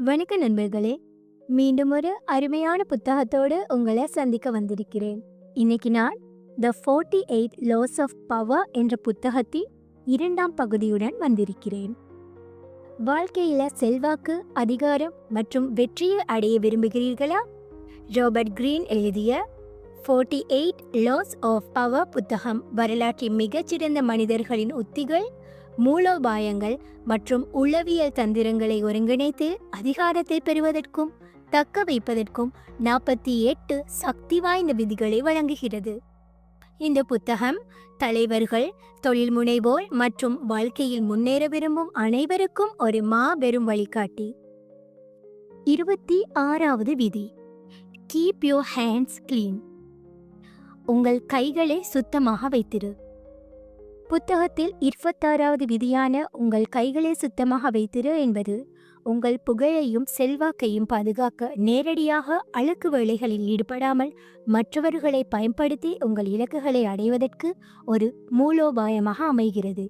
வணக்க நண்பர்களே, மீண்டும் ஒரு அருமையான புத்தகத்தோடு உங்களை சந்திக்க வந்திருக்கிறேன். இன்னைக்கு நான் த 48 லாஸ் ஆஃப் பவர் என்ற புத்தகத்தின் 2ஆம் பகுதியுடன் வந்திருக்கிறேன். வாழ்க்கையில செல்வாக்கு, அதிகாரம் மற்றும் வெற்றியை அடைய விரும்புகிறீர்களா? ராபர்ட் கிரீன் எழுதிய 48 லாஸ் ஆஃப் பவர் புத்தகம் வரலாற்றின் மிகச்சிறந்த மனிதர்களின் உத்திகள், மூலோபாயங்கள் மற்றும் உளவியல் தந்திரங்களை ஒருங்கிணைத்து அதிகாரத்தை பெறுவதற்கும் தக்க வைப்பதற்கும் 48 சக்தி வாய்ந்த விதிகளை வழங்குகிறது. இந்த புத்தகம் தலைவர்கள், தொழில் முனைவோர் மற்றும் வாழ்க்கையில் முன்னேற விரும்பும் அனைவருக்கும் ஒரு மாபெரும் வழிகாட்டி. 26வது விதி, கீப் யோர் ஹேண்ட்ஸ் கிளீன். உங்கள் கைகளை சுத்தமாக வைத்திரு. புத்தகத்தில் 26வது விதியான உங்கள் கைகளை சுத்தமாக வைத்திரு என்பது உங்கள் புகழையும் செல்வாக்கையும் பாதுகாக்க நேரடியாக அழுக்கு வேலைகளில் ஈடுபடாமல் மற்றவர்களை பயன்படுத்தி உங்கள் இலக்குகளை அடைவதற்கு ஒரு மூலோபாயமாக அமைகிறது.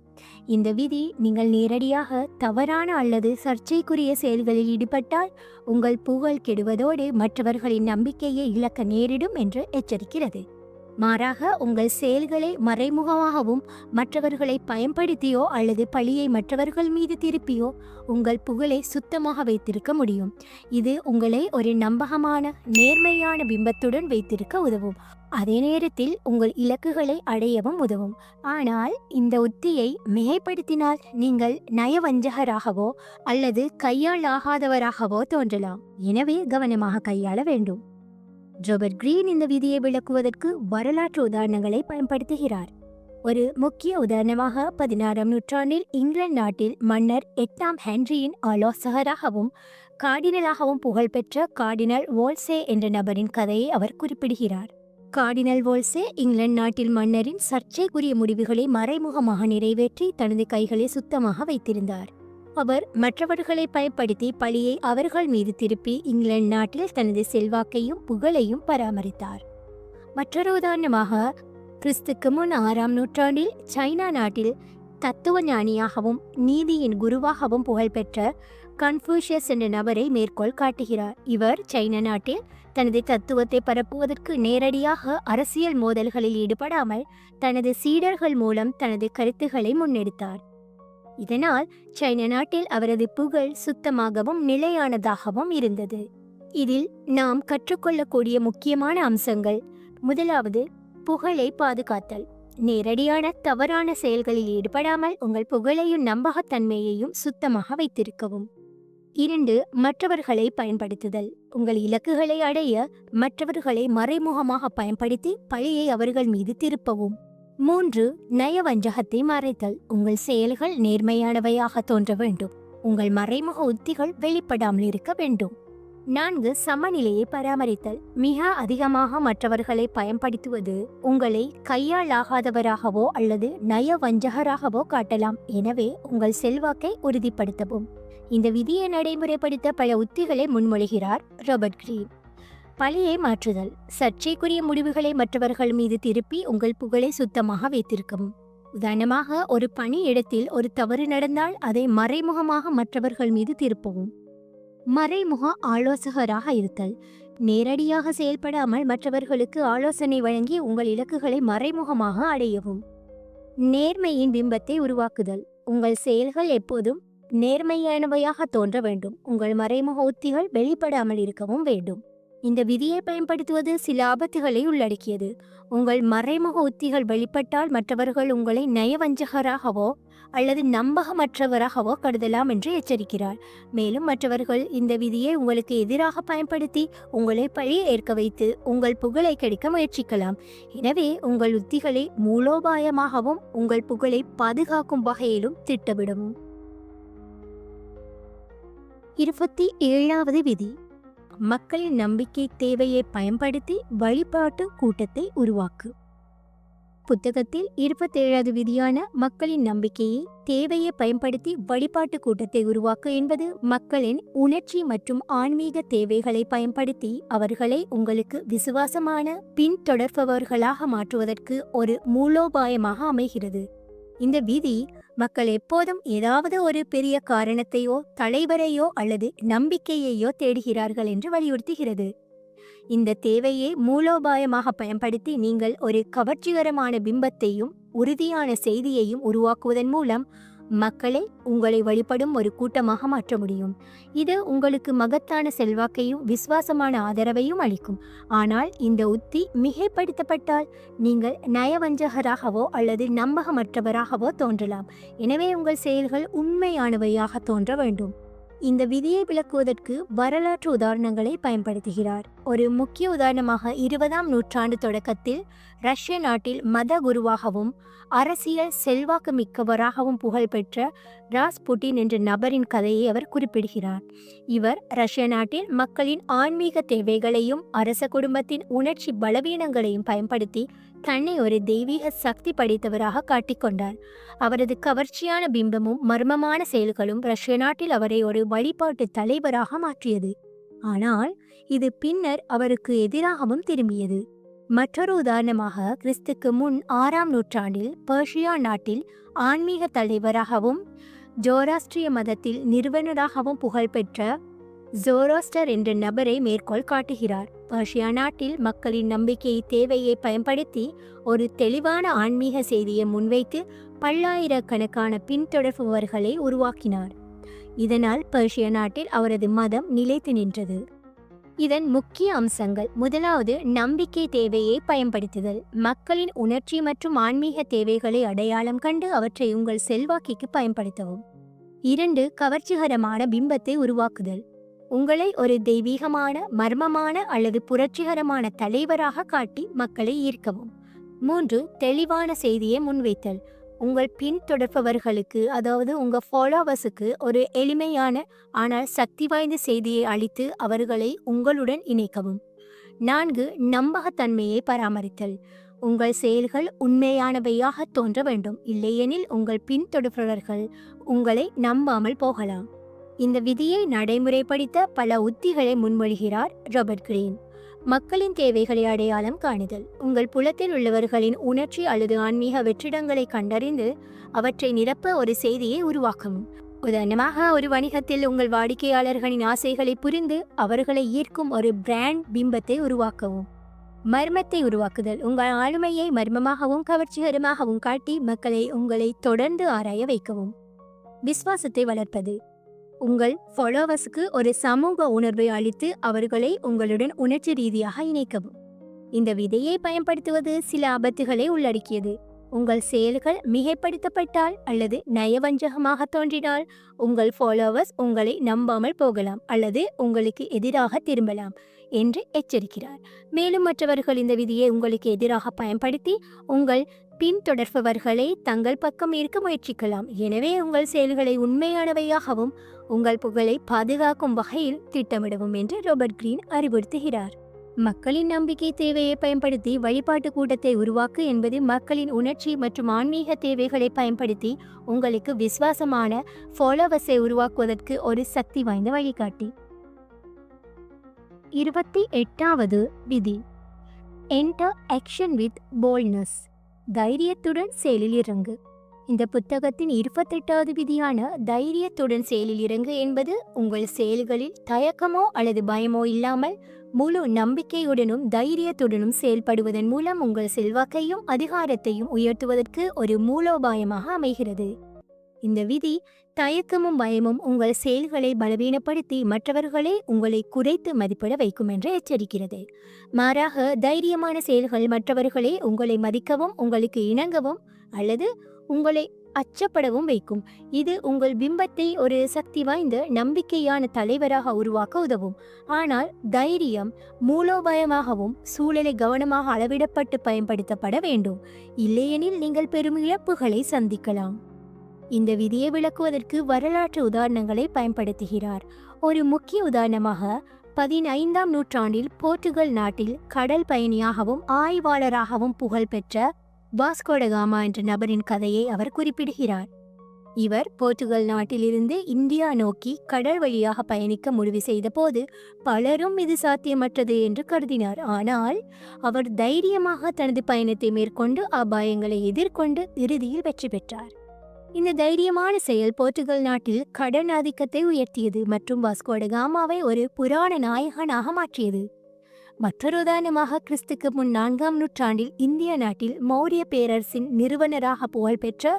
இந்த விதி நீங்கள் நேரடியாக தவறான அல்லது சர்ச்சைக்குரிய செயல்களில் ஈடுபட்டால் உங்கள் புகழ் கெடுவதோடு மற்றவர்களின் நம்பிக்கையை இழக்க நேரிடும் என்று எச்சரிக்கிறது. மாறாக உங்கள் செயல்களை மறைமுகமாகவும் மற்றவர்களை பயன்படுத்தியோ அல்லது பழியை மற்றவர்கள் மீது திருப்பியோ உங்கள் புகழை சுத்தமாக வைத்திருக்க முடியும். இது உங்களை ஒரு நம்பகமான, நேர்மையான பிம்பத்துடன் வைத்திருக்க உதவும். அதே நேரத்தில் உங்கள் இலக்குகளை அடையவும் உதவும். ஆனால் இந்த உத்தியை மிகைப்படுத்தினால் நீங்கள் நயவஞ்சகராகவோ அல்லது கையாளாகாதவராகவோ தோன்றலாம். எனவே கவனமாக கையாள வேண்டும். ராபர்ட் கிரீன் இந்த விதியை விளக்குவதற்கு வரலாற்று உதாரணங்களை பயன்படுத்துகிறார். ஒரு முக்கிய உதாரணமாக 16ஆம் நூற்றாண்டில் இங்கிலாந்து நாட்டில் மன்னர் 8ஆம் ஹென்ரியின் ஆலோசகராகவும் கார்டினலாகவும் புகழ்பெற்ற கார்டினல் வோல்சே என்ற நபரின் கதையை அவர் குறிப்பிடுகிறார். கார்டினல் வோல்சே இங்கிலாந்து நாட்டில் மன்னரின் சர்ச்சைக்குரிய முடிவுகளை மறைமுகமாக நிறைவேற்றி தனது கைகளை சுத்தமாக வைத்திருந்தார். அவர் மற்றவர்களை பயன்படுத்தி பழியை அவர்கள் மீது திருப்பி இங்கிலாந்து நாட்டில் தனது செல்வாக்கையும் புகழையும் பராமரித்தார். மற்றொரு உதாரணமாக கிறிஸ்துக்கு முன் 6ஆம் நூற்றாண்டில் சைனா நாட்டில் தத்துவ ஞானியாகவும் நீதியின் குருவாகவும் புகழ்பெற்ற கன்ஃபூஷியஸ் என்ற நபரை மேற்கோள் காட்டுகிறார். இவர் சைனா நாட்டில் தனது தத்துவத்தை பரப்புவதற்கு நேரடியாக அரசியல் மோதல்களில் ஈடுபடாமல் தனது சீடர்கள் மூலம் தனது கருத்துக்களை முன்னெடுத்தார். இதனால் சைனா நாட்டில் அவரது புகழ் சுத்தமாகவும் நிலையானதாகவும் இருந்தது. இதில் நாம் கற்றுக்கொள்ளக்கூடிய முக்கியமான அம்சங்கள்: முதலாவது, புகழை பாதுகாத்தல். நேரடியான தவறான செயல்களில் ஈடுபடாமல் உங்கள் புகழையும் நம்பகத்தன்மையையும் சுத்தமாக வைத்திருக்கவும். 2, மற்றவர்களை பயன்படுத்துதல். உங்கள் இலக்குகளை அடைய மற்றவர்களை மறைமுகமாக பயன்படுத்தி பழியை அவர்கள் மீது திருப்பவும். 3, நயவஞ்சகத்தை மறைத்தல். உங்கள் செயல்கள் நேர்மையானவையாக தோன்ற வேண்டும். உங்கள் மறைமுக உத்திகள் வெளிப்படாமல் இருக்க வேண்டும். 4, சமநிலையை பராமரித்தல். மிக அதிகமாக மற்றவர்களை பயன்படுத்துவது உங்களை கையாளாகாதவராகவோ அல்லது நயவஞ்சகராகவோ காட்டலாம். எனவே உங்கள் செல்வாக்கை உறுதிப்படுத்தவும். இந்த விதியை நடைமுறைப்படுத்த பல உத்திகளை முன்மொழிகிறார் ராபர்ட் கிரீன். பழியை மாற்றுதல். சர்ச்சைக்குரிய முடிவுகளை மற்றவர்கள் மீது திருப்பி உங்கள் புகழை சுத்தமாக வைத்திருக்கவும். உதாரணமாக, ஒரு பணி இடத்தில் ஒரு தவறு நடந்தால் அதை மறைமுகமாக மற்றவர்கள் மீது திருப்பவும். மறைமுக ஆலோசகராக இருத்தல். நேரடியாக செயல்படாமல் மற்றவர்களுக்கு ஆலோசனை வழங்கி உங்கள் இலக்குகளை மறைமுகமாக அடையவும். நேர்மையின் பிம்பத்தை உருவாக்குதல். உங்கள் செயல்கள் எப்போதும் நேர்மையானவையாக தோன்ற வேண்டும். உங்கள் மறைமுக உத்திகள் வெளிப்படாமல் இருக்கவும் வேண்டும். இந்த விதியை பயன்படுத்துவது சில ஆபத்துகளை உள்ளடக்கியது. உங்கள் மறைமுக உத்திகள் வெளிப்பட்டால் மற்றவர்கள் உங்களை நயவஞ்சகராகவோ அல்லது நம்பகமற்றவராகவோ கருதலாம் என்று எச்சரிக்கிறார். மேலும் மற்றவர்கள் இந்த விதியை உங்களுக்கு எதிராக பயன்படுத்தி உங்களை பழி ஏற்க வைத்து உங்கள் புகழை கெடுக்க முயற்சிக்கலாம். எனவே உங்கள் உத்திகளை மூலோபாயமாகவும் உங்கள் புகழை பாதுகாக்கும் வகையிலும் திட்டமிடவும். 27வது விதி, மக்களின் நம்பிக்கை தேவையை பயன்படுத்தி வழிபாட்டு கூட்டத்தை உருவாக்கு. புத்தகத்தில் 27வது விதியான மக்களின் நம்பிக்கையை தேவையை பயன்படுத்தி வழிபாட்டு கூட்டத்தை உருவாக்கு என்பது மக்களின் உணர்ச்சி மற்றும் ஆன்மீக தேவைகளை பயன்படுத்தி அவர்களை உங்களுக்கு விசுவாசமான பின்தொடர்பவர்களாக மாற்றுவதற்கு ஒரு மூலோபாயமாக அமைகிறது. இந்த விதி மக்கள் எப்போதும் ஏதாவது ஒரு பெரிய காரணத்தையோ தலைவரையோ அல்லது நம்பிக்கையையோ தேடுகிறார்கள் என்று வலியுறுத்துகிறது. இந்த தேவையை மூலோபாயமாக பயன்படுத்தி நீங்கள் ஒரு கவர்ச்சிகரமான பிம்பத்தையும் உறுதியான செய்தியையும் உருவாக்குவதன் மூலம் மக்களை உங்களை வழிபடும் ஒரு கூட்டமாக மாற்ற முடியும். இது உங்களுக்கு மகத்தான செல்வாக்கையும் விசுவாசமான ஆதரவையும் அளிக்கும். ஆனால் இந்த உத்தி மிகைப்படுத்தப்பட்டால் நீங்கள் நயவஞ்சகராகவோ அல்லது நம்பகமற்றவராகவோ தோன்றலாம். எனவே உங்கள் செயல்கள் உண்மையானவையாக தோன்ற வேண்டும். இந்த விதியை விளக்குவதற்கு வரலாற்று உதாரணங்களை பயன்படுத்துகிறார். ஒரு முக்கிய உதாரணமாக 20ஆம் நூற்றாண்டு தொடக்கத்தில் ரஷ்ய நாட்டில் மத குருவாகவும் அரசியல் செல்வாக்கு மிக்கவராகவும் புகழ்பெற்ற ராஸ்புட்டின் என்ற நபரின் கதையை அவர் குறிப்பிடுகிறார். இவர் ரஷ்ய நாட்டில் மக்களின் ஆன்மீக தேவைகளையும் அரச குடும்பத்தின் உணர்ச்சி பலவீனங்களையும் பயன்படுத்தி தன்னை ஒரு தெய்வீக சக்தி படைத்தவராக காட்டிக்கொண்டார். அவரது கவர்ச்சியான பிம்பமும் மர்மமான செயல்களும் ரஷ்ய நாட்டில் அவரை ஒரு வழிபாட்டு தலைவராக மாற்றியது. ஆனால் இது பின்னர் அவருக்கு எதிராகவும் திரும்பியது. மற்றொரு உதாரணமாக கிறிஸ்துக்கு முன் 6ஆம் நூற்றாண்டில் பெர்ஷியா நாட்டில் ஆன்மீக தலைவராகவும் ஜோராஸ்ட்ரிய மதத்தில் நிறுவனராகவும் புகழ்பெற்ற ஜோரோஸ்டர் என்ற நபரை மேற்கோள் காட்டுகிறார். பெர்ஷியா நாட்டில் மக்களின் நம்பிக்கை தேவையை பயன்படுத்தி ஒரு தெளிவான ஆன்மீக செய்தியை முன்வைத்து பல்லாயிரக்கணக்கான பின்தொடர்பவர்களை உருவாக்கினார். இதனால் பெர்ஷியா நாட்டில் அவரது மதம் நிலைத்து நின்றது. இதன் முக்கிய அம்சங்கள்: முதலாவது, நம்பிக்கை தேவையை பயன்படுத்துதல். மக்களின் உணர்ச்சி மற்றும் ஆன்மீக தேவைகளை அடையாளம் கண்டு அவற்றை உங்கள் செல்வாக்கிற்கு பயன்படுத்தவும். 2, கவர்ச்சிகரமான பிம்பத்தை உருவாக்குதல். உங்களை ஒரு தெய்வீகமான, மர்மமான அல்லது புரட்சிகரமான தலைவராக காட்டி மக்களை ஈர்க்கவும். 3, தெளிவான செய்தியை முன்வைத்தல். உங்கள் பின்தொடர்பவர்களுக்கு, அதாவது உங்கள் ஃபாலோவர்ஸுக்கு ஒரு எளிமையான ஆனால் சக்தி வாய்ந்த செய்தியை அளித்து அவர்களை உங்களுடன் இணைக்கவும். 4, நம்பகத்தன்மையை பராமரித்தல். உங்கள் செயல்கள் உண்மையானவையாக தோன்ற வேண்டும், இல்லையெனில் உங்கள் பின்தொடர்பவர்கள் உங்களை நம்பாமல் போகலாம். இந்த விதியை நடைமுறைப்படுத்த பல உத்திகளை முன்மொழிகிறார் ராபர்ட் கிரீன். மக்களின் தேவைகளை அடையாளம் காணுதல். உங்கள் புலத்தில் உள்ளவர்களின் உணர்ச்சி அல்லது ஆன்மீக வெற்றிடங்களை கண்டறிந்து அவற்றை நிரப்ப ஒரு செய்தியை உருவாக்கவும். உதாரணமாக, ஒரு வணிகத்தில் உங்கள் வாடிக்கையாளர்களின் ஆசைகளை புரிந்து அவர்களை ஈர்க்கும் ஒரு பிராண்ட் பிம்பத்தை உருவாக்கவும். மர்மத்தை உருவாக்குதல். உங்கள் ஆளுமையை மர்மமாகவும் கவர்ச்சிகரமாகவும் காட்டி மக்களை உங்களை தொடர்ந்து ஆராய வைக்கவும். விசுவாசத்தை வளர்ப்பது. உங்கள் ஃபாலோவர்ஸுக்கு ஒரு சமூக உணர்வை அளித்து அவர்களை உங்களுடன் உணர்ச்சி ரீதியாக இணைக்கவும். இந்த விதையை பயன்படுத்துவது சில ஆபத்துகளை உள்ளடக்கியது. உங்கள் செயல்கள் மிகைப்படுத்தப்பட்டால் அல்லது நயவஞ்சகமாக தோன்றினால் உங்கள் ஃபாலோவர்ஸ் உங்களை நம்பாமல் போகலாம் அல்லது உங்களுக்கு எதிராக திரும்பலாம் என்று எச்சரிக்கிறார். மேலும் மற்றவர்கள் இந்த விதியை உங்களுக்கு எதிராக பயன்படுத்தி உங்கள் பின்தொடர்பவர்களை தங்கள் பக்கம் ஈர்க்க முயற்சிக்கலாம். எனவே உங்கள் செயல்களை உண்மையானவையாகவும் உங்கள் புகழை பாதுகாக்கும் வகையில் திட்டமிடவும் என்று ராபர்ட் கிரீன் அறிவுறுத்துகிறார். மக்களின் நம்பிக்கை தேவையை பயன்படுத்தி வழிபாட்டு கூட்டத்தை உருவாக்கு என்பது மக்களின் உணர்ச்சி மற்றும் ஆன்மீக தேவைகளை பயன்படுத்தி உங்களுக்கு விசுவாசமான ஃபாலோவர்ஸை உருவாக்குவதற்கு ஒரு சக்தி வாய்ந்த வழிகாட்டி. 28வது விதி, என்டர் ஆக்ஷன் வித் போல்ட்னஸ். தைரியத்துடன் செயலில் இறங்கு. இந்த புத்தகத்தின் 28வது விதியான தைரியத்துடன் செயலில் இறங்கு என்பது உங்கள் செயல்களில் தயக்கமோ அல்லது பயமோ இல்லாமல் முழு நம்பிக்கையுடனும் தைரியத்துடனும் செயல்படுவதன் மூலம் உங்கள் செல்வாக்கையும் அதிகாரத்தையும் உயர்த்துவதற்கு ஒரு மூலோபாயமாக அமைகிறது. இந்த விதி தயக்கமும் பயமும் உங்கள் செயல்களை பலவீனப்படுத்தி மற்றவர்களை உங்களை குறைத்து மதிப்பிட வைக்கும் என்று எச்சரிக்கிறது. மாறாக, தைரியமான செயல்கள் மற்றவர்களை உங்களை மதிக்கவும் உங்களுக்கு இணங்கவும் அல்லது உங்களை அச்சப்படவும் வைக்கும். இது உங்கள் பிம்பத்தை ஒரு சக்தி வாய்ந்த நம்பிக்கையான தலைவராக உருவாக்க உதவும். ஆனால் தைரியம் மூலோபாயமாகவும் சூழலை கவனமாக அளவிடப்பட்டு பயன்படுத்தப்பட வேண்டும், இல்லையெனில் நீங்கள் பெரும் இழப்புகளை சந்திக்கலாம். இந்த விதியை விளக்குவதற்கு வரலாற்று உதாரணங்களை பயன்படுத்துகிறார். ஒரு முக்கிய உதாரணமாக 15ஆம் நூற்றாண்டில் போர்ச்சுகல் நாட்டில் கடல் பயணியாகவும் ஆய்வாளராகவும் புகழ்பெற்ற வாஸ்கோ ட காமா என்ற நபரின் கதையை அவர் குறிப்பிடுகிறார். இவர் போர்ச்சுகல் நாட்டிலிருந்து இந்தியா நோக்கி கடல் வழியாக பயணிக்க முடிவு செய்த போது பலரும் இது சாத்தியமற்றது என்று கருதினார். ஆனால் அவர் தைரியமாக தனது பயணத்தை மேற்கொண்டு அபாயங்களை எதிர்கொண்டு இறுதியில் வெற்றி பெற்றார். இந்த தைரியமான செயல் போர்ச்சுகல் நாட்டில் கடன் ஆதிக்கத்தை உயர்த்தியது மற்றும் வாஸ்கோ ட காமாவை ஒரு புராண நாயகனாக மாற்றியது. மற்றொரு உதாரணமாக கிறிஸ்துக்கு முன் 4ஆம் நூற்றாண்டில் இந்திய நாட்டில் மௌரிய பேரரசின் நிறுவனராக புகழ்பெற்ற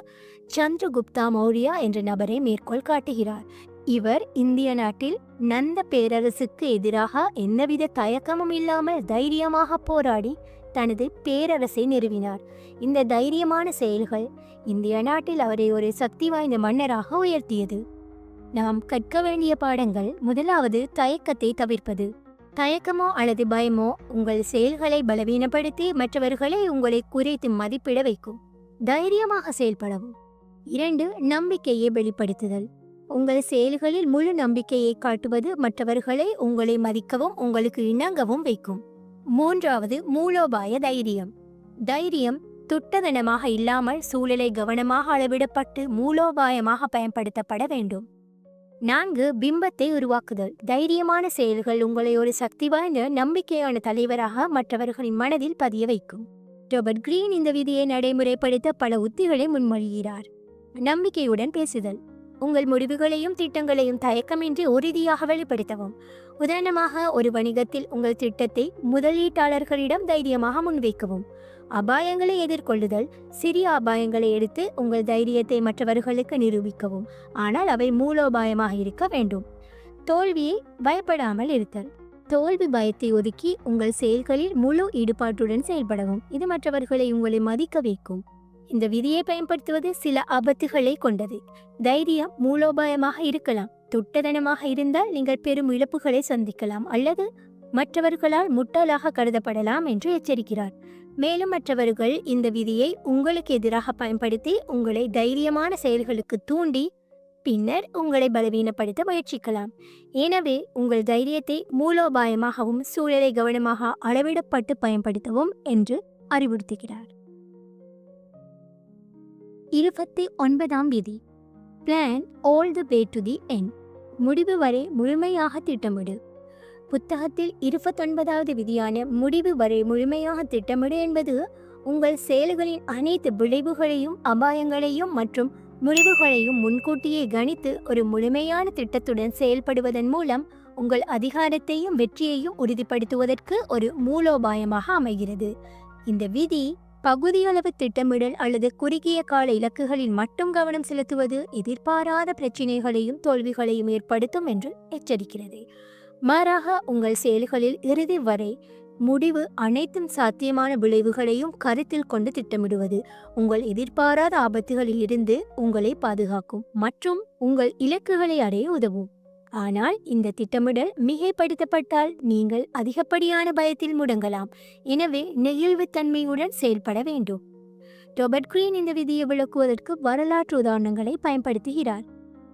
சந்திரகுப்தா மௌரியா என்ற நபரை மேற்கோள் காட்டுகிறார். இவர் இந்திய நாட்டில் நந்த பேரரசுக்கு எதிராக எந்தவித தயக்கமும் இல்லாமல் தைரியமாக போராடி தனது பேரரசை நிறுவினார். இந்த தைரியமான செயல்கள் இந்திய நாட்டில் அவரை ஒரு சக்தி வாய்ந்த மன்னராக உயர்த்தியது. நாம் கற்க வேண்டிய பாடங்கள்: முதலாவது, தயக்கத்தை தவிர்ப்பது. தயக்கமோ அல்லது பயமோ உங்கள் செயல்களை பலவீனப்படுத்தி மற்றவர்களை உங்களை குறைத்து மதிப்பிட வைக்கும். தைரியமாக செயல்படவும். 2, நம்பிக்கையை வெளிப்படுத்துதல். உங்கள் செயல்களில் முழு நம்பிக்கையை காட்டுவது மற்றவர்களை உங்களை மதிக்கவும் உங்களுக்கு இணங்கவும் வைக்கும். 3வது, மூலோபாய தைரியம். தைரியம் துட்டதனமாக இல்லாமல் சூழலை கவனமாக அளவிடப்பட்டு மூலோபாயமாக பயன்படுத்தப்பட வேண்டும். 4, பிம்பத்தை உருவாக்குதல். தைரியமான செயல்கள் உங்களை ஒரு சக்தி வாய்ந்த நம்பிக்கையான தலைவராக மற்றவர்களின் மனதில் பதிய வைக்கும். ராபர்ட் கிரீன் இந்த விதியை நடைமுறைப்படுத்த பல உத்திகளை முன்மொழிகிறார். நம்பிக்கையுடன் பேசுதல். உங்கள் முடிவுகளையும் திட்டங்களையும் தயக்கமின்றி உறுதியாக வெளிப்படுத்தவும். உதாரணமாக, ஒரு வணிகத்தில் உங்கள் திட்டத்தை முதலீட்டாளர்களிடம் தைரியமாக முன்வைக்கவும். அபாயங்களை எதிர்கொள்ளுதல். சிறிய அபாயங்களை எடுத்து உங்கள் தைரியத்தை மற்றவர்களுக்கு நிரூபிக்கவும், ஆனால் அவை மூலோபாயமாக இருக்க வேண்டும். தோல்வியை பயப்படாமல் இருத்தல். தோல்வி பயத்தை ஒதுக்கி உங்கள் செயல்களில் முழு ஈடுபாட்டுடன் செயல்படவும். இது மற்றவர்களை உங்களை மதிக்க வைக்கும். இந்த விதியை பயன்படுத்துவது சில ஆபத்துகளை கொண்டது. தைரியம் மூலோபாயமாக இருக்கலாம். துட்டதனமாக இருந்தால் நீங்கள் பெரும் இழப்புகளை சந்திக்கலாம் அல்லது மற்றவர்களால் முட்டாளாக கருதப்படலாம் என்று எச்சரிக்கிறார். மேலும் மற்றவர்கள் இந்த விதியை உங்களுக்கு எதிராக பயன்படுத்தி உங்களை தைரியமான செயல்களுக்கு தூண்டி பின்னர் உங்களை பலவீனப்படுத்த முயற்சிக்கலாம். எனவே உங்கள் தைரியத்தை மூலோபாயமாகவும் சூழலை கவனமாக அளவிடப்பட்டு பயன்படுத்தவும் என்று அறிவுறுத்துகிறார். 29ஆம் விதி. Plan all the way to the end. முடிவு வரை முழுமையாக திட்டமிடு. புத்தகத்தில் 29வது விதியான முடிவு வரை முழுமையாக திட்டமிடு என்பது உங்கள் செயல்களின் அனைத்து விளைவுகளையும் அபாயங்களையும் மற்றும் முடிவுகளையும் முன்கூட்டியே கணித்து ஒரு முழுமையான திட்டத்துடன் செயல்படுவதன் மூலம் உங்கள் அதிகாரத்தையும் வெற்றியையும் உறுதிப்படுத்துவதற்கு ஒரு மூலோபாயமாக அமைகிறது. இந்த விதி பகுதியளவு திட்டமிடல் அல்லது குறுகிய கால இலக்குகளில் மட்டும் கவனம் செலுத்துவது எதிர்பாராத பிரச்சினைகளையும் தோல்விகளையும் ஏற்படுத்தும் என்று எச்சரிக்கிறது. மாறாக உங்கள் செயல்களில் இறுதி வரை முடிவு அனைத்தும் சாத்தியமான விளைவுகளையும் கருத்தில் கொண்டு திட்டமிடுவது உங்கள் எதிர்பாராத ஆபத்துகளில் இருந்து உங்களை பாதுகாக்கும் மற்றும் உங்கள் இலக்குகளை அடைய உதவும். ஆனால் இந்த திட்டமிடல் மிகைப்படுத்தப்பட்டால் நீங்கள் அதிகப்படியான பயத்தில் முடங்கலாம். எனவே நெகிழ்வுத்தன்மையுடன் செயல்பட வேண்டும். ராபர்ட் கிரீன் இந்த விதியை விளக்குவதற்கு வரலாற்று உதாரணங்களை பயன்படுத்துகிறார்.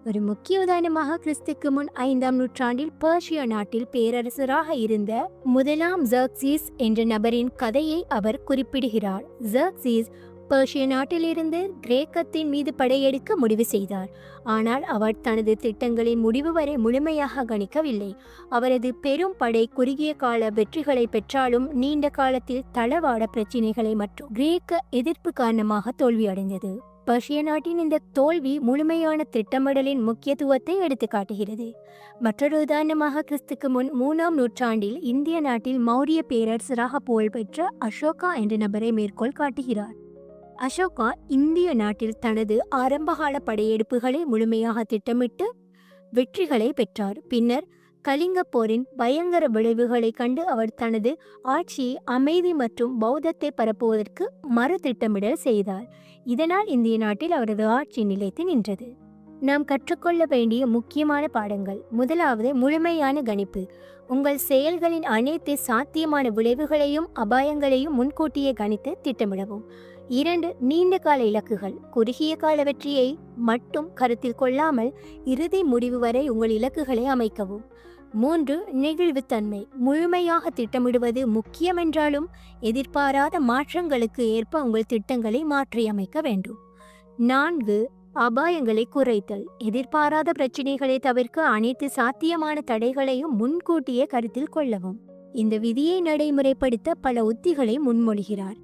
ஒரு முக்கிய உதாரணமாக கிறிஸ்துக்கு முன் 5ஆம் நூற்றாண்டில் பெர்ஷியா நாட்டில் பேரரசராக இருந்த முதலாம் ஜெர்க்ஸீஸ் என்ற நபரின் கதையை அவர் குறிப்பிடுகிறார். ஜெர்க்ஸீஸ் பெர்ஷிய நாட்டிலிருந்து கிரேக்கத்தின் மீது படையெடுக்க முடிவு செய்தார். ஆனால் அவர் தனது திட்டங்களின் முடிவு வரை முழுமையாக கணிக்கவில்லை. அவரது பெரும் படை குறுகிய கால வெற்றிகளை பெற்றாலும் நீண்ட காலத்தில் தளவாட பிரச்சினைகளை மற்றும் கிரேக்க எதிர்ப்பு காரணமாக தோல்வியடைந்தது. பெர்ஷிய நாட்டின் இந்த தோல்வி முழுமையான திட்டமிடலின் முக்கியத்துவத்தை எடுத்து காட்டுகிறது. மற்றொரு உதாரணமாக கிறிஸ்துக்கு முன் 3ஆம் நூற்றாண்டில் இந்திய நாட்டில் மௌரிய பேரரசராக புகழ்பெற்ற அசோகா என்ற நபரை மேற்கோள் காட்டுகிறார். அசோகா இந்திய நாட்டில் தனது ஆரம்பகால படையெடுப்புகளை முழுமையாக திட்டமிட்டு வெற்றிகளை பெற்றார். பின்னர் கலிங்க போரின் பயங்கர விளைவுகளை கண்டு அவர் தனது ஆட்சியை அமைதி மற்றும் பௌத்தத்தை பரப்புவதற்கு மறு திட்டமிடல் செய்தார். இதனால் இந்திய நாட்டில் அவரது ஆட்சி நிலைத்து நின்றது. நாம் கற்றுக்கொள்ள வேண்டிய முக்கியமான பாடங்கள்: முதலாவது, முழுமையான கணிப்பு. உங்கள் செயல்களின் அனைத்து சாத்தியமான விளைவுகளையும் அபாயங்களையும் முன்கூட்டியே கணித்து திட்டமிடவும். 2, நீண்ட கால இலக்குகள். குறுகிய கால வெற்றியை மட்டும் கருத்தில் கொள்ளாமல் இறுதி முடிவு வரை உங்கள் இலக்குகளை அமைக்கவும். 3, நெகிழ்வுத்தன்மை. முழுமையாக திட்டமிடுவது முக்கியமென்றாலும் எதிர்பாராத மாற்றங்களுக்கு ஏற்ப உங்கள் திட்டங்களை மாற்றியமைக்க வேண்டும். 4, அபாயங்களை குறைத்தல். எதிர்பாராத பிரச்சினைகளை தவிர்க்க அனைத்து சாத்தியமான தடைகளையும் முன்கூட்டியே கருத்தில் கொள்ளவும். இந்த விதியை நடைமுறைப்படுத்த பல உத்திகளை முன்மொழிகிறார்.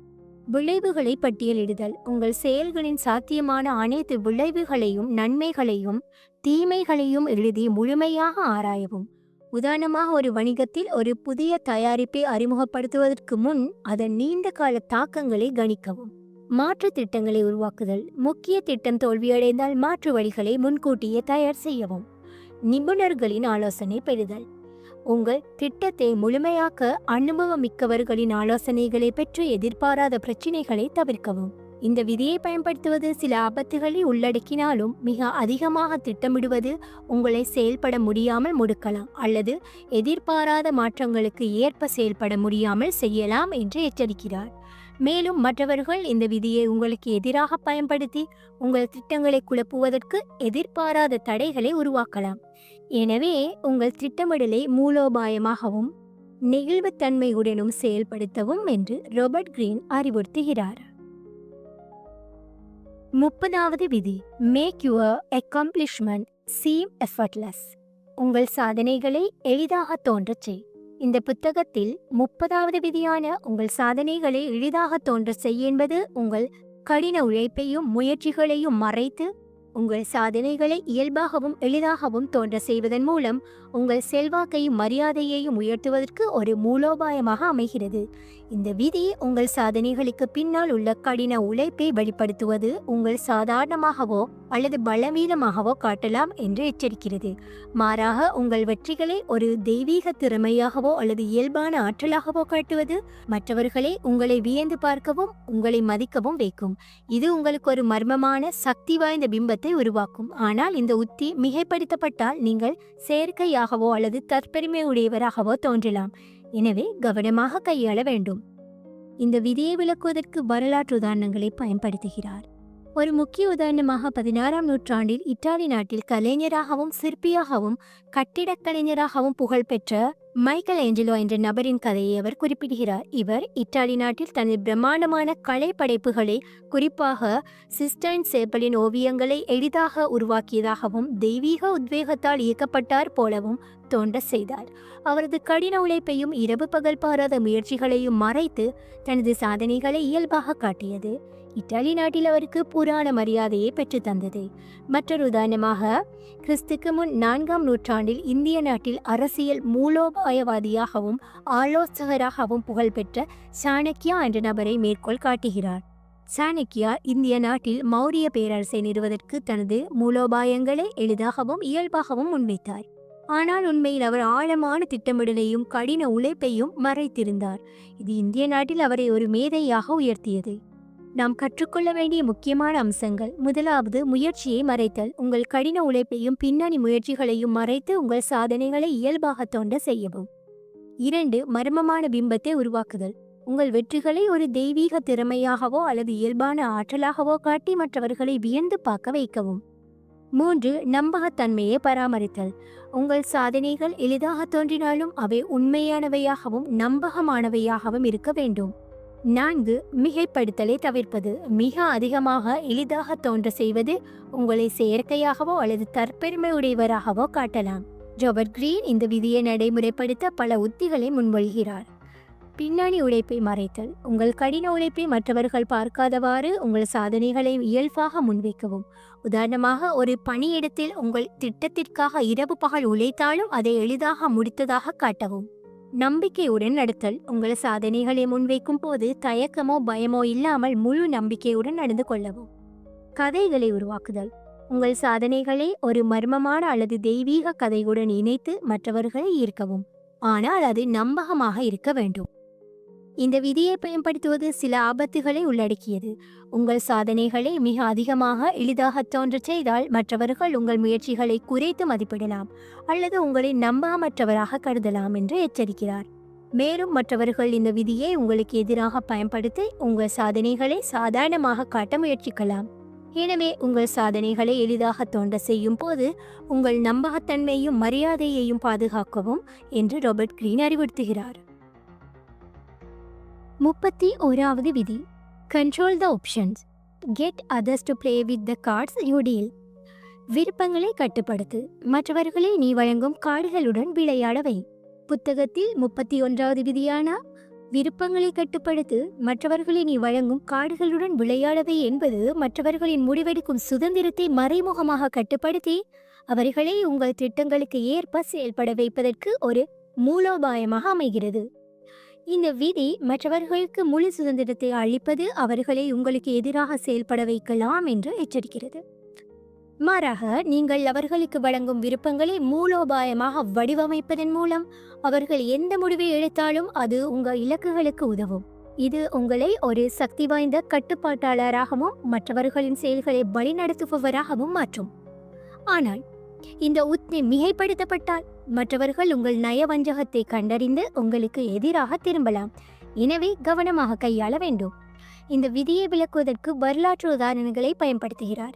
விளைவுகளை பட்டியலிடுதல். உங்கள் செயல்களின் சாத்தியமான அனைத்து விளைவுகளையும் நன்மைகளையும் தீமைகளையும் எழுதி முழுமையாக ஆராயவும். உதாரணமாக, ஒரு வணிகத்தில் ஒரு புதிய தயாரிப்பை அறிமுகப்படுத்துவதற்கு முன் அதன் நீண்ட கால தாக்கங்களை கணிக்கவும். மாற்று திட்டங்களை உருவாக்குதல். முக்கிய திட்டம் தோல்வியடைந்தால் மாற்று வழிகளை முன்கூட்டியே தயார் செய்யவும். நிபுணர்களின் ஆலோசனை பெறுதல். உங்கள் திட்டத்தை முழுமையாக்க அனுபவமிக்கவர்களின் ஆலோசனைகளை பெற்று எதிர்பாராத பிரச்சினைகளை தவிர்க்கவும். இந்த விதியை பயன்படுத்துவது சில ஆபத்துகளை உள்ளடக்கினாலும் மிக அதிகமாக திட்டமிடுவது உங்களை செயல்பட முடியாமல் முடுக்கலாம் அல்லது எதிர்பாராத மாற்றங்களுக்கு ஏற்ப செயல்பட முடியாமல் செய்யலாம் என்று எச்சரிக்கிறார். மேலும் மற்றவர்கள் இந்த விதியை உங்களுக்கு எதிராக பயன்படுத்தி உங்கள் திட்டங்களை குழப்புவதற்கு எதிர்பாராத தடைகளை உருவாக்கலாம். எனவே உங்கள் திட்டமிடலை மூலோபாயமாகவும் நெகிழ்வுத்தன்மையுடனும் செயல்படுத்தவும் என்று ராபர்ட் கிரீன் அறிவுறுத்துகிறார். 30வது விதி, make your accomplishment seem effortless. உங்கள் சாதனைகளை எளிதாக தோன்றச் செய். இந்த புத்தகத்தில் 30வது விதியான உங்கள் சாதனைகளை எளிதாக தோன்றச் செய் என்பது உங்கள் கடின உழைப்பையும் முயற்சிகளையும் மறைத்து உங்கள் சாதனைகளை இயல்பாகவும் எளிதாகவும் தோன்ற செய்வதன் மூலம் உங்கள் செல்வாக்கையும் மரியாதையையும் உயர்த்துவதற்கு ஒரு மூலோபாயமாக அமைகிறது. இந்த விதி உங்கள் சாதனைகளுக்கு பின்னால் உள்ள கடின உழைப்பை வெளிப்படுத்துவது உங்கள் சாதாரணமாகவோ அல்லது பலவீனமாகவோ காட்டலாம் என்று எச்சரிக்கிறது. மாறாக உங்கள் வெற்றிகளை ஒரு தெய்வீக திறமையாகவோ அல்லது இயல்பான ஆற்றலாகவோ காட்டுவது மற்றவர்களை உங்களை வியந்து பார்க்கவும் உங்களை மதிக்கவும் வைக்கும். இது உங்களுக்கு ஒரு மர்மமான சக்தி வாய்ந்த பிம்பத்தை உருவாக்கும். ஆனால் இந்த உத்தி மிகைப்படுத்தப்பட்டால் நீங்கள் செயற்கையாகவோ அல்லது தற்பெருமையுடையவராகவோ தோன்றலாம். எனவே கவனமாக கையாள வேண்டும். இந்த விதியை விளக்குவதற்கு வரலாற்று உதாரணங்களை பயன்படுத்துகிறார். ஒரு முக்கிய உதாரணமாக 16ஆம் நூற்றாண்டில் இத்தாலி நாட்டில் கலைஞராகவும் சிற்பியாகவும் கட்டிடக் கலைஞராகவும் புகழ்பெற்ற மைக்கேல் ஏஞ்சலோ என்ற நபரின் கதையை அவர் குறிப்பிடுகிறார். இவர் இத்தாலி நாட்டில் தனது பிரம்மாண்டமான கலை படைப்புகளை, குறிப்பாக சிஸ்டைன் சேப்பலின் ஓவியங்களை எளிதாக உருவாக்கியதாகவும் தெய்வீக உத்வேகத்தால் இயக்கப்பட்டார் போலவும் தோன்ற செய்தார். அவரது கடின உழைப்பையும் இரவு பகல் பாராத முயற்சிகளையும் மறைத்து தனது சாதனைகளை இயல்பாக காட்டியது இத்தாலி நாட்டில் அவருக்கு புராண மரியாதையை பெற்று தந்தது. மற்றொரு உதாரணமாக, கிறிஸ்துக்கு முன் 4ஆம் நூற்றாண்டில் இந்திய நாட்டில் அரசியல் மூலோபாயவாதியாகவும் ஆலோசகராகவும் புகழ்பெற்ற சாணக்கியா என்ற நபரை மேற்கோள் காட்டுகிறார். சாணக்கியா இந்திய நாட்டில் மௌரிய பேரரசை நிறுவதற்கு தனது மூலோபாயங்களை எளிதாகவும் இயல்பாகவும் முன்வைத்தார். ஆனால் உண்மையில் அவர் ஆழமான திட்டமிடலையும் கடின உழைப்பையும் மறைத்திருந்தார். இது இந்திய நாட்டில் அவரை ஒரு மேதையாக உயர்த்தியது. நாம் கற்றுக்கொள்ள வேண்டிய முக்கியமான அம்சங்கள். முதலாவது, முயற்சியை மறைத்தல். உங்கள் கடின உழைப்பையும் பின்னணி முயற்சிகளையும் மறைத்து உங்கள் சாதனைகளை இயல்பாக தோன்ற செய்யவும். 2, மர்மமான பிம்பத்தை உருவாக்குதல். உங்கள் வெற்றிகளை ஒரு தெய்வீக திறமையாகவோ அல்லது இயல்பான ஆற்றலாகவோ காட்டி மற்றவர்களை வியந்து பார்க்க வைக்கவும். 3, நம்பகத்தன்மையை பராமரித்தல். உங்கள் சாதனைகள் எளிதாக தோன்றினாலும் அவை உண்மையானவையாகவும் நம்பகமானவையாகவும் இருக்க வேண்டும். 4, மிகைப்படுத்தலை தவிர்ப்பது. மிக அதிகமாக எளிதாக தோன்ற செய்வது உங்களை செயற்கையாகவோ அல்லது தற்பெருமையுடையவராகவோ காட்டலாம். ராபர்ட் கிரீன் இந்த விதியை நடைமுறைப்படுத்த பல உத்திகளை முன்மொழிகிறார். பின்னணி உழைப்பை மறைத்தல். உங்கள் கடின உழைப்பை மற்றவர்கள் பார்க்காதவாறு உங்கள் சாதனைகளை இயல்பாக முன்வைக்கவும். உதாரணமாக, ஒரு பணியிடத்தில் உங்கள் திட்டத்திற்காக இரவு பகல் உழைத்தாலும் அதை எளிதாக முடித்ததாக காட்டவும். நம்பிக்கையுடன் நடத்தல். உங்கள் சாதனைகளை முன்வைக்கும் போது தயக்கமோ பயமோ இல்லாமல் முழு நம்பிக்கையுடன் நடந்து கொள்ளவும். கதைகளை உருவாக்குதல். உங்கள் சாதனைகளை ஒரு மர்மமான அல்லது தெய்வீக கதையுடன் இணைத்து மற்றவர்களை ஈர்க்கவும். ஆனால் அது நம்பகமாக இருக்க வேண்டும். இந்த விதியை பயன்படுத்துவது சில ஆபத்துகளை உள்ளடக்கியது. உங்கள் சாதனைகளை மிக அதிகமாக எளிதாக தோன்றச் செய்தால் மற்றவர்கள் உங்கள் முயற்சிகளை குறைத்து மதிப்பிடலாம் அல்லது உங்களை நம்பாமற்றவராக கருதலாம் என்று எச்சரிக்கிறார். மேலும் மற்றவர்கள் இந்த விதியை உங்களுக்கு எதிராக பயன்படுத்தி உங்கள் சாதனைகளை சாதாரணமாக காட்ட முயற்சிக்கலாம். எனவே உங்கள் சாதனைகளை எளிதாக தோன்ற செய்யும் போது உங்கள் நம்பகத்தன்மையும் மரியாதையையும் பாதுகாக்கவும் என்று ராபர்ட் கிரீன் அறிவுறுத்துகிறார். 31வது விதி, control the options, get others to play with the cards you deal. விருப்பங்களை கட்டுப்படுத்து. மற்றவர்களை நீ வழங்கும் கார்டுகளுடன் விளையாடவை. புத்தகத்தில் 31வது விதியான விருப்பங்களை கட்டுப்படுத்து மற்றவர்களை நீ வழங்கும் காடுகளுடன் விளையாடவே என்பது மற்றவர்களின் முடிவெடுக்கும் சுதந்திரத்தை மறைமுகமாக கட்டுப்படுத்தி அவர்களை உங்கள் திட்டங்களுக்கு ஏற்ப செயல்பட வைப்பதற்கு ஒரு மூலோபாயமாக அமைகிறது. இந்த விதி மற்றவர்களுக்கு முழு சுதந்திரத்தை அளிப்பது அவர்களை உங்களுக்கு எதிராக செயல்பட வைக்கலாம் என்று எச்சரிக்கிறது. மாறாக நீங்கள் அவர்களுக்கு வழங்கும் விருப்பங்களை மூலோபாயமாக வடிவமைப்பதன் மூலம் அவர்கள் எந்த முடிவை எடுத்தாலும் அது உங்கள் இலக்குகளுக்கு உதவும். இது உங்களை ஒரு சக்தி வாய்ந்த கட்டுப்பாட்டாளராகவும் மற்றவர்களின் செயல்களை வழிநடத்துபவராகவும் மாற்றும். ஆனால் இந்த உத்தி மிகைப்படுத்தப்பட்டால் மற்றவர்கள் உங்கள் நயவஞ்சகத்தை கண்டறிந்து உங்களுக்கு எதிராக திரும்பலாம். எனவே கவனமாக கையாள வேண்டும். இந்த விதியை விளக்குவதற்கு வரலாற்று உதாரணங்களை பயன்படுத்துகிறார்.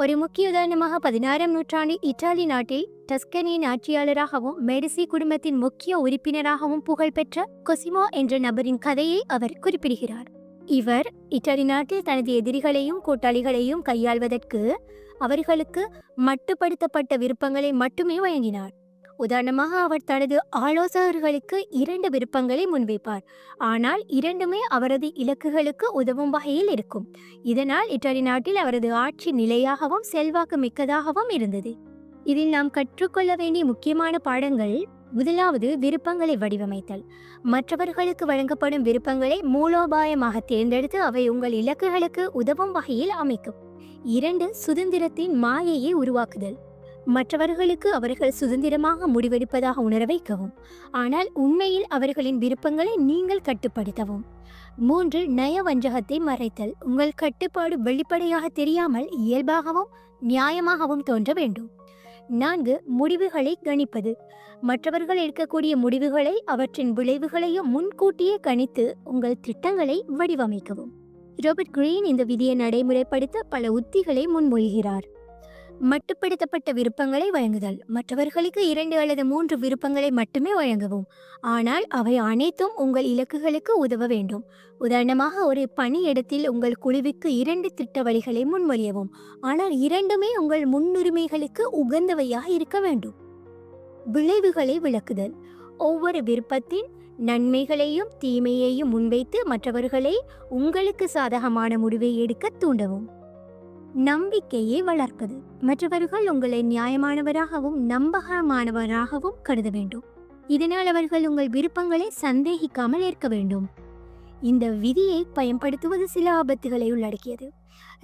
ஒரு முக்கிய உதாரணமாக 16ஆம் நூற்றாண்டு இத்தாலி நாட்டில் டஸ்கனியின் ஆட்சியாளராகவும் மெடிசி குடும்பத்தின் முக்கிய உறுப்பினராகவும் புகழ்பெற்ற கொசிமோ என்ற நபரின் கதையை அவர் குறிப்பிடுகிறார். இவர் இத்தாலி நாட்டில் தனது எதிரிகளையும் கூட்டாளிகளையும் கையாள்வதற்கு அவர்களுக்கு மட்டுப்படுத்தப்பட்ட விருப்பங்களை மட்டுமே வழங்கினார். உதாரணமாக அவர் தனது ஆலோசகர்களுக்கு 2 விருப்பங்களை முன்வைப்பார். ஆனால் இரண்டுமே அவரது இலக்குகளுக்கு உதவும் வகையில் இருக்கும். இதனால் இத்தாலி நாட்டில் அவரது ஆட்சி நிலையாகவும் செல்வாக்கு மிக்கதாகவும் இருந்தது. இதில் நாம் கற்றுக்கொள்ள வேண்டிய முக்கியமான பாடங்கள்: முதலாவது, விருப்பங்களை வடிவமைத்தல். மற்றவர்களுக்கு வழங்கப்படும் விருப்பங்களை மூலோபாயமாக தேர்ந்தெடுத்து அவை உங்கள் இலக்குகளுக்கு உதவும் வகையில் அமைக்கும். 2, சுதந்திரத்தின் மாயையை உருவாக்குதல். மற்றவர்களுக்கு அவர்கள் சுதந்திரமாக முடிவெடுப்பதாக உணர வைக்கவும், ஆனால் உண்மையில் அவர்களின் விருப்பங்களை நீங்கள் கட்டுப்படுத்தவும். 3, நயவஞ்சகத்தை மறைத்தல். உங்கள் கட்டுப்பாடு வெளிப்படையாக தெரியாமல் இயல்பாகவும் நியாயமாகவும் தோன்ற வேண்டும். 4, முடிவுகளை கணிப்பது. மற்றவர்கள் எடுக்கக்கூடிய முடிவுகளை அவற்றின் விளைவுகளையும் முன்கூட்டியே கணித்து உங்கள் திட்டங்களை வடிவமைக்கவும். ராபர்ட் கிரீன் இந்த விதியை நடைமுறைப்படுத்த பல உத்திகளை முன்மொழிகிறார். மட்டுப்படுத்தப்பட்ட விருப்பங்களை வழங்குதல். மற்றவர்களுக்கு 2 அல்லது 3 விருப்பங்களை மட்டுமே வழங்கவும், ஆனால் அவை அனைத்தும் உங்கள் இலக்குகளுக்கு உதவ வேண்டும். உதாரணமாக, ஒரு பணியிடத்தில் உங்கள் குழுவிற்கு 2 திட்ட வழிகளை முன்மொழியவும், ஆனால் இரண்டுமே உங்கள் முன்னுரிமைகளுக்கு உகந்தவையாக இருக்க வேண்டும். விளைவுகளை விளக்குதல். ஒவ்வொரு விருப்பத்தின் நன்மைகளையும் தீமையையும் முன்வைத்து மற்றவர்களை உங்களுக்கு சாதகமான முடிவை எடுக்க தூண்டவும். நம்பிக்கையை வளர்ப்பது. மற்றவர்கள் உங்களை நியாயமானவராகவும் நம்பகமானவராகவும் கருத வேண்டும். இதனால் அவர்கள் உங்கள் விருப்பங்களை சந்தேகிக்காமல் ஏற்க வேண்டும். இந்த விதியை பயன்படுத்துவது சில ஆபத்துகளை உள்ளடக்கியது.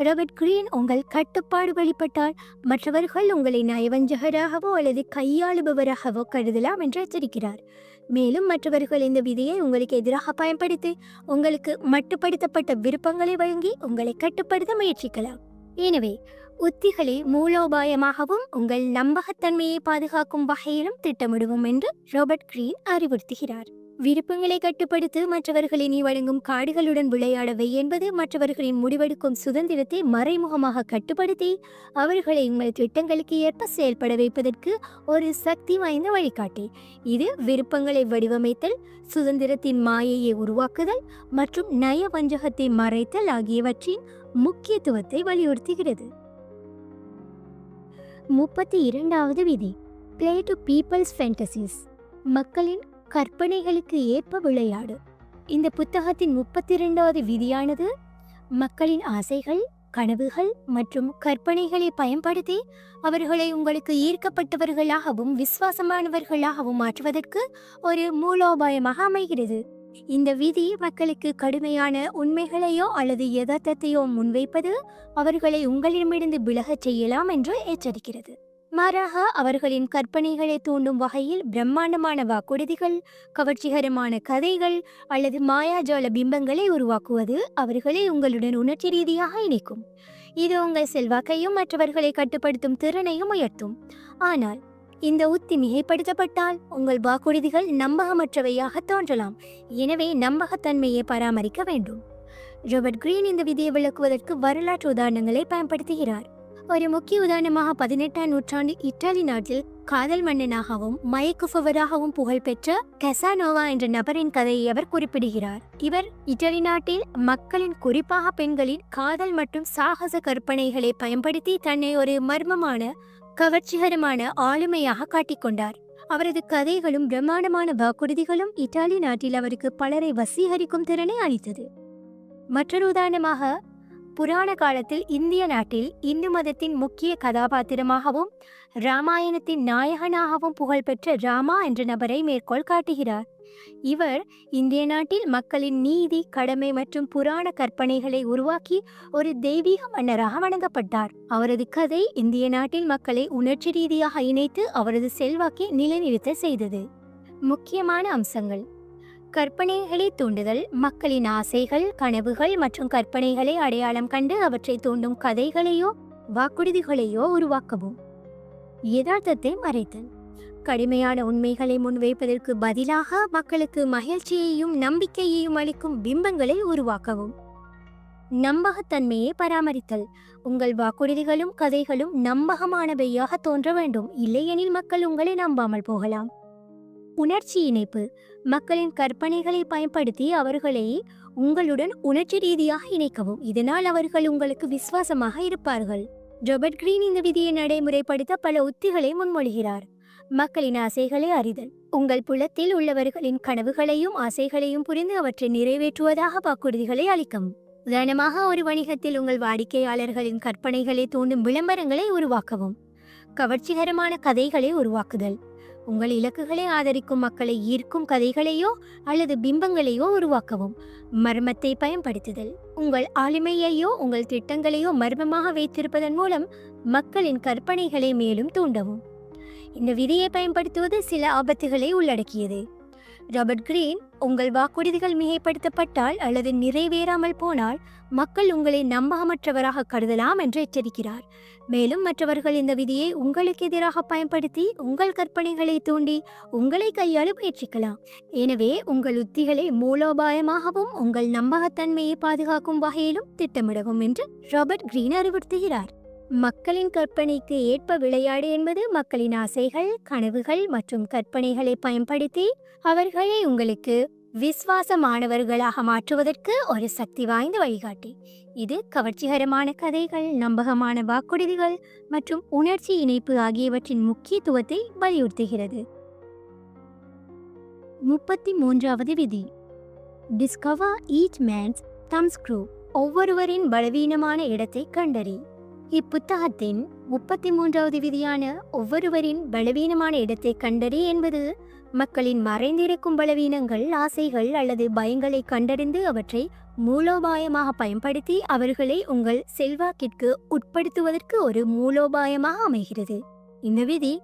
ராபர்ட் கிரீன் உங்கள் கட்டுப்பாடு வெளிப்பட்டால் மற்றவர்கள் உங்களை நயவஞ்சகராகவோ அல்லது கையாளுபவராகவோ கருதலாம் என்று எச்சரிக்கிறார். மேலும் மற்றவர்கள் இந்த விதியை உங்களுக்கு எதிராக பயன்படுத்தி உங்களுக்கு மட்டுப்படுத்தப்பட்ட விருப்பங்களை வழங்கி உங்களை கட்டுப்படுத்த முயற்சிக்கலாம். எனவே உத்திகளை மூலோபாயமாகவும் உங்கள் நம்பகத்தன்மையை பாதுகாக்கும் வகையிலும் திட்டமிடுவோம் என்று ராபர்ட் கிரீன் அறிவுறுத்துகிறார். விருப்பங்களை கட்டுப்படுத்தி மற்றவர்களை நீ வழங்கும் காடுகளுடன் விளையாடவை என்பது மற்றவர்களின் முடிவெடுக்கும் சுதந்திரத்தை மறைமுகமாக கட்டுப்படுத்தி அவர்களை உங்கள் திட்டங்களுக்கு ஏற்ப செயல்பட வைப்பதற்கு ஒரு சக்தி வாய்ந்த வழிகாட்டி. இது விருப்பங்களை வடிவமைத்தல், சுதந்திரத்தின் மாயையை உருவாக்குதல் மற்றும் நயவஞ்சகத்தை மறைத்தல் ஆகியவற்றின் முக்கியத்துவத்தை வலியுறுத்துகிறது. 32வது விதி, பிளே டு பீப்பிள்ஸ் ஃபேண்டசிஸ். மக்களின் கற்பனைகளுக்கு ஏற்ப விளையாடு. இந்த புத்தகத்தின் 32வது விதியானது மக்களின் ஆசைகள், கனவுகள் மற்றும் கற்பனைகளை பயன்படுத்தி அவர்களை உங்களுக்கு ஈர்க்கப்பட்டவர்களாகவும் விசுவாசமானவர்களாகவும் மாற்றுவதற்கு ஒரு மூலோபாயமாக அமைகிறது. இந்த விதி மக்களுக்கு கடுமையான உண்மைகளையோ அல்லது யதார்த்தத்தையோ முன்வைப்பது அவர்களை உங்களிடமிருந்து விலகச் செய்யலாம் என்று எச்சரிக்கிறது. மாறாக அவர்களின் கற்பனைகளை தூண்டும் வகையில் பிரம்மாண்டமான வாக்குறுதிகள், கவர்ச்சிகரமான கதைகள் அல்லது மாயாஜால பிம்பங்களை உருவாக்குவது அவர்களை உங்களுடன் உணர்ச்சி ரீதியாக இணைக்கும். இது உங்கள் செல்வாக்கையும் மற்றவர்களை கட்டுப்படுத்தும் திறனையும் உயர்த்தும். ஆனால் இந்த உத்தி மிகைப்படுத்தப்பட்டால் உங்கள் வாக்குறுதிகள் நம்பகமற்றவையாக தோன்றலாம். எனவே நம்பகத்தன்மையை பராமரிக்க வேண்டும். ராபர்ட் கிரீன் இந்த விதியை விளக்குவதற்கு வரலாற்று உதாரணங்களை பயன்படுத்துகிறார். ஒரு முக்கிய உதாரணமாக 18ஆம் நூற்றாண்டு இத்தாலி நாட்டில் காதல் மன்னனாகவும் மயக்குபவராகவும் புகழ்பெற்ற கசானோவா என்ற நபரின் கதையை அவர் குறிப்பிடுகிறார். இவர் இத்தாலி நாட்டில் மக்களின், குறிப்பாக பெண்களின் காதல் மற்றும் சாகச கற்பனைகளை பயன்படுத்தி தன்னை ஒரு மர்மமான, கவர்ச்சிகரமான ஆளுமையாக காட்டிக்கொண்டார். அவரது கதைகளும் பிரம்மாண்டமான வாக்குறுதிகளும் இத்தாலி நாட்டில் அவருக்கு பலரை வசீகரிக்கும் திறனை அளித்தது. மற்றொரு உதாரணமாக, புராண காலத்தில் இந்திய நாட்டில் இந்து மதத்தின் முக்கிய கதாபாத்திரமாகவும் இராமாயணத்தின் நாயகனாகவும் புகழ்பெற்ற ராமா என்ற நபரை மேற்கோள் காட்டுகிறார். இவர் இந்திய நாட்டில் மக்களின் நீதி, கடமை மற்றும் புராண கற்பனைகளை உருவாக்கி ஒரு தெய்வீக மன்னராக வணங்கப்பட்டார். அவரது கதை இந்திய நாட்டில் மக்களை உணர்ச்சி ரீதியாக இணைத்து அவரது செல்வாக்கை நிலைநிறுத்த செய்தது. முக்கியமான அம்சங்கள்: கற்பனைகளை தூண்டுதல். மக்களின் ஆசைகள், கனவுகள் மற்றும் கற்பனைகளை அடையாளம் கண்டு அவற்றை தூண்டும் கதைகளையோ வாக்குறுதிகளையோ உருவாக்கவும். யதார்த்தத்தை மறைத்தல். கடுமையான உண்மைகளை முன்வைப்பதற்கு பதிலாக மக்களுக்கு மகிழ்ச்சியையும் நம்பிக்கையையும் அளிக்கும் பிம்பங்களை உருவாக்கவும். நம்பகத்தன்மையை பராமரித்தல். உங்கள் வாக்குறுதிகளும் கதைகளும் நம்பகமானவையாக தோன்ற வேண்டும், இல்லையெனில் மக்கள் உங்களை நம்பாமல் போகலாம். உணர்ச்சி இணைப்பு. மக்களின் கற்பனைகளை பயன்படுத்தி அவர்களை உங்களுடன் உணர்ச்சி ரீதியாக இணைக்கவும். இதனால் அவர்கள் உங்களுக்கு விசுவாசமாக இருப்பார்கள். ராபர்ட் கிரீன் இந்த விதியை நடைமுறைப்படுத்த பல உத்திகளை முன்மொழிகிறார். மக்களின் ஆசைகளை அறிதல். உங்கள் புலத்தில் உள்ளவர்களின் கனவுகளையும் ஆசைகளையும் புரிந்து அவற்றை நிறைவேற்றுவதாக வாக்குறுதிகளை அளிக்கவும். உதாரணமாக, ஒரு வணிகத்தில் உங்கள் வாடிக்கையாளர்களின் கற்பனைகளை தூண்டும் விளம்பரங்களை உருவாக்கவும். கவர்ச்சிகரமான கதைகளை உருவாக்குதல். உங்கள் இலக்குகளை ஆதரிக்கும் மக்களை ஈர்க்கும் கதைகளையோ அல்லது பிம்பங்களையோ உருவாக்கவும். மர்மத்தை பயன்படுத்துதல். உங்கள் ஆளுமையையோ உங்கள் திட்டங்களையோ மர்மமாக வைத்திருப்பதன் மூலம் மக்களின் கற்பனைகளை மேலும் தூண்டவும். இந்த விதியை பயன்படுத்துவது சில ஆபத்துகளை உள்ளடக்கியது. ராபர்ட் கிரீன், உங்கள் வாக்குறுதிகள் மிகைப்படுத்தப்பட்டால் அல்லது நிறைவேறாமல் போனால் மக்கள் உங்களை நம்பகமற்றவராக கருதலாம் என்று எச்சரிக்கிறார். மேலும் மற்றவர்கள் இந்த விதியை உங்களுக்கு எதிராக பயன்படுத்தி உங்கள் கற்பனைகளை தூண்டி உங்களை கையாள முயற்சிக்கலாம். எனவே உங்கள் உத்திகளை மூலோபாயமாகவும் உங்கள் நம்பகத்தன்மையை பாதுகாக்கும் வகையிலும் திட்டமிடவும் என்று ராபர்ட் கிரீன் அறிவுறுத்துகிறார். மக்களின் கற்பனைக்கு ஏற்ப விளையாடு என்பது மக்களின் ஆசைகள், கனவுகள் மற்றும் கற்பனைகளை பயன்படுத்தி அவர்களை உங்களுக்கு விசுவாசமானவர்களாக மாற்றுவதற்கு ஒரு சக்தி வாய்ந்த வழிகாட்டி. இது கவர்ச்சிகரமான கதைகள், நம்பகமான வாக்குறுதிகள் மற்றும் உணர்ச்சி இணைப்பு ஆகியவற்றின் முக்கியத்துவத்தை வலியுறுத்துகிறது. 33வது விதி. டிஸ்கவர் ஈச் மேன்ஸ் தம் ஸ்க்ரூ. ஒவ்வொருவரின் பலவீனமான இடத்தை கண்டறி. இப்புத்தகத்தின் 33வது விதியான ஒவ்வொருவரின் பலவீனமான இடத்தை கண்டறி என்பது மக்களின் மறைந்திருக்கும் பலவீனங்கள், ஆசைகள் அல்லது பயங்களை கண்டறிந்து அவற்றை மூலோபாயமாக பயன்படுத்தி அவர்களை உங்கள் செல்வாக்கிற்கு உட்படுத்துவதற்கு ஒரு மூலோபாயமாக அமைகிறது. இந்த விதி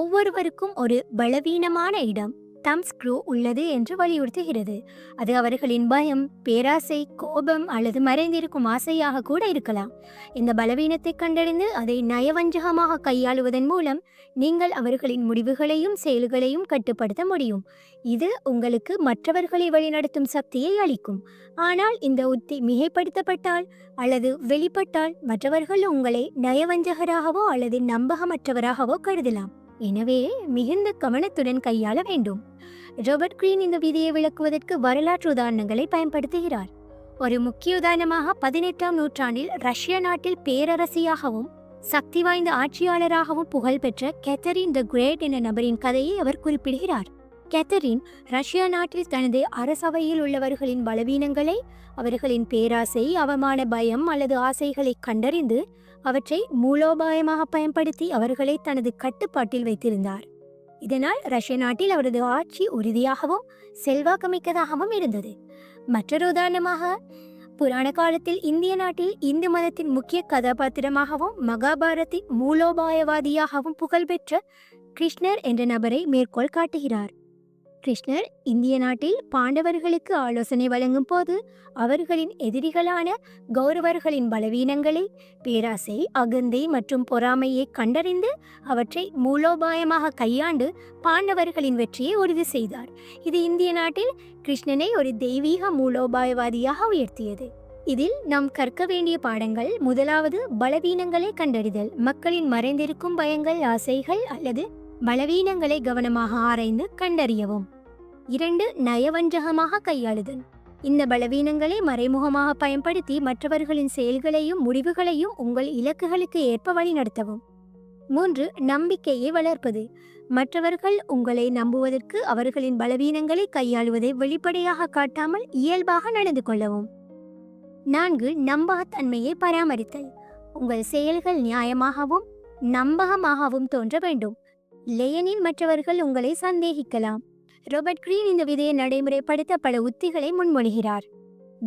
ஒவ்வொருவருக்கும் ஒரு பலவீனமான இடம், தம் ஸ்க்ரூ, உள்ளது என்று வலியுறுத்துகிறது. அது அவர்களின் பயம், பேராசை, கோபம் அல்லது மறைந்திருக்கும் ஆசையாக கூட இருக்கலாம். இந்த பலவீனத்தை கண்டறிந்து அதை நயவஞ்சகமாக கையாளுவதன் மூலம் நீங்கள் அவர்களின் முடிவுகளையும் செயல்களையும் கட்டுப்படுத்த முடியும். இது உங்களுக்கு மற்றவர்களை வழிநடத்தும் சக்தியை அளிக்கும். ஆனால் இந்த உத்தி மிகைப்படுத்தப்பட்டால் அல்லது வெளிப்பட்டால் மற்றவர்கள் உங்களை நயவஞ்சகராகவோ அல்லது நம்பகமற்றவராகவோ கருதலாம். எனவே மிகுந்த கவனத்துடன் கையாள வேண்டும். ராபர்ட் கிரீன் இந்த விதியை விளக்குவதற்கு வரலாற்று உதாரணங்களை பயன்படுத்துகிறார். ஒரு முக்கிய உதாரணமாக 18ஆம் நூற்றாண்டில் ரஷ்ய நாட்டில் பேரரசியாகவும் சக்தி வாய்ந்த ஆட்சியாளராகவும் புகழ்பெற்ற கேத்தரின் த கிரேட் என்ற நபரின் கதையை அவர் குறிப்பிடுகிறார். கேத்தரின் ரஷ்யா நாட்டில் தனது அரசவையில் உள்ளவர்களின் பலவீனங்களை, அவர்களின் பேராசை, அவமான பயம் அல்லது ஆசைகளை கண்டறிந்து அவற்றை மூலோபாயமாக பயன்படுத்தி அவர்களை தனது கட்டுப்பாட்டில் வைத்திருந்தார். இதனால் ரஷ்ய நாட்டில் அவரது ஆட்சி உறுதியாகவும் செல்வாக்குமிக்கதாகவும் இருந்தது. மற்றொரு உதாரணமாக, புராண காலத்தில் இந்திய நாட்டில் இந்து மதத்தின் முக்கிய கதாபாத்திரமாகவும் மகாபாரத்தின் மூலோபாயவாதியாகவும் புகழ்பெற்ற கிருஷ்ணர் என்ற நபரை மேற்கோள் காட்டுகிறார். கிருஷ்ணர் இந்திய நாட்டில் பாண்டவர்களுக்கு ஆலோசனை வழங்கும் போது அவர்களின் எதிரிகளான கௌரவர்களின் பலவீனங்களை, பேராசை, அகந்தை மற்றும் பொறாமையை கண்டறிந்து அவற்றை மூலோபாயமாக கையாண்டு பாண்டவர்களின் வெற்றியை உறுதி செய்தார். இது இந்திய நாட்டில் கிருஷ்ணனை ஒரு தெய்வீக மூலோபாயவாதியாக உயர்த்தியது. இதில் நாம் கற்க வேண்டிய பாடங்கள்: முதலாவது, பலவீனங்களை கண்டறிதல். மக்களின் மறைந்திருக்கும் பயங்கள், ஆசைகள் அல்லது பலவீனங்களை கவனமாக ஆராய்ந்து கண்டறியவும். 2, நயவஞ்சகமாக கையாளுதல். இந்த பலவீனங்களை மறைமுகமாக பயன்படுத்தி மற்றவர்களின் செயல்களையும் முடிவுகளையும் உங்கள் இலக்குகளுக்கு ஏற்ப வழிநடத்தவும். 3. நம்பிக்கையை வளர்ப்பது. மற்றவர்கள் உங்களை நம்புவதற்கு அவர்களின் பலவீனங்களை கையாளுவதை வெளிப்படையாக காட்டாமல் இயல்பாக நடந்து கொள்ளவும். 4. நம்பகத்தன்மையை பராமரித்தல். உங்கள் செயல்கள் நியாயமாகவும் நம்பகமாகவும் தோன்ற வேண்டும், இல்லையெனில் மற்றவர்கள் உங்களை சந்தேகிக்கலாம். ராபர்ட் கிரீன் இந்த விதியை நடைமுறைப்படுத்த பல உத்திகளை முன்மொழிகிறார்.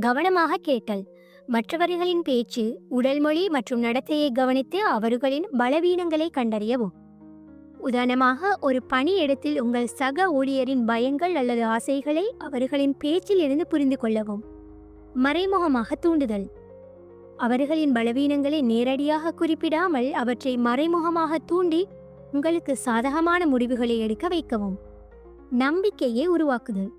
கவனமாக கேட்டல். மற்றவர்களின் பேச்சு, உடல் மொழி மற்றும் நடத்தையை கவனித்து அவர்களின் பலவீனங்களை கண்டறியவும். உதாரணமாக, ஒரு பணியிடத்தில் உங்கள் சக ஊழியரின் பயங்கள் அல்லது ஆசைகளை அவர்களின் பேச்சில் இருந்து புரிந்து கொள்ளவும். மறைமுகமாக தூண்டுதல். அவர்களின் பலவீனங்களை நேரடியாக குறிப்பிடாமல் அவற்றை மறைமுகமாக தூண்டி உங்களுக்கு சாதகமான முடிவுகளை எடுக்க வைக்கவும். நம்பிக்கையை உருவாக்குதல்.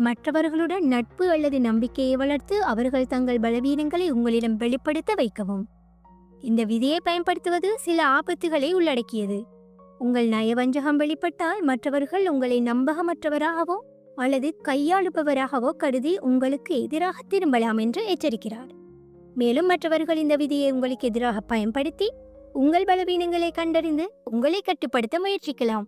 மற்றவர்களுடன் நட்பு அல்லது நம்பிக்கையை வளர்த்து அவர்கள் தங்கள் பலவீனங்களை உங்களிடம் வெளிப்படுத்த வைக்கவும். இந்த விதியை பயன்படுத்துவது சில ஆபத்துகளை உள்ளடக்கியது. உங்கள் நயவஞ்சகம் வெளிப்பட்டால் மற்றவர்கள் உங்களை நம்பகமற்றவராகவோ அல்லது கையாளுபவராகவோ கருதி உங்களுக்கு எதிராக திரும்பலாம் என்று எச்சரிக்கிறார். மேலும் மற்றவர்கள் இந்த விதியை உங்களுக்கு எதிராக பயன்படுத்தி உங்கள் பலவீனங்களை கண்டறிந்து உங்களை கட்டுப்படுத்த முயற்சிக்கலாம்.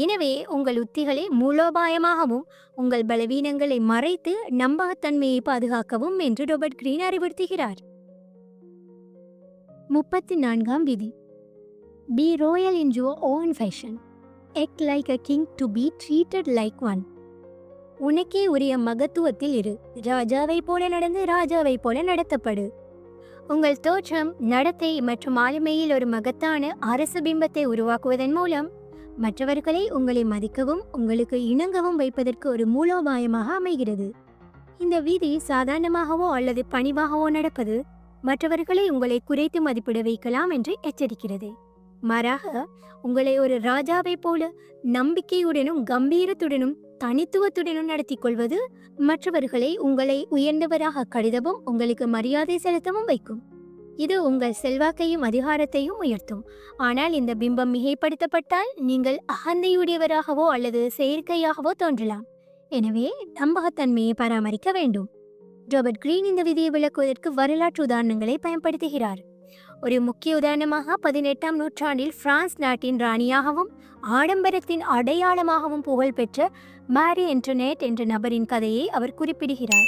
எனவே உங்கள் உத்திகளை மூலோபாயமாகவும் உங்கள் பலவீனங்களை மறைத்து நம்பகத்தன்மையை பாதுகாக்கவும் என்று ராபர்ட் கிரீன் அறிவுறுத்துகிறார். 34ஆம் விதி. Be royal in your own fashion. Act like a king to be treated like one. உனக்கே உரிய மகத்துவத்தில் இரு. ராஜாவை போல நடந்து ராஜாவை போல நடத்தப்படு. உங்கள் தோற்றம், நடத்தை மற்றும் ஆளுமையில் ஒரு மகத்தான அரச பிம்பத்தை உருவாக்குவதன் மூலம் மற்றவர்களை உங்களை மதிக்கவும் உங்களுக்கு இணங்கவும் வைப்பதற்கு ஒரு மூலோபாயமாக அமைகிறது. இந்த விதி சாதாரணமாகவோ அல்லது பணிவாகவோ நடப்பது மற்றவர்களை உங்களை குறைத்து மதிப்பிட வைக்கலாம் என்று எச்சரிக்கிறது. மாறாக, உங்களை ஒரு ராஜாவை போல நம்பிக்கையுடனும் கம்பீரத்துடனும் தனித்துவத்துடனும் நடத்தி கொள்வது மற்றவர்களை உங்களை உயர்ந்தவராக கருதவும் உங்களுக்கு மரியாதை செலுத்தவும் வைக்கும். இது உங்கள் செல்வாக்கையும் அதிகாரத்தையும் உயர்த்தும். ஆனால் இந்த பிம்பம் மிகைப்படுத்தப்பட்டால் நீங்கள் அகந்தையுடையவராகவோ அல்லது செயற்கையாகவோ தோன்றலாம். எனவே நம்பகத்தன்மையை பராமரிக்க வேண்டும். ராபர்ட் கிரீன் இந்த விதியை விளக்குவதற்கு வரலாற்று உதாரணங்களை பயன்படுத்துகிறார். ஒரு முக்கிய உதாரணமாக 18ஆம் நூற்றாண்டில் பிரான்ஸ் நாட்டின் ராணியாகவும் ஆடம்பரத்தின் அடையாளமாகவும் புகழ்பெற்ற மாரி ஆன்டோனேட் என்ற நபரின் கதையை அவர் குறிப்பிடுகிறார்.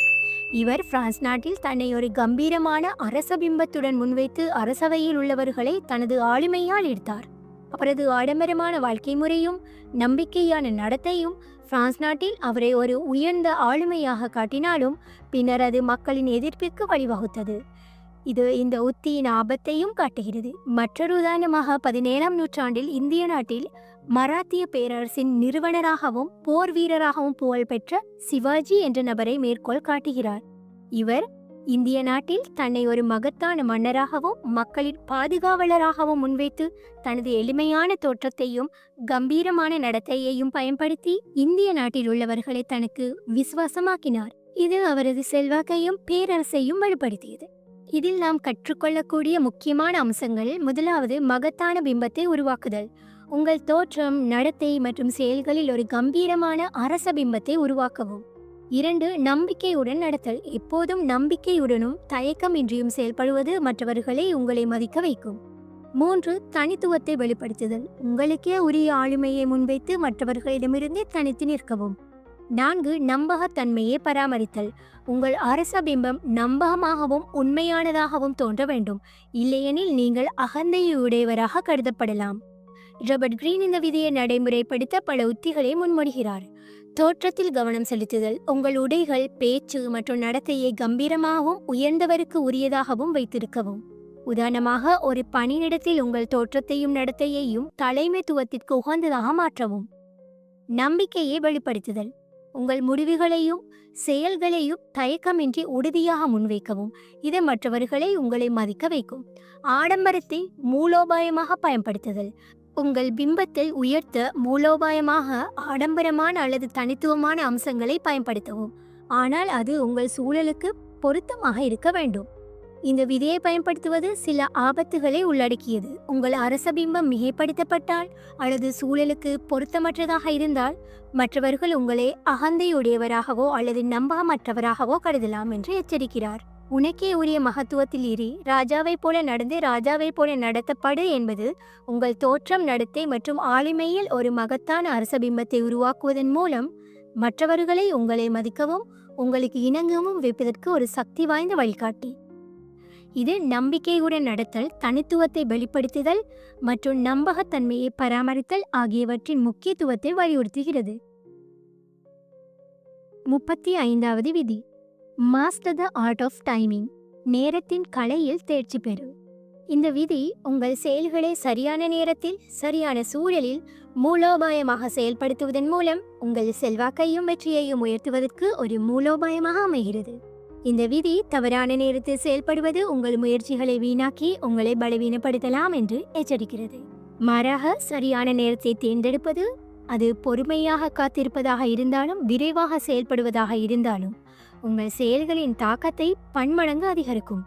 இவர் பிரான்ஸ் நாட்டில் தன்னை ஒரு கம்பீரமான அரச பிம்பத்துடன் முன்வைத்து அரசவையில் உள்ளவர்களை தனது ஆளுமையால் ஈர்த்தார். அவரது ஆடம்பரமான வாழ்க்கை முறையும் நம்பிக்கையான நடத்தையும் பிரான்ஸ் நாட்டில் அவரை ஒரு உயர்ந்த ஆளுமையாக காட்டினாலும் பின்னர் அது மக்களின் எதிர்ப்பிற்கு வழிவகுத்தது. இது இந்த உத்தியின் ஆபத்தையும் காட்டுகிறது. மற்றொரு உதாரணமாக 17ஆம் நூற்றாண்டில் இந்திய நாட்டில் மராத்திய பேரரசின் நிறுவனராகவும் போர் வீரராகவும் புகழ்பெற்ற சிவாஜி என்ற நபரை மேற்கோள் காட்டுகிறார். இவர் இந்திய நாட்டில் தன்னை ஒரு மகத்தான மன்னராகவும் மக்களின் பாதுகாவலராகவும் முன்வைத்து தனது எளிமையான தோற்றத்தையும் கம்பீரமான நடத்தையையும் பயன்படுத்தி இந்திய நாட்டில் உள்ளவர்களை தனக்கு விசுவாசமாக்கினார். இது அவரது செல்வாக்கையும் பேரரசையும் வலுப்படுத்தியது. இதில் நாம் கற்றுக்கொள்ளக்கூடிய முக்கியமான அம்சங்கள்: முதலாவது, மகத்தான பிம்பத்தை உருவாக்குதல். உங்கள் தோற்றம், நடத்தை மற்றும் செயல்களில் ஒரு கம்பீரமான அரச பிம்பத்தை உருவாக்கவும். 2. நம்பிக்கையுடன் நடத்தல். எப்போதும் நம்பிக்கையுடனும் தயக்கமின்றியும் செயல்படுவது மற்றவர்களை உங்களை மதிக்க வைக்கும். 3. தனித்துவத்தை வெளிப்படுத்துதல். உங்களுக்கே உரிய ஆளுமையை முன்வைத்து மற்றவர்களிடமிருந்து தனித்து நிற்கவும். 4. நம்பகத்தன்மையை பராமரித்தல். உங்கள் அரச பிம்பம் நம்பகமாகவும் உண்மையானதாகவும் தோன்ற வேண்டும், இல்லையெனில் நீங்கள் அகந்தையுடையவராக கருதப்படலாம். ராபர்ட் கிரீன் இந்த விதியை நடைமுறைப்படுத்த பல உத்திகளை முன்மொழிகிறார். தோற்றத்தில் கவனம் செலுத்துதல். உங்கள் உடைகள், பேச்சு மற்றும் நடத்தையை கம்பீரமாகவும் உயர்ந்தவருக்கு உரியதாகவும் வைத்திருக்கவும். உதாரணமாக, ஒரு பணியிடத்தில் உங்கள் தோற்றத்தையும் நடத்தையையும் தலைமைத்துவத்திற்கு உகந்ததாக மாற்றவும். நம்பிக்கையை வெளிப்படுத்துதல். உங்கள் முடிவுகளையும் செயல்களையும் தயக்கமின்றி உறுதியாக முன்வைக்கவும். இது மற்றவர்களை உங்களை மதிக்க வைக்கும். ஆடம்பரத்தை மூலோபாயமாக பயன்படுத்துதல். உங்கள் பிம்பத்தை உயர்த்த மூலோபாயமாக ஆடம்பரமான அல்லது தனித்துவமான அம்சங்களை பயன்படுத்தவும், ஆனால் அது உங்கள் சூழலுக்கு பொருத்தமாக இருக்க வேண்டும். இந்த விதியை பயன்படுத்துவது சில ஆபத்துகளை உள்ளடக்கியது. உங்கள் அரச பிம்பம் மிகைப்படுத்தப்பட்டால் அல்லது சூழலுக்கு பொருத்தமற்றதாக இருந்தால் மற்றவர்கள் உங்களை அகந்தையுடையவராகவோ அல்லது நம்பகமற்றவராகவோ கருதலாம் என்று எச்சரிக்கிறார். உனக்கே உரிய மகத்துவத்தில் ஏறி ராஜாவைப் போல நடந்து ராஜாவைப் போல நடத்தப்படு என்பது உங்கள் தோற்றம், நடத்தை மற்றும் ஆளுமையில் ஒரு மகத்தான அரசபிம்பத்தை உருவாக்குவதன் மூலம் மற்றவர்களை உங்களை மதிக்கவும் உங்களுக்கு இணங்கவும் வைப்பதற்கு ஒரு சக்தி வாய்ந்த வழிகாட்டி. இது நம்பிக்கையுடன் நடத்தல், தனித்துவத்தை வெளிப்படுத்துதல் மற்றும் நம்பகத்தன்மையை பராமரித்தல் ஆகியவற்றின் முக்கியத்துவத்தை வலியுறுத்துகிறது. 35வது விதி, master the art of timing. நேரத்தின் கலையில் தேர்ச்சி பெறு. இந்த விதி உங்கள் செயல்களை சரியான நேரத்தில் சரியான சூழலில் மூலோபாயமாக செயல்படுத்துவதன் மூலம் உங்கள் செல்வாக்கையும் வெற்றியையும் உயர்த்துவதற்கு ஒரு மூலோபாயமாக அமைகிறது. இந்த விதி தவறான நேரத்தில் செயல்படுவது உங்கள் முயற்சிகளை வீணாக்கி உங்களை பலவீனப்படுத்தலாம் என்று எச்சரிக்கிறது. மாறாக சரியான நேரத்தை தேர்ந்தெடுப்பது, அது பொறுமையாக காத்திருப்பதாக இருந்தாலும் விரைவாக செயல்படுவதாக இருந்தாலும், உங்கள் செயல்களின் தாக்கத்தை பன்மடங்கு அதிகரிக்கும்.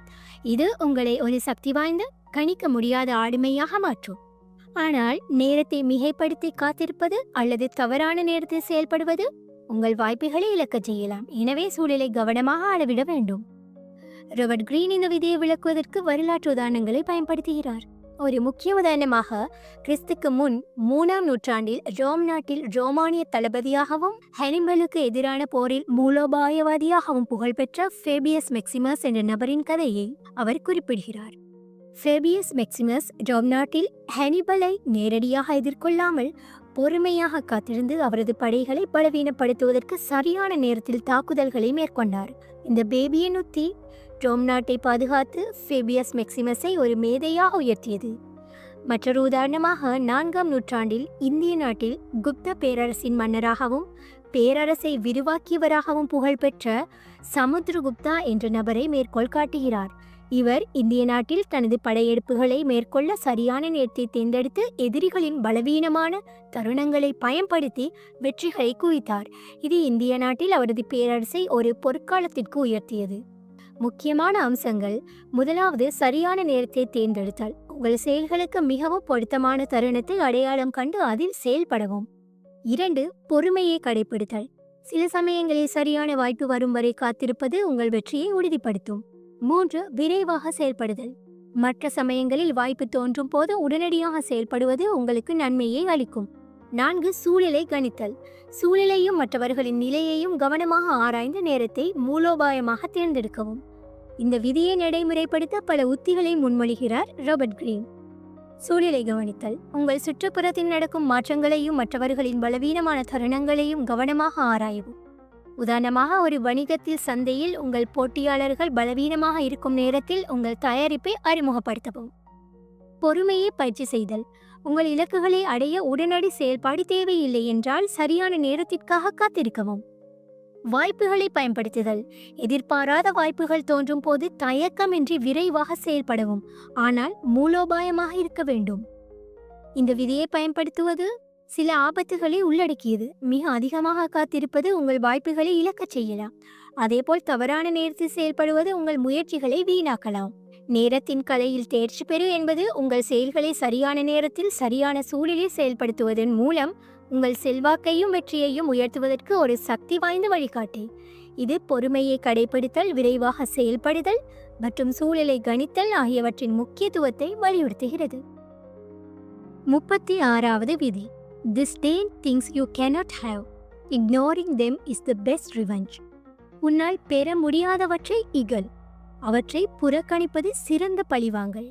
இது உங்களை ஒரு சக்தி வாய்ந்த, கணிக்க முடியாத ஆளுமையாக மாற்றும். ஆனால் நேரத்தை மிகைப்படுத்தி காத்திருப்பது அல்லது தவறான நேரத்தில் செயல்படுவது உங்கள் வாய்ப்புகளை இழக்கச் செய்யலாம். எனவே சூழலை கவனமாக அளவிட வேண்டும். ராபர்ட் கிரீன் இந்த விதியை விளக்குவதற்கு வரலாற்று உதாரணங்களை பயன்படுத்துகிறார். ஒரு முக்கிய உதாரணமாக, கிறிஸ்துக்கு முன் 3ஆம் நூற்றாண்டில் ரோம் நாட்டில் ரோமானிய தளபதியாகவும் ஹானிபலுக்கு எதிரான போரில் மூலோபாயவாதியாகவும் புகழ்பெற்ற ஃபேபியஸ் மேக்சிமஸ் என்ற நபரின் கதையை அவர் குறிப்பிடுகிறார். ஃபேபியஸ் மேக்சிமஸ் ரோம் நாட்டில் ஹானிபலை நேரடியாக எதிர்கொள்ளாமல் பொறுமையாக காத்திருந்து அவரது படைகளை பலவீனப்படுத்துவதற்கு சரியான நேரத்தில் தாக்குதல்களை மேற்கொண்டார். இந்த பேபியின் உத்தி ரோம் நாட்டை பாதுகாத்து ஃபேபியஸ் மேக்சிமஸை ஒரு மேதையாக உயர்த்தியது. மற்றொரு உதாரணமாக, 4ஆம் நூற்றாண்டில் இந்திய நாட்டில் குப்த பேரரசின் மன்னராகவும் பேரரசை விரிவாக்கியவராகவும் புகழ்பெற்ற சமுத்திரகுப்தா என்ற நபரை மேற்கோள் காட்டுகிறார். இவர் இந்திய நாட்டில் தனது படையெடுப்புகளை மேற்கொள்ள சரியான நேரத்தை தேர்ந்தெடுத்து எதிரிகளின் பலவீனமான தருணங்களை பயன்படுத்தி வெற்றிகளை குவித்தார். இது இந்திய நாட்டில் அவரது பேரரசை ஒரு பொற்காலத்திற்கு உயர்த்தியது. முக்கியமான அம்சங்கள்: முதலாவது, சரியான நேரத்தை தேர்ந்தெடுத்தல். உங்கள் செயல்களுக்கு மிகவும் பொருத்தமான தருணத்தை அடையாளம் கண்டு அதில் செயல்படவும். 2, பொறுமையை கடைபிடித்தல். சில சமயங்களில் சரியான வாய்ப்பு வரும் வரை காத்திருப்பது உங்கள் வெற்றியை உறுதிப்படுத்தும். 3, விரைவாக செயல்படுதல். மற்ற சமயங்களில் வாய்ப்பு தோன்றும் போது உடனடியாக செயல்படுவது உங்களுக்கு நன்மையை அளிக்கும். 4, சூழலை கணித்தல். சூழலையும் மற்றவர்களின் நிலையையும் கவனமாக ஆராய்ந்து நேரத்தை மூலோபாயமாக தேர்ந்தெடுக்கவும். இந்த விதியை நடைமுறைப்படுத்த பல உத்திகளை முன்மொழிகிறார் ராபர்ட் கிரீன். சூழலை கவனித்தல். உங்கள் சுற்றுப்புறத்தில் நடக்கும் மாற்றங்களையும் மற்றவர்களின் பலவீனமான தருணங்களையும் கவனமாக ஆராயவும். உதாரணமாக, ஒரு வணிகத்தில் சந்தையில் உங்கள் போட்டியாளர்கள் பலவீனமாக இருக்கும் நேரத்தில் உங்கள் தயாரிப்பை அறிமுகப்படுத்தவும். பொறுமையை பயிற்சி செய்தல். உங்கள் இலக்குகளை அடைய உடனடி செயல்பாடு தேவையில்லை என்றால் சரியான நேரத்திற்காக காத்திருக்கவும். வாய்ப்புகளை பயன்படுத்துதல். எதிர்பாராத வாய்ப்புகள் தோன்றும் போது தயக்கமின்றி விரைவாக செயல்படவும், ஆனால் மூலோபாயமாக இருக்க வேண்டும். இந்த விதியை பயன்படுத்துவது சில ஆபத்துகளை உள்ளடக்கியது. மிக அதிகமாக காத்திருப்பது உங்கள் வாய்ப்புகளை இழக்கச் செய்யலாம். அதேபோல் தவறான நேரத்தில் செயல்படுவது உங்கள் முயற்சிகளை வீணாக்கலாம். நேரத்தின் கலையில் தேர்ச்சி பெறு என்பது உங்கள் செயல்களை சரியான நேரத்தில் சரியான சூழலில் செயல்படுத்துவதன் மூலம் உங்கள் செல்வாக்கையும் வெற்றியையும் உயர்த்துவதற்கு ஒரு சக்தி வாய்ந்த வழிகாட்டி. இது பொறுமையை கடைபிடித்தல், விரைவாக செயல்படுதல் மற்றும் சூழலை கணித்தல் ஆகியவற்றின் முக்கியத்துவத்தை வலியுறுத்துகிறது. 36வது விதி, disdain things you cannot have. Ignoring them is the best revenge. உன்னால் பெற முடியாதவற்றை இகழ், அவற்றை புறக்கணிப்பது சிறந்த பழிவாங்கல்.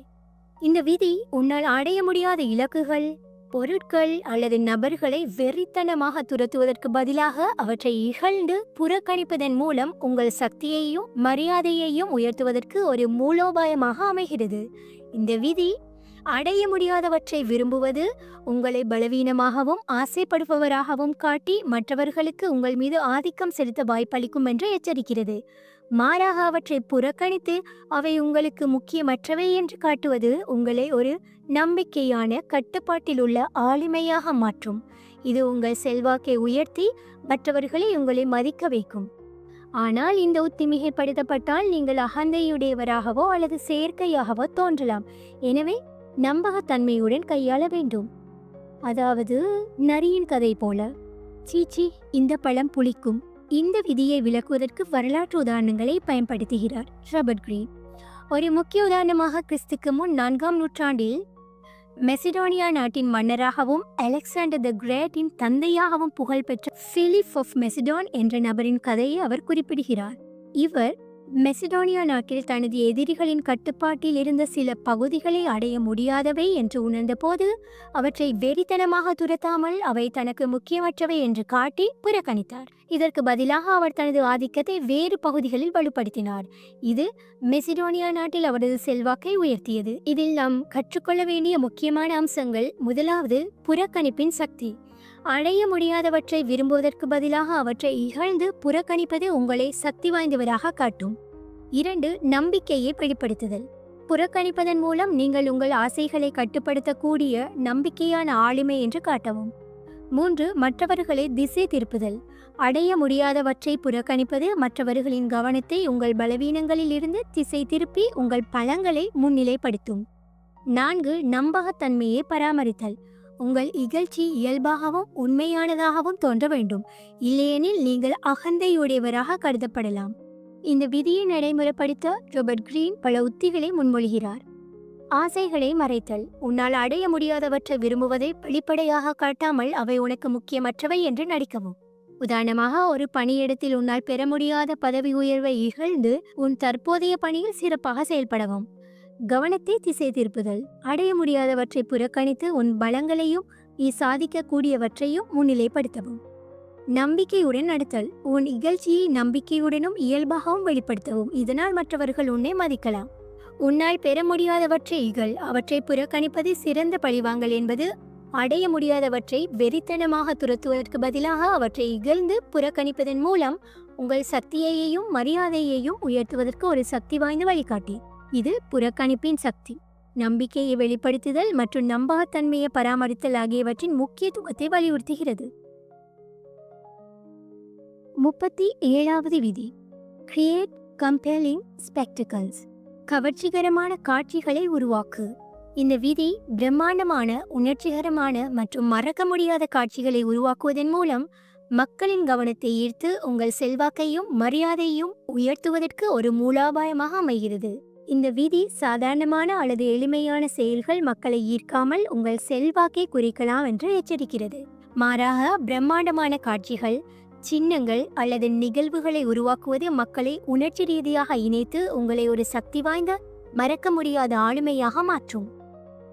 இந்த விதி உன்னால் அடைய முடியாத இலக்குகள், பொருட்கள் அல்லது நபர்களை வெறித்தனமாக துரத்துவதற்கு பதிலாக அவற்றை இகழ்ந்து புறக்கணிப்பதன் மூலம் உங்கள் சக்தியையும் மரியாதையையும் உயர்த்துவதற்கு ஒரு மூலோபாயமாக அமைகிறது. இந்த விதி அடைய முடியாதவற்றை விரும்புவது உங்களை பலவீனமாகவும் ஆசைப்படுபவராகவும் காட்டி மற்றவர்களுக்கு உங்கள் மீது ஆதிக்கம் செலுத்த வாய்ப்பளிக்கும் என்று எச்சரிக்கிறது. மாறாக அவற்றை புறக்கணித்து அவை உங்களுக்கு முக்கியமற்றவை என்று காட்டுவது உங்களை ஒரு நம்பிக்கையான, கட்டுப்பாட்டில் உள்ள ஆளுமையாக மாற்றும். இது உங்கள் செல்வாக்கை உயர்த்தி மற்றவர்களை உங்களை மதிக்க வைக்கும். ஆனால் இந்த உத்தி மிகைப்படுத்தப்பட்டால் நீங்கள் அகந்தையுடையவராகவோ அல்லது செயற்கையாகவோ தோன்றலாம். எனவே நம்பகத்தன்மையுடன் கையாள வேண்டும். அதாவது நரியின் கதை போல, சீச்சி இந்த பழம் புளிக்கும், இந்த விதியை விளக்குவதற்கு வரலாற்று உதாரணங்களை பயன்படுத்துகிறார் ராபர்ட் கிரீன். ஒரு முக்கிய உதாரணமாக கிறிஸ்துக்கு முன் 4ஆம் நூற்றாண்டில் மெசிடோனியா நாட்டின் மன்னராகவும் அலெக்சாண்டர் த கிரேட்டின் தந்தையாகவும் புகழ்பெற்ற பிலிப் ஆஃப் மெசிடோன் என்ற நபரின் கதையை அவர் குறிப்பிடுகிறார். இவர் மெசிடோனியா நாட்டில் தனது எதிரிகளின் கட்டுப்பாட்டில் இருந்த சில பகுதிகளை அடைய முடியாதவை என்று உணர்ந்தபோது அவற்றை வெறித்தனமாக துரத்தாமல் அவை தனக்கு முக்கியமற்றவை என்று காட்டி புறக்கணித்தார். இதற்கு பதிலாக அவர் தனது ஆதிக்கத்தை வேறு பகுதிகளில் வலுப்படுத்தினார். இது மெசிடோனியா நாட்டில் அவரது செல்வாக்கை உயர்த்தியது. இதில் நாம் கற்றுக்கொள்ள வேண்டிய முக்கியமான அம்சங்கள்: முதலாவது, புறக்கணிப்பின் சக்தி. அடைய முடியாதவற்றை விரும்புவதற்கு பதிலாக அவற்றை இகழ்ந்து புறக்கணிப்பது உங்களை சக்தி வாய்ந்தவராக காட்டும். 2, நம்பிக்கையை வெளிப்படுத்துதல். புறக்கணிப்பதன் மூலம் நீங்கள் உங்கள் ஆசைகளை கட்டுப்படுத்தக்கூடிய நம்பிக்கையான ஆளுமை என்று காட்டவும். 3, மற்றவர்களை திசை திருப்புதல். அடைய முடியாதவற்றை புறக்கணிப்பது மற்றவர்களின் கவனத்தை உங்கள் பலவீனங்களில் இருந்து திசை திருப்பி உங்கள் பலங்களை முன்னிலைப்படுத்தும். 4, நம்பகத்தன்மையை பராமரித்தல். உங்கள் இகழ்ச்சி இயல்பாகவும் உண்மையானதாகவும் தோன்ற வேண்டும், இல்லையெனில் நீங்கள் அகந்தையுடையவராக கருதப்படலாம். இந்த விதியை நடைமுறைப்படுத்த ராபர்ட் கிரீன் பல உத்திகளை முன்மொழிகிறார். ஆசைகளை மறைத்தல். உன்னால் அடைய முடியாதவற்றை விரும்புவதை வெளிப்படையாக காட்டாமல் அவை உனக்கு முக்கியமற்றவை என்று நடிக்கவும். உதாரணமாக, ஒரு பணியிடத்தில் உன்னால் பெற முடியாத பதவி உயர்வை இகழ்ந்து உன் தற்போதைய பணியில் சிறப்பாக செயல்படவும். கவனத்தை திசை திருப்புதல். அடைய முடியாதவற்றை புறக்கணித்து உன் பலங்களையும் நீ சாதிக்கக்கூடியவற்றையும் முன்னிலைப்படுத்தவும். நம்பிக்கையுடன் நடத்தல். உன் இகழ்ச்சியை நம்பிக்கையுடனும் இயல்பாகவும் வெளிப்படுத்தவும். இதனால் மற்றவர்கள் உன்னை மதிக்கலாம். உன்னால் பெற முடியாதவற்றை இகழ், அவற்றை புறக்கணிப்பது சிறந்த பழிவாங்கல் என்பது அடைய முடியாதவற்றை வெறித்தனமாக துரத்துவதற்கு பதிலாக அவற்றை இகழ்ந்து புறக்கணிப்பதன் மூலம் உங்கள் சக்தியையும் மரியாதையையும் உயர்த்துவதற்கு ஒரு சக்தி வாய்ந்த வழிகாட்டி. இது புறக்கணிப்பின் சக்தி. நம்பிக்கையை வெளிப்படுத்துதல் மற்றும் நம்பகத்தன்மையை பராமரித்தல் ஆகியவற்றின் முக்கியத்துவத்தை வலியுறுத்துகிறது. 37வது விதி, கிரியேட் கம்பெலிங் ஸ்பெக்டக்கல்ஸ். கவர்ச்சிகரமான காட்சிகளை உருவாக்கு. இந்த விதி பிரம்மாண்டமான, உணர்ச்சிகரமான மற்றும் மறக்க முடியாத காட்சிகளை உருவாக்குவதன் மூலம் மக்களின் கவனத்தை ஈர்த்து உங்கள் செல்வாக்கையும் மரியாதையும் உயர்த்துவதற்கு ஒரு மூலோபாயமாக அமைகிறது. இந்த விதி சாதாரணமான அல்லது எளிமையான செயல்கள் மக்களை ஈர்க்காமல் உங்கள் செல்வாக்கை குறிக்கலாம் என்று எச்சரிக்கிறது. மாறாக, பிரம்மாண்டமான காட்சிகள், சின்னங்கள் அல்லது நிகழ்வுகளை உருவாக்குவது மக்களை உணர்ச்சி ரீதியாக இணைத்து உங்களை ஒரு சக்தி வாய்ந்த, மறக்க முடியாத ஆளுமையாக மாற்றும்.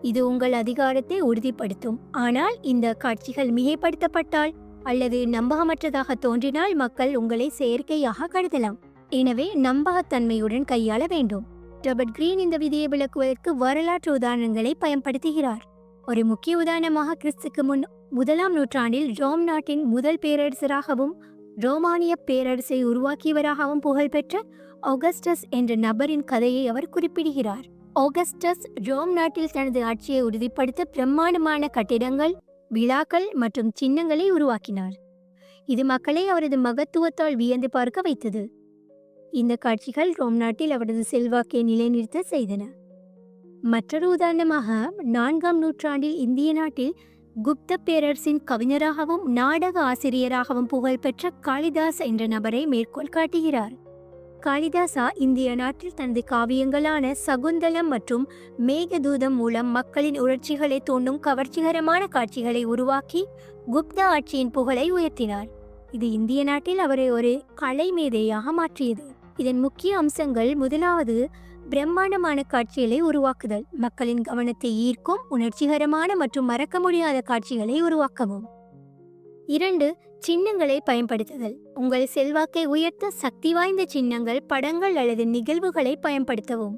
இது உங்கள் அதிகாரத்தை உறுதிப்படுத்தும். ஆனால் இந்த காட்சிகள் மிகைப்படுத்தப்பட்டால் அல்லது நம்பகமற்றதாக தோன்றினால் மக்கள் உங்களை செயற்கையாக கருதலாம். எனவே நம்பகத்தன்மையுடன் கையாள வேண்டும். ராபர்ட் கிரீன் இந்த விதியை விளக்குவதற்கு வரலாற்று உதாரணங்களை பயன்படுத்துகிறார். ஒரு முக்கிய உதாரணமாக கிறிஸ்துக்கு முன் 1ஆம் நூற்றாண்டில் ரோம் நாட்டின் முதல் பேரரசராகவும் ரோமானிய பேரரசை உருவாக்கியவராகவும் புகழ்பெற்ற ஆகஸ்டஸ் என்ற நபரின் கதையை அவர் குறிப்பிடுகிறார். ஆகஸ்டஸ் ரோம் நாட்டில் தனது ஆட்சியை உறுதிப்படுத்த பிரம்மாண்டமான கட்டிடங்கள், விழாக்கள் மற்றும் சின்னங்களை உருவாக்கினார். இது மக்களை அவரது மகத்துவத்தால் வியந்து பார்க்க வைத்தது. இந்த காட்சிகள் ரோம் நாட்டில் அவரது செல்வாக்கை நிலைநிறுத்த செய்தன. மற்றொரு உதாரணமாக, 4ஆம் நூற்றாண்டில் இந்திய நாட்டில் குப்த பேரரசின் கவிஞராகவும் நாடக ஆசிரியராகவும் புகழ்பெற்ற காளிதாஸ் என்ற நபரை மேற்கோள் காட்டுகிறார். காளிதாசா இந்திய நாட்டில் தனது காவியங்களான சகுந்தலம் மற்றும் மேகதூதம் மூலம் மக்களின் உணர்ச்சிகளை தூண்டும் கவர்ச்சிகரமான காட்சிகளை உருவாக்கி குப்த ஆட்சியின் புகழை உயர்த்தினார். இது இந்திய நாட்டில் அவரை ஒரு கலை மேதையாக மாற்றியது. இதன் முக்கிய அம்சங்கள்: முதலாவது, பிரம்மாண்டமான காட்சிகளை உருவாக்குதல். மக்களின் கவனத்தை ஈர்க்கும் உணர்ச்சிகரமான மற்றும் மறக்க முடியாத காட்சிகளை உருவாக்கவும். 2, சின்னங்களை பயன்படுத்துதல். உங்கள் செல்வாக்கை உயர்த்த சக்தி வாய்ந்த சின்னங்கள், படங்கள் அல்லது நிகழ்வுகளை பயன்படுத்தவும்.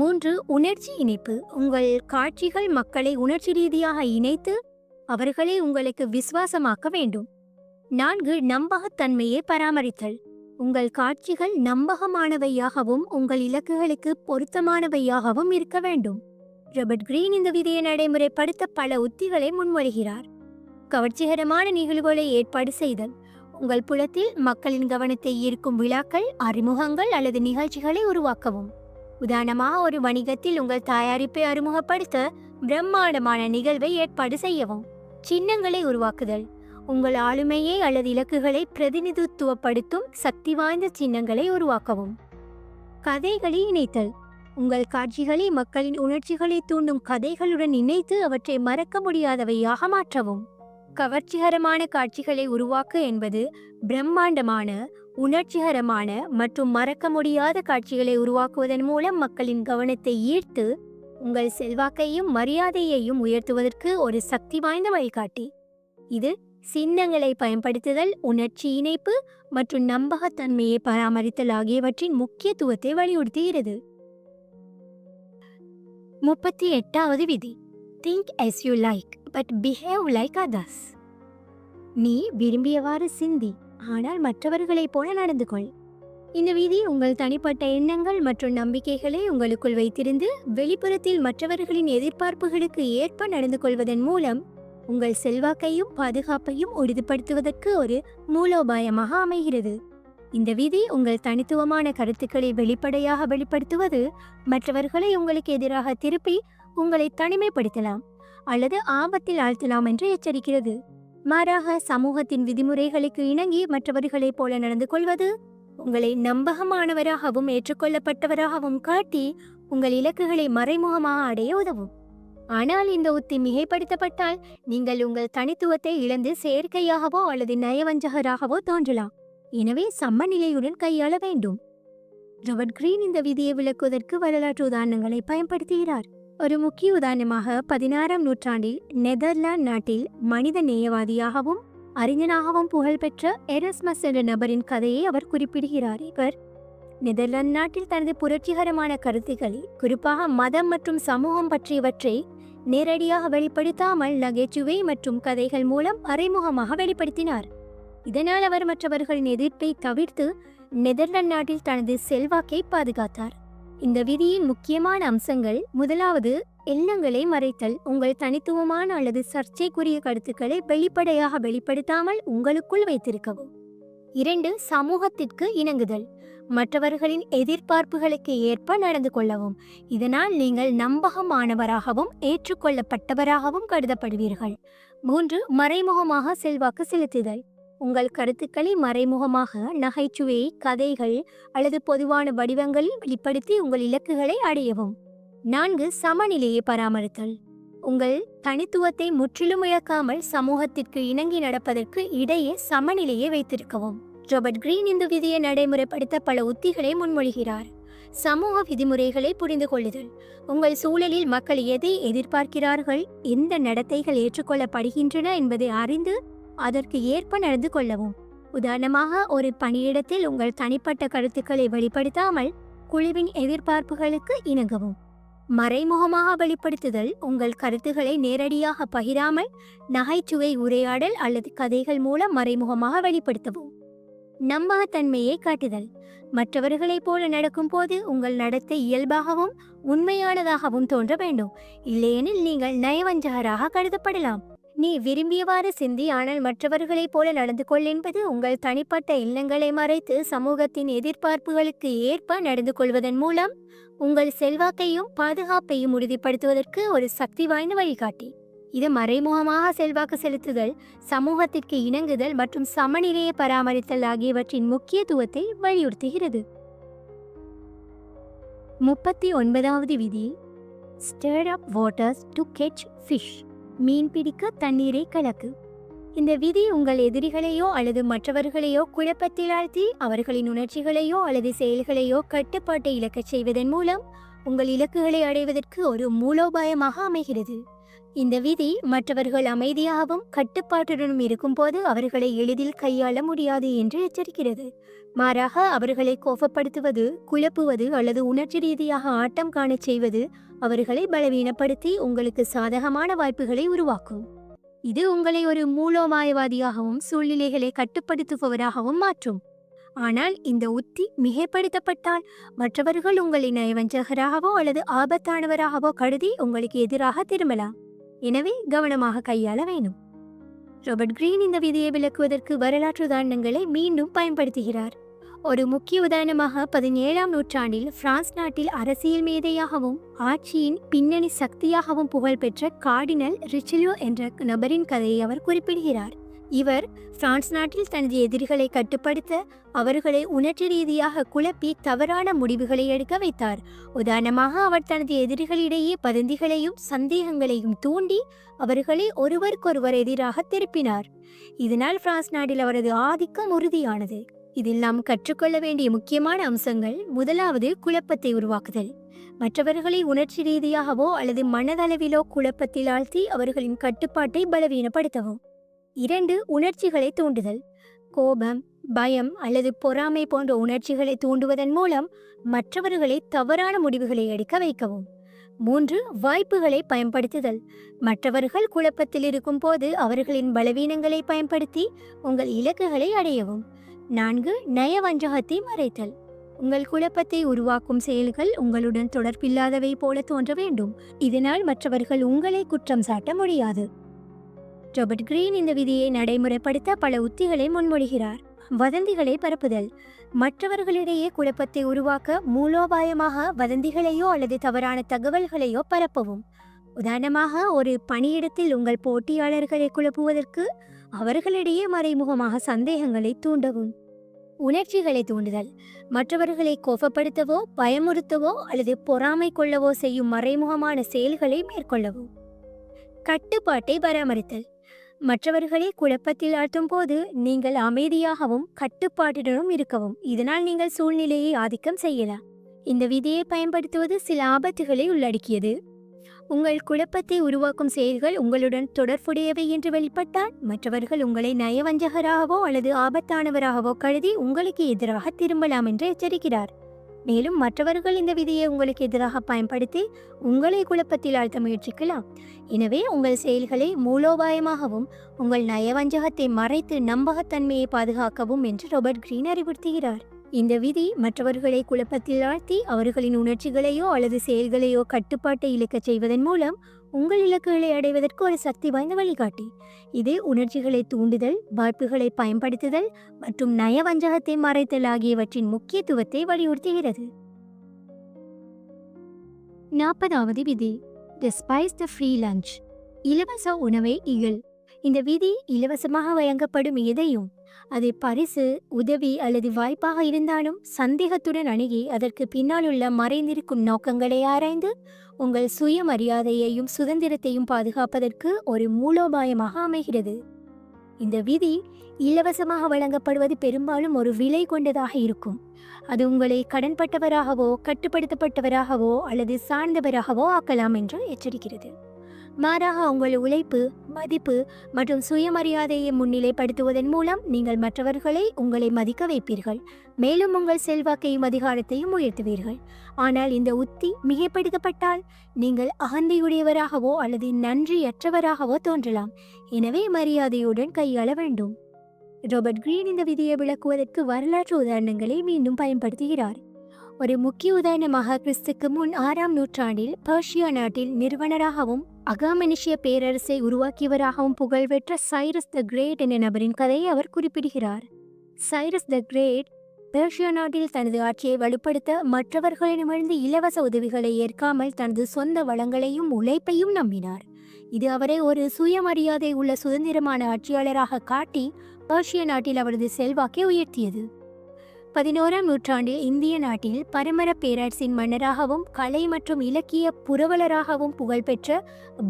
3, உணர்ச்சி இணைப்பு. உங்கள் காட்சிகள் மக்களை உணர்ச்சி ரீதியாக இணைத்து அவர்களை உங்களுக்கு விசுவாசமாக்க வேண்டும். 4, நம்பகத்தன்மையை பராமரித்தல். உங்கள் காட்சிகள் நம்பகமானவையாகவும் உங்கள் இலக்குகளுக்கு பொருத்தமானவையாகவும் இருக்க வேண்டும். ராபர்ட் கிரீன் இந்த விதியை நடைமுறைப்படுத்த பல உத்திகளை முன்மொழிகிறார். கவர்ச்சிகரமான நிகழ்வுகளை ஏற்பாடு செய்தல். உங்கள் புலத்தில் மக்களின் கவனத்தை ஈர்க்கும் விழாக்கள், அறிமுகங்கள் அல்லது நிகழ்ச்சிகளை உருவாக்கவும். உதாரணமாக, ஒரு வணிகத்தில் உங்கள் தயாரிப்பை அறிமுகப்படுத்த பிரம்மாண்டமான நிகழ்வை ஏற்பாடு செய்யவும். சின்னங்களை உருவாக்குதல். உங்கள் ஆளுமையை அல்லது இலக்குகளை பிரதிநிதித்துவப்படுத்தும் சக்தி வாய்ந்த சின்னங்களை உருவாக்கவும். கதைகளை இணைத்தல். உங்கள் காட்சிகளை மக்களின் உணர்ச்சிகளை தூண்டும் கதைகளுடன் இணைத்து அவற்றை மறக்க முடியாதவையாக மாற்றவும். கவர்ச்சிகரமான காட்சிகளை உருவாக்க என்பது பிரம்மாண்டமான, உணர்ச்சிகரமான மற்றும் மறக்க முடியாத காட்சிகளை உருவாக்குவதன் மூலம் மக்களின் கவனத்தை ஈர்த்து உங்கள் செல்வாக்கையும் மரியாதையையும் உயர்த்துவதற்கு ஒரு சக்தி வாய்ந்த வழிகாட்டி. இது சின்னங்களை பயன்படுத்துதல், உணர்ச்சி இணைப்பு மற்றும் நம்பகத்தன்மையை பராமரித்தல் ஆகியவற்றின் முக்கியத்துவத்தை வலியுறுத்துகிறது. 38வது விதி. Think as you like but behave like others. நீ விரும்பியவாறு சிந்தி, ஆனால் மற்றவர்களைப் போல நடந்து கொள். இந்த விதி உங்கள் தனிப்பட்ட எண்ணங்கள் மற்றும் நம்பிக்கைகளை உங்களுக்குள் வைத்திருந்து வெளிப்புறத்தில் மற்றவர்களின் எதிர்பார்ப்புகளுக்கு ஏற்ப நடந்து கொள்வதன் மூலம் உங்கள் செல்வாக்கையும் பாதுகாப்பையும் உறுதிப்படுத்துவதற்கு ஒரு மூலோபாயமாக அமைகிறது. இந்த விதி உங்கள் தனித்துவமான கருத்துக்களை வெளிப்படையாக வெளிப்படுத்துவது மற்றவர்களை உங்களுக்கு எதிராக திருப்பி உங்களை தனிமைப்படுத்தலாம் அல்லது ஆபத்தில் ஆழ்த்தலாம் என்று எச்சரிக்கிறது. மாறாக சமூகத்தின் விதிமுறைகளுக்கு இணங்கி மற்றவர்களைப் போல நடந்து கொள்வது உங்களை நம்பகமானவராகவும் ஏற்றுக்கொள்ளப்பட்டவராகவும் காட்டி உங்கள் இலக்குகளை மறைமுகமாக அடைய உதவும். ஆனால் இந்த உத்தி மிகைப்படுத்தப்பட்டால் நீங்கள் உங்கள் தனித்துவத்தை இழந்து செயற்கையாகவோ அல்லது நயவஞ்சகராகவோ தோன்றலாம். எனவே சமநிலையுடன் கையாள வேண்டும். ராபர்ட் கிரீன் இந்த விதியை விளக்குவதற்கு வரலாற்று உதாரணங்களை பயன்படுத்துகிறார். ஒரு முக்கிய உதாரணமாக 16ஆம் நூற்றாண்டில் நெதர்லாந்து நாட்டில் மனித நேயவாதியாகவும் அறிஞனாகவும் புகழ்பெற்ற எரஸ்மஸ் என்ற நபரின் கதையை அவர் குறிப்பிடுகிறார். இவர் நெதர்லாந்து நாட்டில் தனது புரட்சிகரமான கருத்துக்களை, குறிப்பாக மதம் மற்றும் சமூகம் பற்றியவற்றை நேரடியாக வெளிப்படுத்தாமல் நகைச்சுவை மற்றும் கதைகள் மூலம் மறைமுகமாக வெளிப்படுத்தினார். இதனால் அவர் மற்றவர்களின் எதிர்ப்பை தவிர்த்து நெதர்லாந்து நாட்டில் தனது செல்வாக்கை பாதுகாத்தார். இந்த விதியின் முக்கியமான அம்சங்கள்: முதலாவது, எண்ணங்களை மறைத்தல். உங்கள் தனித்துவமான அல்லது சர்ச்சைக்குரிய கருத்துக்களை வெளிப்படையாக வெளிப்படுத்தாமல் உங்களுக்குள் வைத்திருக்கவும். 2, சமூகத்திற்கு இணங்குதல். மற்றவர்களின் எதிர்பார்ப்புகளுக்கு ஏற்ப நடந்து கொள்ளவும். இதனால் நீங்கள் நம்பகமானவராகவும் ஏற்றுக்கொள்ளப்பட்டவராகவும் கருதப்படுவீர்கள். 3, மறைமுகமாக செல்வாக்கு செலுத்துதல். உங்கள் கருத்துக்களை மறைமுகமாக நகைச்சுவை, கதைகள் அல்லது பொதுவான வடிவங்களில் வெளிப்படுத்தி உங்கள் இலக்குகளை அடையவும். 4, சமநிலையை பராமரித்தல். உங்கள் தனித்துவத்தை முற்றிலும் இழக்காமல் சமூகத்திற்கு இணங்கி நடப்பதற்கு இடையே சமநிலையை வைத்திருக்கவும். ராபர்ட் கிரீன் இந்த விதியை நடைமுறைப்படுத்த பல உத்திகளை முன்மொழிகிறார். சமூக விதிமுறைகளை புரிந்து கொள்ளுதல். உங்கள் சூழலில் மக்கள் எதை எதிர்பார்க்கிறார்கள், எந்த நடத்தைகள் ஏற்றுக்கொள்ளப்படுகின்றன என்பதை அறிந்து அதற்கு ஏற்ப நடந்து கொள்ளவும். உதாரணமாக, ஒரு பணியிடத்தில் உங்கள் தனிப்பட்ட கருத்துக்களை வெளிப்படுத்தாமல் குழுவின் எதிர்பார்ப்புகளுக்கு இணங்கவும். மறைமுகமாக வெளிப்படுத்துதல். உங்கள் கருத்துக்களை நேரடியாக பகிராமல் நகைச்சுவை, உரையாடல் அல்லது கதைகள் மூலம் மறைமுகமாக வெளிப்படுத்தவும். நம்பகத்தன்மையை காட்டுதல். மற்றவர்களைப் போல நடக்கும் போது உங்கள் நடத்தை இயல்பாகவும் உண்மையானதாகவும் தோன்ற வேண்டும். இல்லையெனில் நீங்கள் நயவஞ்சகராக கருதப்படலாம். நீ விரும்பியவாறு சிந்தி, ஆனால் மற்றவர்களைப் போல நடந்து கொள் என்பது உங்கள் தனிப்பட்ட எண்ணங்களை மறைத்து சமூகத்தின் எதிர்பார்ப்புகளுக்கு ஏற்ப நடந்து கொள்வதன் மூலம் உங்கள் செல்வாக்கையும் பாதுகாப்பையும் உறுதிப்படுத்துவதற்கு ஒரு சக்தி வாய்ந்த வழிகாட்டி. இது மறைமுகமாக செல்வாக்கு செலுத்துதல், சமூகத்திற்கு இணங்குதல் மற்றும் சமநிலையை பராமரித்தல் ஆகியவற்றின் முக்கியத்துவத்தை வலியுறுத்துகிறது. 39வது விதி. ஸ்டர் அப் வாட்டர்ஸ் டு கேட்ச் ஃபிஷ். மீன் பிடிக்க தண்ணீரை கலக்கு. இந்த விதி உங்கள் எதிரிகளையோ அல்லது மற்றவர்களையோ குழப்பத்தில் ஆழ்த்தி அவர்களின் உணர்ச்சிகளையோ அல்லது செயல்களையோ கட்டுப்பாட்டை இழக்கச் செய்வதன் மூலம் உங்கள் இலக்குகளை அடைவதற்கு ஒரு மூலோபாயமாக அமைகிறது. இந்த விதி மற்றவர்கள் அமைதியாகவும் கட்டுப்பாட்டுடனும் இருக்கும்போது அவர்களை எளிதில் கையாள முடியாது என்று எச்சரிக்கிறது. மாறாக, அவர்களை கோபப்படுத்துவது, குழப்புவது அல்லது உணர்ச்சி ரீதியாக ஆட்டம் காணச் செய்வது அவர்களை பலவீனப்படுத்தி உங்களுக்கு சாதகமான வாய்ப்புகளை உருவாக்கும். இது உங்களை ஒரு மூலோபாயவாதியாகவும் சூழ்நிலைகளை கட்டுப்படுத்துபவராகவும் மாற்றும். ஆனால் இந்த உத்தி மிகைப்படுத்தப்பட்டால் மற்றவர்கள் உங்களை நயவஞ்சகராகவோ அல்லது ஆபத்தானவராகவோ கருதி உங்களுக்கு எதிராக திரும்பலாம். எனவே கவனமாக கையாள வேண்டும். ராபர்ட் கிரீன் இந்த விதியை விளக்குவதற்கு வரலாற்று உதாரணங்களை மீண்டும் பயன்படுத்துகிறார். ஒரு முக்கிய உதாரணமாக 17ஆம் நூற்றாண்டில் பிரான்ஸ் நாட்டில் அரசியல் மேதையாகவும் ஆட்சியின் பின்னணி சக்தியாகவும் புகழ்பெற்ற கார்டினல் ரிச்சலியோ என்ற நபரின் கதையை அவர் குறிப்பிடுகிறார். இவர் பிரான்ஸ் நாட்டில் தனது எதிரிகளை கட்டுப்படுத்த அவர்களை உணர்ச்சி ரீதியாக குழப்பி தவறான முடிவுகளை எடுக்க வைத்தார். உதாரணமாக, அவர் தனது எதிரிகளிடையே வதந்திகளையும் சந்தேகங்களையும் தூண்டி அவர்களை ஒருவருக்கொருவர் எதிராக திருப்பினார். இதனால் பிரான்ஸ் நாட்டில் அவரது ஆதிக்கம் உறுதியானது. இதில் நாம் கற்றுக்கொள்ள வேண்டிய முக்கியமான அம்சங்கள்: முதலாவது, குழப்பத்தை உருவாக்குதல். மற்றவர்களை உணர்ச்சி ரீதியாகவோ அல்லது மனதளவிலோ குழப்பத்தில் ஆழ்த்தி அவர்களின் கட்டுப்பாட்டை பலவீனப்படுத்தவும். 2, உணர்ச்சிகளை தூண்டுதல். கோபம், பயம் அல்லது பொறாமை போன்ற உணர்ச்சிகளை தூண்டுவதன் மூலம் மற்றவர்களை தவறான முடிவுகளை எடுக்க வைக்கவும். 3, வாய்ப்புகளை பயன்படுத்துதல். மற்றவர்கள் குழப்பத்தில் இருக்கும் போது அவர்களின் பலவீனங்களை பயன்படுத்தி உங்கள் இலக்குகளை அடையவும். 4, நயவஞ்சகத்தை மறைத்தல். உங்கள் குழப்பத்தை உருவாக்கும் செயல்கள் உங்களுடன் தொடர்பில்லாதவை போல தோன்ற வேண்டும். இதனால் மற்றவர்கள் உங்களை குற்றம் சாட்ட முடியாது. ராபர்ட் கிரீன் இந்த விதியை நடைமுறைப்படுத்த பல உத்திகளை முன்மொழிகிறார். வதந்திகளை பரப்புதல். மற்றவர்களிடையே குழப்பத்தை உருவாக்க மூலோபாயமாக வதந்திகளையோ அல்லது தவறான தகவல்களையோ பரப்பவும். உதாரணமாக, ஒரு பணியிடத்தில் உங்கள் போட்டியாளர்களை குழப்புவதற்கு அவர்களிடையே மறைமுகமாக சந்தேகங்களை தூண்டவும். உணர்ச்சிகளை தூண்டுதல். மற்றவர்களை கோபப்படுத்தவோ பயமுறுத்தவோ அல்லது பொறாமை கொள்ளவோ செய்யும் மறைமுகமான செயல்களை மேற்கொள்ளவும். கட்டுப்பாட்டை பராமரித்தல். மற்றவர்களை குழப்பத்தில் ஆழ்த்தும் போது நீங்கள் அமைதியாகவும் கட்டுப்பாட்டுடனும் இருக்கவும். இதனால் நீங்கள் சூழ்நிலையை ஆதிக்கம் செய்யலாம். இந்த விதியை பயன்படுத்துவது சில ஆபத்துகளை உள்ளடக்கியது. உங்கள் குழப்பத்தை உருவாக்கும் செயல்கள் உங்களுடன் தொடர்புடையவை என்று வெளிப்பட்டால் மற்றவர்கள் உங்களை நயவஞ்சகராகவோ அல்லது ஆபத்தானவராகவோ கருதி உங்களுக்கு எதிராக திரும்பலாம் என்று எச்சரிக்கிறார். மேலும் மற்றவர்கள் இந்த விதியை உங்களுக்கு எதிராக பயன்படுத்தி உங்களை குழப்பத்தில் ஆழ்த்த முயற்சிக்கலாம். எனவே உங்கள் செயல்களை மூலோபாயமாகவும் உங்கள் நயவஞ்சகத்தை மறைத்து நம்பகத்தன்மையை பாதுகாக்கவும் என்று ராபர்ட் கிரீன் அறிவுறுத்துகிறார். இந்த விதி மற்றவர்களை குழப்பத்தில் ஆழ்த்தி அவர்களின் உணர்ச்சிகளையோ அல்லது செயல்களையோ கட்டுப்பாட்டை இழக்கச் செய்வதன் மூலம் உங்கள் இலக்குகளை அடைவதற்கு ஒரு சக்தி வாய்ந்த வழிகாட்டி. இது உணர்ச்சிகளை தூண்டுதல், வாய்ப்புகளை பயன்படுத்துதல் மற்றும் நயவஞ்சகத்தை மறைத்தல் ஆகியவற்றின் முக்கியத்துவத்தை வலியுறுத்துகிறது. 40வது விதி, டெஸ்பைஸ் த ஃப்ரீ லஞ்ச். இலவச உணவை இகழ். இந்த விதி இலவசமாக வழங்கப்படும் எதையும், அது பரிசு, உதவி அல்லது வாய்ப்பாக இருந்தாலும் சந்தேகத்துடன் அணுகி அதற்கு பின்னால் உள்ள மறைந்திருக்கும் நோக்கங்களை ஆராய்ந்து உங்கள் சுயமரியாதையையும் சுதந்திரத்தையும் பாதுகாப்பதற்கு ஒரு மூலோபாயமாக அமைகிறது. இந்த விதி இலவசமாக வழங்கப்படுவது பெரும்பாலும் ஒரு விலை கொண்டதாக இருக்கும். அது உங்களை கடன்பட்டவராகவோ கட்டுப்படுத்தப்பட்டவராகவோ அல்லது சார்ந்தவராகவோ ஆக்கலாம் என்று எச்சரிக்கிறது. மாறாக உங்கள் உழைப்பு, மதிப்பு மற்றும் சுயமரியாதையை முன்னிலைப்படுத்துவதன் மூலம் நீங்கள் மற்றவர்களை உங்களை மதிக்க வைப்பீர்கள். மேலும் உங்கள் செல்வாக்கையும் அதிகாரத்தையும் உயர்த்துவீர்கள். ஆனால் இந்த உத்தி மிகைப்படுத்தப்பட்டால் நீங்கள் அகந்தையுடையவராகவோ அல்லது நன்றியற்றவராகவோ தோன்றலாம். எனவே மரியாதையுடன் கையாள வேண்டும். ராபர்ட் கிரீன் இந்த விதியை விளக்குவதற்கு வரலாற்று உதாரணங்களை மீண்டும் பயன்படுத்துகிறார். ஒரு முக்கிய உதாரணமாக, கிறிஸ்துக்கு முன் 6ஆம் நூற்றாண்டில் பெர்ஷியா நாட்டில் நிறுவனராகவும் அகாமெனிஷிய பேரரசை உருவாக்கியவராகவும் புகழ்பெற்ற சைரஸ் த கிரேட் என்ற நபரின் கதையை அவர் குறிப்பிடுகிறார். சைரஸ் த கிரேட் பெர்ஷியா நாட்டில் தனது ஆட்சியை வலுப்படுத்த மற்றவர்களிடமிருந்து இலவச உதவிகளை ஏற்காமல் தனது சொந்த வளங்களையும் உழைப்பையும் நம்பினார். இது அவரை ஒரு சுயமரியாதை உள்ள சுதந்திரமான ஆட்சியாளராக காட்டி பெர்ஷியா நாட்டில் அவரது செல்வாக்கை உயர்த்தியது. 11ஆம் நூற்றாண்டில் இந்திய நாட்டில் பரமர பேரரசின் மன்னராகவும் கலை மற்றும் இலக்கிய புரவலராகவும் புகழ்பெற்ற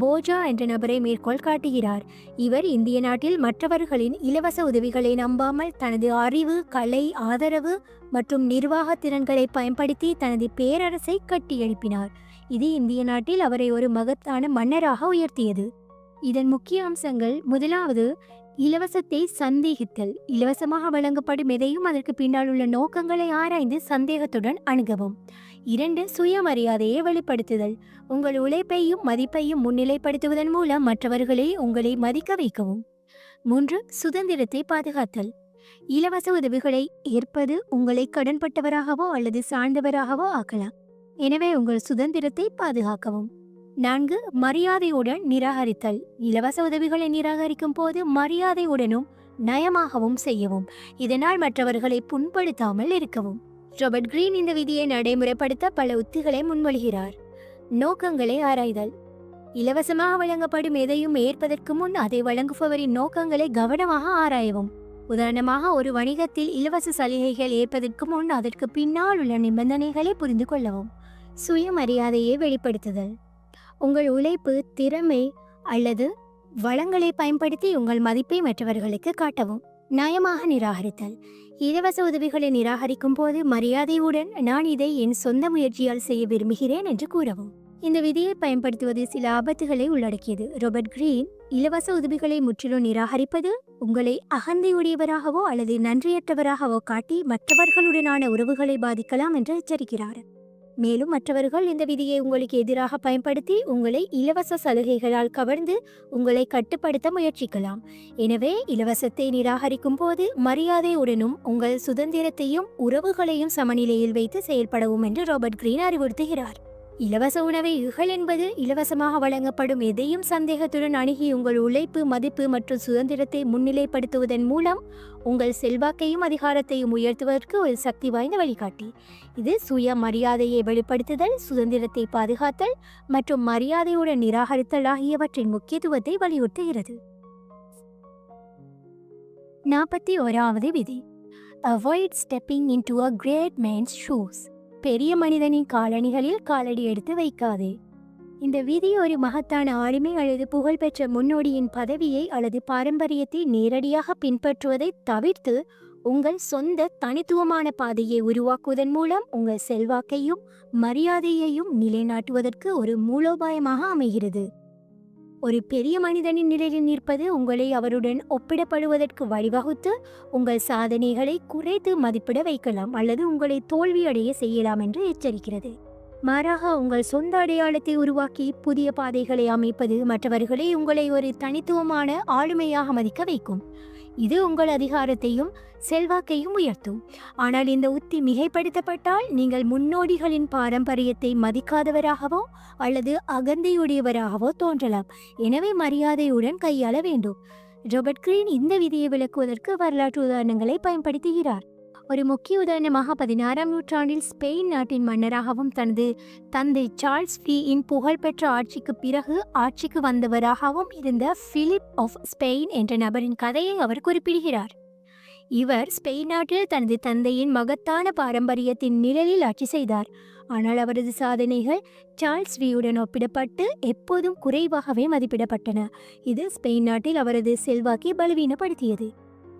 போஜா என்ற நபரை மேற்கோள் காட்டுகிறார். இவர் இந்திய நாட்டில் மற்றவர்களின் இலவச உதவிகளை நம்பாமல் தனது அறிவு, கலை, ஆதரவு மற்றும் நிர்வாக திறன்களை பயன்படுத்தி தனது பேரரசை கட்டியெழுப்பினார். இது இந்திய நாட்டில் அவரை ஒரு மகத்தான மன்னராக உயர்த்தியது. இதன் முக்கிய அம்சங்கள்: முதலாவது, இலவசத்தை சந்தேகித்தல். இலவசமாக வழங்கப்படும் எதையும் அதற்கு பின்னால் உள்ள நோக்கங்களை ஆராய்ந்து சந்தேகத்துடன் அணுகவும். 2, சுயமரியாதையை வெளிப்படுத்துதல். உங்கள் உழைப்பையும் மதிப்பையும் முன்னிலைப்படுத்துவதன் மூலம் மற்றவர்களை உங்களை மதிக்க வைக்கவும். 3, சுதந்திரத்தை பாதுகாத்தல். இலவச உதவிகளை ஏற்பது உங்களை கடன்பட்டவராகவோ அல்லது சார்ந்தவராகவோ ஆக்கலாம். எனவே உங்கள் சுதந்திரத்தை பாதுகாக்கவும். 4, மரியாதையுடன் நிராகரித்தல். இலவச உதவிகளை நிராகரிக்கும் போது மரியாதையுடனும் நயமாகவும் செய்யவும். இதனால் மற்றவர்களை புண்படுத்தாமல் இருக்கவும். ராபர்ட் கிரீன் இந்த விதியை நடைமுறைப்படுத்த பல உத்திகளை முன்மொழிகிறார். நோக்கங்களை ஆராய்தல். இலவசமாக வழங்கப்படும் எதையும் ஏற்பதற்கு முன் அதை வழங்குபவரின் நோக்கங்களை கவனமாக ஆராயவும். உதாரணமாக, ஒரு வணிகத்தில் இலவச சலுகைகள் ஏற்பதற்கு முன் அதற்கு பின்னால் உள்ள நிபந்தனைகளை புரிந்து கொள்ளவும். சுயமரியாதையை வெளிப்படுத்துதல். உங்கள் உழைப்பு, திறமை அல்லது வளங்களை பயன்படுத்தி உங்கள் மதிப்பை மற்றவர்களுக்கு காட்டவும். நியாயமாக நிராகரித்தல். இலவச உதவிகளை நிராகரிக்கும் போது மரியாதையுடன் நான் இதை என் சொந்த முயற்சியால் செய்ய விரும்புகிறேன் என்று கூறவும். இந்த விதியை பயன்படுத்துவது சில ஆபத்துகளை உள்ளடக்கியது. ராபர்ட் கிரீன் இலவச உதவிகளை முற்றிலும் நிராகரிப்பது உங்களை அகந்தையுடையவராகவோ அல்லது நன்றியற்றவராகவோ காட்டி மற்றவர்களுடனான உறவுகளை பாதிக்கலாம் என்று எச்சரிக்கிறார். மேலும் மற்றவர்கள் இந்த விதியை உங்களுக்கு எதிராக பயன்படுத்தி உங்களை இலவச சலுகைகளால் கவர்ந்து உங்களை கட்டுப்படுத்த முயற்சிக்கலாம். எனவே இலவசத்தை நிராகரிக்கும் போது மரியாதையுடனும் உங்கள் சுதந்திரத்தையும் உறவுகளையும் சமநிலையில் வைத்து செயல்படவும் என்று ராபர்ட் கிரீன் அறிவுறுத்துகிறார். இலவச உணவை இகழ் என்பது இலவசமாக வழங்கப்படும் எதையும் சந்தேகத்துடன் அணுகி உங்கள் உழைப்பு, மதிப்பு மற்றும் சுதந்திரத்தை முன்னிலைப்படுத்துவதன் மூலம் உங்கள் செல்வாக்கையும் அதிகாரத்தையும் உயர்த்துவதற்கு ஒரு சக்தி வாய்ந்த வழிகாட்டி. இது சுய மரியாதையை வெளிப்படுத்துதல், சுதந்திரத்தை பாதுகாத்தல் மற்றும் மரியாதையுடன் நிராகரித்தல் ஆகியவற்றின் முக்கியத்துவத்தை வலியுறுத்துகிறது. 41வது விதி. Avoid stepping into a great man's shoes. பெரிய மனிதனின் காலணிகளில் காலடி எடுத்து வைக்காதே. இந்த விதி ஒரு மகத்தான ஆளுமை அல்லது புகழ்பெற்ற முன்னோடியின் பதவியை அல்லது பாரம்பரியத்தை நேரடியாக பின்பற்றுவதை தவிர்த்து உங்கள் சொந்த தனித்துவமான பாதையை உருவாக்குவதன் மூலம் உங்கள் செல்வாக்கையும் மரியாதையையும் நிலைநாட்டுவதற்கு ஒரு மூலோபாயமாக அமைகிறது. ஒரு பெரிய மனிதனின் நிலையில் நிற்பது உங்களை அவருடன் ஒப்பிடப்படுவதற்கு வழிவகுத்து உங்கள் சாதனைகளை குறைத்து மதிப்பிட வைக்கலாம் அல்லது உங்களை தோல்வியடைய செய்யலாம் என்று எச்சரிக்கிறது. மாறாக உங்கள் சொந்த அடையாளத்தை உருவாக்கி புதிய பாதைகளை அமைப்பது மற்றவர்களை உங்களை ஒரு தனித்துவமான ஆளுமையாக மதிக்க வைக்கும். இது உங்கள் அதிகாரத்தையும் செல்வாக்கையும் உயர்த்தும். ஆனால் இந்த உத்தி மிகைப்படுத்தப்பட்டால் நீங்கள் முன்னோடிகளின் பாரம்பரியத்தை மதிக்காதவராகவோ அல்லது அகந்தையுடையவராகவோ தோன்றலாம். எனவே மரியாதையுடன் கையாள வேண்டும். ராபர்ட் கிரீன் இந்த விதியை விளக்குவதற்கு வரலாற்று உதாரணங்களை பயன்படுத்துகிறார். ஒரு முக்கிய உதாரணமாக 16ஆம் நூற்றாண்டில் ஸ்பெயின் நாட்டின் மன்னராகவும் தனது தந்தை சார்ல்ஸ் இன் புகழ்பெற்ற ஆட்சிக்கு பிறகு ஆட்சிக்கு வந்தவராகவும் இருந்த பிலிப் ஆஃப் ஸ்பெயின் என்ற நபரின் கதையை அவர் குறிப்பிடுகிறார். இவர் ஸ்பெயின் நாட்டில் தனது தந்தையின் மகத்தான பாரம்பரியத்தின் நிழலில் ஆட்சி செய்தார். ஆனால் அவரது சாதனைகள் சார்ல்ஸ் உடன் ஒப்பிடப்பட்டு எப்போதும் குறைவாகவே மதிப்பிடப்பட்டன. இது ஸ்பெயின் நாட்டில் அவரது செல்வாக்கை பலவீனப்படுத்தியது.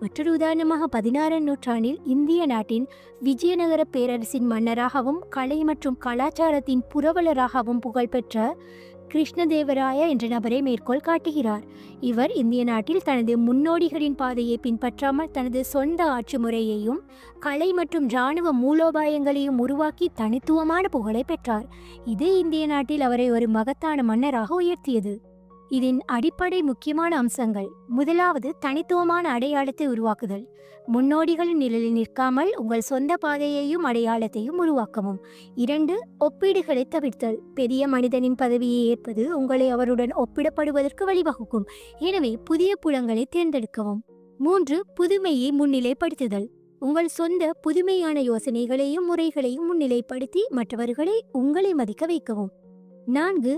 மற்றொரு உதாரணமாக 16ஆம் நூற்றாண்டில் இந்திய நாட்டின் விஜயநகர பேரரசின் மன்னராகவும் கலை மற்றும் கலாச்சாரத்தின் புரவலராகவும் புகழ்பெற்ற கிருஷ்ணதேவராய என்ற நபரை மேற்கோள் காட்டுகிறார். இவர் இந்திய நாட்டில் தனது முன்னோடிகளின் பாதையை பின்பற்றாமல் தனது சொந்த ஆட்சி முறையையும் கலை மற்றும் இராணுவ மூலோபாயங்களையும் உருவாக்கி தனித்துவமான புகழை பெற்றார். இது இந்திய நாட்டில் அவரை ஒரு மகத்தான மன்னராக உயர்த்தியது. இதன் அடிப்படை முக்கியமான அம்சங்கள்: முதலாவது, தனித்துவமான அடையாளத்தை உருவாக்குதல். முன்னோடிகளின் நிழலில் நிற்காமல் உங்கள் சொந்த பாதையையும் அடையாளத்தையும் உருவாக்கவும். 2, ஒப்பீடுகளை தவிர்த்தல். பெரிய மனிதனின் பதவியை ஏற்பது உங்களை அவருடன் ஒப்பிடப்படுவதற்கு வழிவகுக்கும். எனவே புதிய புலங்களை தேர்ந்தெடுக்கவும். 3, புதுமையை முன்னிலைப்படுத்துதல். உங்கள் சொந்த புதுமையான யோசனைகளையும் முறைகளையும் முன்னிலைப்படுத்தி மற்றவர்களை உங்களை மதிக்க வைக்கவும். 4,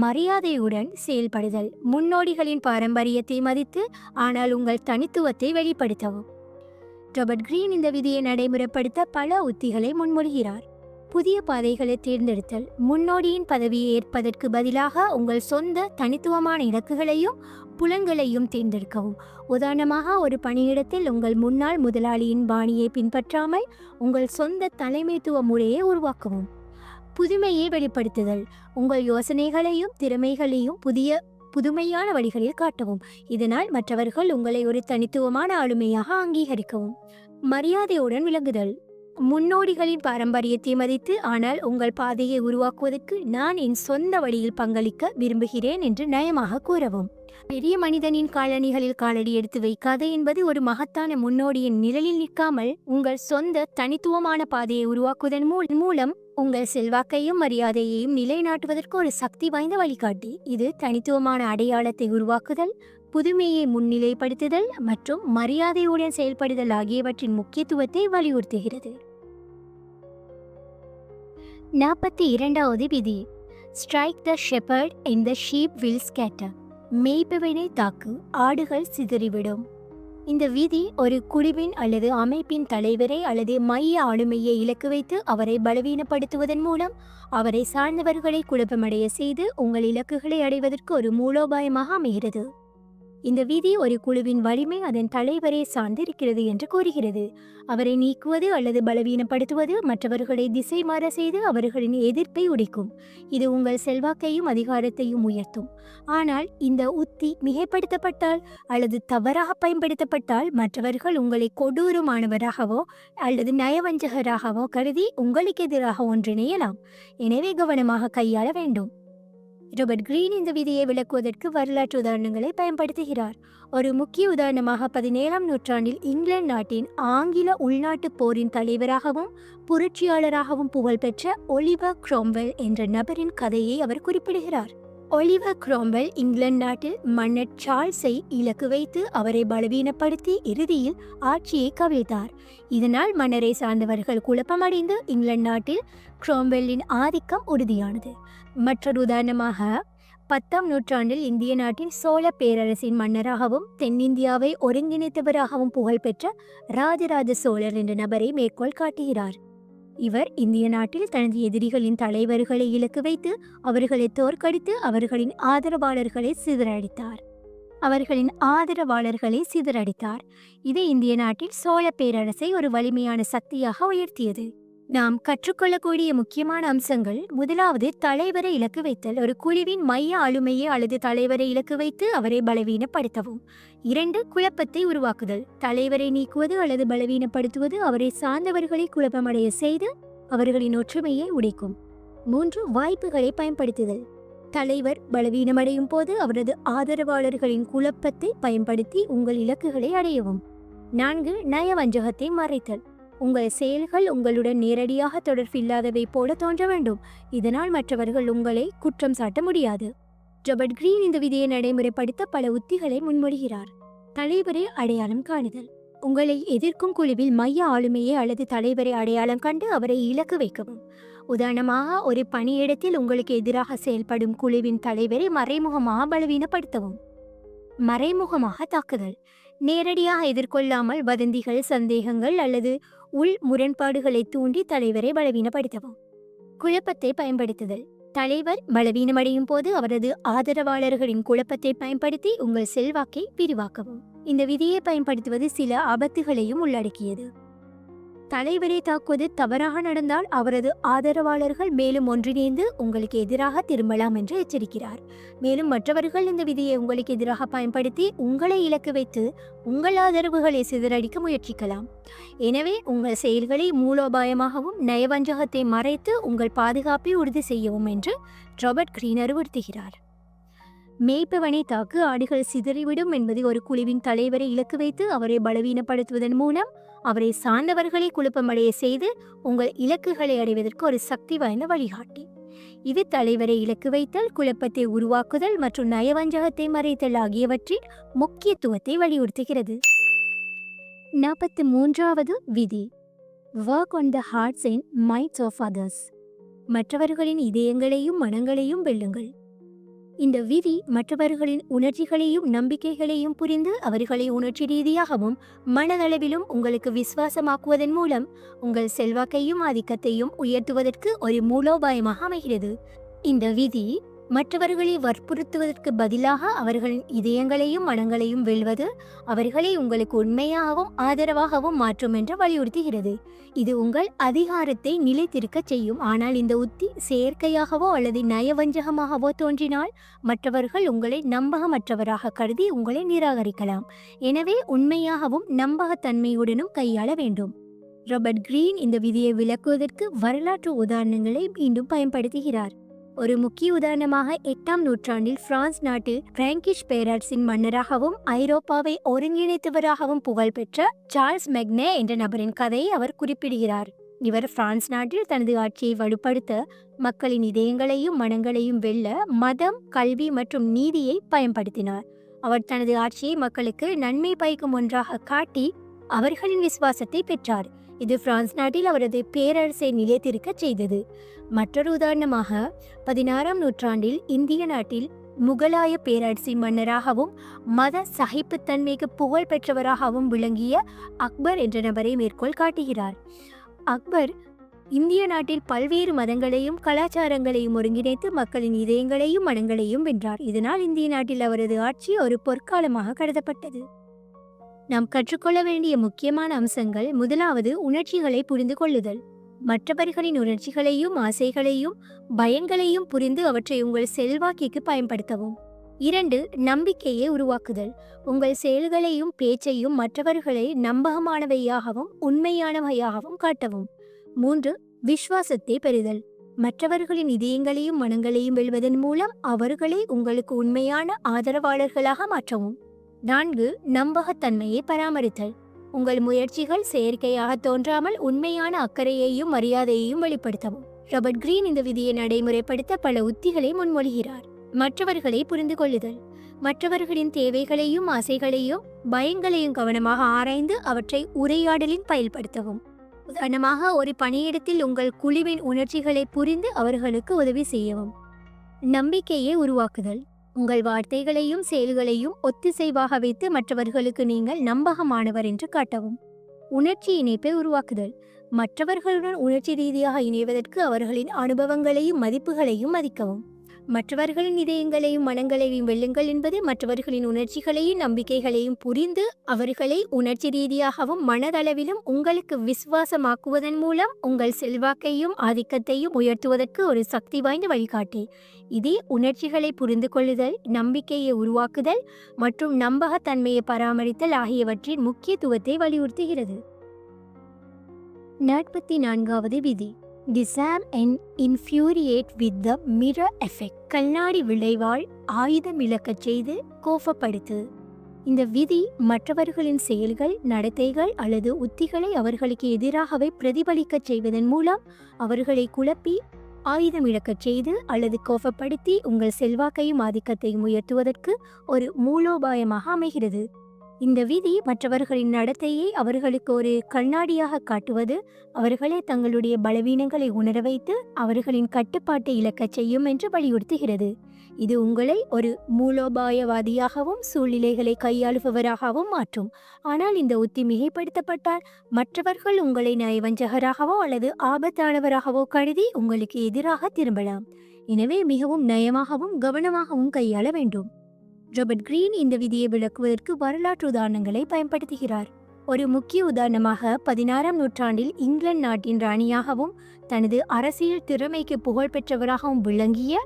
மரியாதையுடன் செயல்படுதல். முன்னோடிகளின் பாரம்பரியத்தை மதித்து ஆனால் உங்கள் தனித்துவத்தை வெளிப்படுத்தவும். ராபர்ட் கிரீன் இந்த விதியை நடைமுறைப்படுத்த பல உத்திகளை முன்மொழிகிறார். புதிய பாதைகளை தேர்ந்தெடுத்தல். முன்னோடியின் பதவியை ஏற்பதற்கு பதிலாக உங்கள் சொந்த தனித்துவமான இலக்குகளையும் புலன்களையும் தேர்ந்தெடுக்கவும். உதாரணமாக, ஒரு பணியிடத்தில் உங்கள் முன்னாள் முதலாளியின் பாணியை பின்பற்றாமல் உங்கள் சொந்த தலைமைத்துவ முறையை உருவாக்கவும். புதுமையை வெளிப்படுத்துதல். உங்கள் யோசனைகளையும் திறமைகளையும் புதுமையான வழிகளில் காட்டவும். இதனால் மற்றவர்கள் உங்களை ஒரு தனித்துவமான ஆளுமையாக அங்கீகரிக்கவும். மரியாதையுடன் விளங்குதல். முன்னோடிகளின் பாரம்பரியத்தை மதித்து ஆனால் உங்கள் பாதையை உருவாக்குவதற்கு நான் என் சொந்த வழியில் பங்களிக்க விரும்புகிறேன் என்று நயமாக கூறவும். பெரிய மனிதனின் காலணிகளில் காலடி எடுத்து வைக்காது என்பது ஒரு மகத்தான முன்னோடியின் நிழலில் நிற்காமல் உங்கள் சொந்த தனித்துவமான பாதையை உருவாக்குவதன் மூலம் உங்கள் செல்வாக்கையும் மரியாதையையும் நிலைநாட்டுவதற்கு ஒரு சக்தி வாய்ந்த வழிகாட்டி. இது தனித்துவமான அடையாளத்தை உருவாக்குதல், புதுமையை முன்னிலைப்படுத்துதல் மற்றும் மரியாதையுடன் செயல்படுதல் ஆகியவற்றின் முக்கியத்துவத்தை வலியுறுத்துகிறது. 42வது விதி. Strike the shepherd and the sheep will scatter. மேய்ப்பவனை தாக்கு, ஆடுகள் சிதறிவிடும். இந்த விதி ஒரு குழுவின் அல்லது அமைப்பின் தலைவரை அல்லது மைய ஆளுமையை இலக்கு வைத்து அவரை பலவீனப்படுத்துவதன் மூலம் அவரை சார்ந்தவர்களை குழப்பமடைய செய்து உங்கள் இலக்குகளை அடைவதற்கு ஒரு மூலோபாயமாக அமைகிறது. இந்த விதி ஒரு குழுவின் வலிமை அதன் தலைவரை சார்ந்திருக்கிறது என்று கூறுகிறது. அவரை நீக்குவது அல்லது பலவீனப்படுத்துவது மற்றவர்களை திசை மாற செய்து அவர்களின் எதிர்ப்பை உடைக்கும். இது உங்கள் செல்வாக்கையும் அதிகாரத்தையும் உயர்த்தும். ஆனால் இந்த உத்தி மிகைப்படுத்தப்பட்டால் அல்லது தவறாக பயன்படுத்தப்பட்டால் மற்றவர்கள் உங்களை கொடூரமானவராகவோ அல்லது நயவஞ்சகராகவோ கருதி உங்களுக்கு எதிராக ஒன்றிணையலாம். எனவே கவனமாக கையாள வேண்டும். ராபர்ட் கிரீன் இந்த விதியை விளக்குவதற்கு வரலாற்று உதாரணங்களை பயன்படுத்துகிறார். ஒரு முக்கிய உதாரணமாக 17ஆம் நூற்றாண்டில் இங்கிலாந்து நாட்டின் ஆங்கில உள்நாட்டு போரின் தலைவராகவும் புரட்சியாளராகவும் புகழ்பெற்ற ஒலிவர் க்ரோம்வெல் என்ற நபரின் கதையை அவர் குறிப்பிடுகிறார். ஒலிவர் க்ரோம்வெல் இங்கிலாந்து நாட்டில் மன்னர் சார்ல்ஸை இலக்கு வைத்து அவரை பலவீனப்படுத்தி இறுதியில் ஆட்சியை கவிழ்த்தார். இதனால் மன்னரை சார்ந்தவர்கள் குழப்பமடைந்து இங்கிலாந்து நாட்டில் க்ரோம்வெல்லின் ஆதிக்கம் உறுதியானது. மற்றொரு உதாரணமாக 10ஆம் நூற்றாண்டில் இந்திய நாட்டின் சோழ பேரரசின் மன்னராகவும் தென்னிந்தியாவை ஒருங்கிணைத்தவராகவும் புகழ்பெற்ற ராஜராஜ சோழர் என்ற நபரை மேற்கோள் காட்டுகிறார். இவர் இந்திய நாட்டில் தனது எதிரிகளின் தலைவர்களை இலக்கு வைத்து அவர்களை தோற்கடித்து அவர்களின் ஆதரவாளர்களை சிதறடித்தார். இது இந்திய நாட்டில் சோழ பேரரசை ஒரு வலிமையான சக்தியாக உயர்த்தியது. நாம் கற்றுக்கொள்ளக்கூடிய முக்கியமான அம்சங்கள்: முதலாவது, தலைவரை இலக்கு வைத்தல். ஒரு குழுவின் மைய ஆளுமையை அல்லது தலைவரை இலக்கு வைத்து அவரை பலவீனப்படுத்தவும். 2, குழப்பத்தை உருவாக்குதல். தலைவரை நீக்குவது அல்லது பலவீனப்படுத்துவது அவரை சார்ந்தவர்களை குழப்பமடைய செய்து அவர்களின் ஒற்றுமையை உடைக்கும். 3, வாய்ப்புகளை பயன்படுத்துதல். தலைவர் பலவீனமடையும் போது அவரது ஆதரவாளர்களின் குழப்பத்தை பயன்படுத்தி உங்கள் இலக்குகளை அடையவும். 4, நயவஞ்சகத்தை மறைத்தல். உங்கள் செயல்கள் உங்களுடன் நேரடியாக தொடர்பில்லாதவை போல தோன்ற வேண்டும். இதனால் மற்றவர்கள் உங்களை குற்றம் சாட்ட முடியாது. ராபர்ட் கிரீன் இந்த விதியை நடைமுறைப்படுத்த பல உத்திகளை முன்மொழிகிறார். தலைவரை அடையாளம் காணுதல். உங்களை எதிர்க்கும் குழுவில் மைய ஆளுமையை அல்லது தலைவரை அடையாளம் கண்டு அவரை இலக்கு வைக்கவும். உதாரணமாக, ஒரு பணியிடத்தில் உங்களுக்கு எதிராக செயல்படும் குழுவின் தலைவரை மறைமுகமாக பலவீனப்படுத்தவும். மறைமுகமாக தாக்குதல். நேரடியாக எதிர்கொள்ளாமல் வதந்திகள், சந்தேகங்கள் அல்லது உள் முரண்பாடுகளை தூண்டி தலைவரை பலவீனப்படுத்தவும். குழப்பத்தை பயன்படுத்துதல். தலைவர் பலவீனமடையும் போது அவரது ஆதரவாளர்களின் குழப்பத்தை பயன்படுத்தி உங்கள் செல்வாக்கை விரிவாக்கவும். இந்த விதியை பயன்படுத்துவது சில ஆபத்துகளையும் உள்ளடக்கியது. தலைவரை தாக்குவது தவறாக நடந்தால் அவரது ஆதரவாளர்கள் மேலும் ஒன்றிணைந்து உங்களுக்கு எதிராக திரும்பலாம் என்று எச்சரிக்கிறார். மேலும் மற்றவர்கள் இந்த விதியை உங்களுக்கு எதிராக பயன்படுத்தி உங்களை இலக்கு வைத்து உங்கள் ஆதரவுகளை சிதறடிக்க முயற்சிக்கலாம். எனவே உங்கள் செயல்களை மூலோபாயமாகவும் நயவஞ்சகத்தை மறைத்து உங்கள் பாதுகாப்பை உறுதி செய்யவும் என்று ராபர்ட் கிரீன் அறிவுறுத்துகிறார். மேய்ப்பவனை தாக்கு, ஆடுகள் சிதறிவிடும் என்பது ஒரு குழுவின் தலைவரை இலக்கு வைத்து அவரை பலவீனப்படுத்துவதன் மூலம் அவரை சார்ந்தவர்களை குழப்பமடைய செய்து உங்கள் இலக்குகளை அடைவதற்கு ஒரு சக்தி வாய்ந்த வழிகாட்டி. இது தலைவரை இலக்கு வைத்தல், குழப்பத்தை உருவாக்குதல் மற்றும் நயவஞ்சகத்தை மறைத்தல் ஆகியவற்றின் முக்கியத்துவத்தை வலியுறுத்துகிறது. 43வது விதி, work on the hearts and minds of others. மற்றவர்களின் இதயங்களையும் மனங்களையும் வெல்லுங்கள். இந்த விதி மற்றவர்களின் உணர்ச்சிகளையும் நம்பிக்கைகளையும் புரிந்து அவர்களை உணர்ச்சி ரீதியாகவும் மனதளவிலும் உங்களுக்கு விசுவாசமாக்குவதன் மூலம் உங்கள் செல்வாக்கையும் ஆதிக்கத்தையும் உயர்த்துவதற்கு ஒரு மூலோபாயமாக அமைகிறது. இந்த விதி மற்றவர்களை வற்புறுத்துவதற்கு பதிலாக அவர்களின் இதயங்களையும் மனங்களையும் வெல்வது அவர்களை உங்களுக்கு உண்மையாகவும் ஆதரவாகவும் மாற்றும் என்று வலியுறுத்துகிறது. இது உங்கள் அதிகாரத்தை நிலைத்திருக்க செய்யும். ஆனால் இந்த உத்தி செயற்கையாகவோ அல்லது நயவஞ்சகமாகவோ தோன்றினால் மற்றவர்கள் உங்களை நம்பகமற்றவராக கருதி உங்களை நிராகரிக்கலாம். எனவே உண்மையாகவும் நம்பகத்தன்மையுடனும் கையாள வேண்டும். ராபர்ட் கிரீன் இந்த விதியை விளக்குவதற்கு வரலாற்று உதாரணங்களை மீண்டும் பயன்படுத்துகிறார். ஒரு முக்கிய உதாரணமாக 8ஆம் நூற்றாண்டில் பிரான்ஸ் நாட்டில் பிராங்கிஷ் பேரரசின் மன்னராகவும் ஐரோப்பாவை ஒருங்கிணைத்தவராகவும் புகழ்பெற்ற சார்ல்ஸ் மெக்னே என்ற நபரின் கதையை அவர் குறிப்பிடுகிறார். இவர் பிரான்ஸ் நாட்டில் தனது ஆட்சியை வலுப்படுத்த மக்களின் இதயங்களையும் மனங்களையும் வெல்ல மதம், கல்வி மற்றும் நீதியை பயன்படுத்தினார். அவர் தனது ஆட்சியை மக்களுக்கு நன்மை பயக்கும் ஒன்றாக காட்டி அவர்களின் விசுவாசத்தை பெற்றார். இது பிரான்ஸ் நாட்டில் அவரது பேரரசை நிலைத்திருக்கச் செய்தது. மற்றொரு உதாரணமாக 16ஆம் நூற்றாண்டில் இந்திய நாட்டில் முகலாய பேரரசின் மன்னராகவும் மத சகிப்புத்தன்மைக்கு புகழ் பெற்றவராகவும் விளங்கிய அக்பர் என்ற நபரை மேற்கோள் காட்டுகிறார். அக்பர் இந்திய நாட்டில் பல்வேறு மதங்களையும் கலாச்சாரங்களையும் ஒருங்கிணைத்து மக்களின் இதயங்களையும் மனங்களையும் வென்றார். இதனால் இந்திய நாட்டில் அவரது ஆட்சி ஒரு பொற்காலமாக கருதப்பட்டது. நாம் கற்றுக்கொள்ள வேண்டிய முக்கியமான அம்சங்கள்: முதலாவது, உணர்ச்சிகளை புரிந்து கொள்ளுதல். மற்றவர்களின் உணர்ச்சிகளையும் ஆசைகளையும் பயங்களையும் புரிந்து அவற்றை உங்கள் செல்வாக்கிற்கு பயன்படுத்தவும். 2, நம்பிக்கையை உருவாக்குதல். உங்கள் செயல்களையும் பேச்சையும் மற்றவர்களை நம்பகமானவையாகவும் உண்மையானவையாகவும் காட்டவும். 3, விசுவாசத்தை பெறுதல். மற்றவர்களின் இதயங்களையும் மனங்களையும் வெல்வதன் மூலம் அவர்களை உங்களுக்கு உண்மையான ஆதரவாளர்களாக மாற்றவும். 4, நம்பகத்தன்மையை பராமரித்தல். உங்கள் முயற்சிகள் செயற்கையாக தோன்றாமல் உண்மையான அக்கறையையும் மரியாதையையும் வெளிப்படுத்தவும். ராபர்ட் கிரீன் இந்த விதியை நடைமுறைப்படுத்த பல உத்திகளை முன்மொழிகிறார். மற்றவர்களை புரிந்து கொள்ளுதல். மற்றவர்களின் தேவைகளையும் ஆசைகளையும் பயங்களையும் கவனமாக ஆராய்ந்து அவற்றை உரையாடலில் பயன்படுத்தவும். உதாரணமாக, ஒரு பணியிடத்தில் உங்கள் குழுவின் உணர்ச்சிகளை புரிந்து அவர்களுக்கு உதவி செய்யவும். நம்பிக்கையை உருவாக்குதல். உங்கள் வார்த்தைகளையும் செயல்களையும் ஒத்திசைவாக வைத்து மற்றவர்களுக்கு நீங்கள் நம்பகமானவர் என்று காட்டவும். உணர்ச்சி இணைப்பை உருவாக்குதல். மற்றவர்களுடன் உணர்ச்சி ரீதியாக இணைவதற்கு அவர்களின் அனுபவங்களையும் மதிப்புகளையும் மதிக்கவும். மற்றவர்களின் இதயங்களையும் மனங்களையும் வெல்லுங்கள் என்பது மற்றவர்களின் உணர்ச்சிகளையும் நம்பிக்கைகளையும் புரிந்து அவர்களை உணர்ச்சி ரீதியாகவும் மனதளவிலும் உங்களுக்கு விசுவாசமாக்குவதன் மூலம் உங்கள் செல்வாக்கையும் ஆதிக்கத்தையும் உயர்த்துவதற்கு ஒரு சக்தி வாய்ந்த வழிகாட்டி. இதே உணர்ச்சிகளை புரிந்து கொள்ளுதல், நம்பிக்கையை உருவாக்குதல் மற்றும் நம்பகத்தன்மையை பராமரித்தல் ஆகியவற்றின் முக்கியத்துவத்தை வலியுறுத்துகிறது. 44வது விதி: Disarm and infuriate with the mirror effect. கண்ணாடி விளைவால் ஆயுதம் இழக்கச் செய்து கோபப்படுத்து. இந்த விதி மற்றவர்களின் செயல்கள், நடத்தைகள் அல்லது உத்திகளை அவர்களுக்கு எதிராகவே பிரதிபலிக்கச் செய்வதன் மூலம் அவர்களை குழப்பி ஆயுதம் இழக்கச் செய்து அல்லது கோபப்படுத்தி உங்கள் செல்வாக்கையும் ஆதிக்கத்தையும் உயர்த்துவதற்கு ஒரு மூலோபாயமாக அமைகிறது. இந்த விதி மற்றவர்களின் நடத்தையை அவர்களுக்கு ஒரு கண்ணாடியாக காட்டுவது, அவர்களே தங்களுடைய பலவீனங்களை உணர வைத்து அவர்களின் கட்டுப்பாட்டை இழக்கச் செய்யும் என்று வலியுறுத்துகிறது. இது உங்களை ஒரு மூலோபாயவாதியாகவும் சூழ்நிலைகளை கையாளுபவராகவும் மாற்றும். ஆனால் இந்த உத்தி மிகைப்படுத்தப்பட்டால் மற்றவர்கள் உங்களை நயவஞ்சகராகவோ அல்லது ஆபத்தானவராகவோ கருதி உங்களுக்கு எதிராக திரும்பலாம். எனவே மிகவும் நயமாகவும் கவனமாகவும் கையாள வேண்டும். ராபர்ட் கிரீன் இந்த விதியை விளக்குவதற்கு வரலாற்று உதாரணங்களை பயன்படுத்துகிறார். ஒரு முக்கிய உதாரணமாக 16ஆம் நூற்றாண்டில் இங்கிலாந்து நாட்டின் ராணியாகவும் தனது அரசியல் திறமைக்கு புகழ்பெற்றவராகவும் விளங்கிய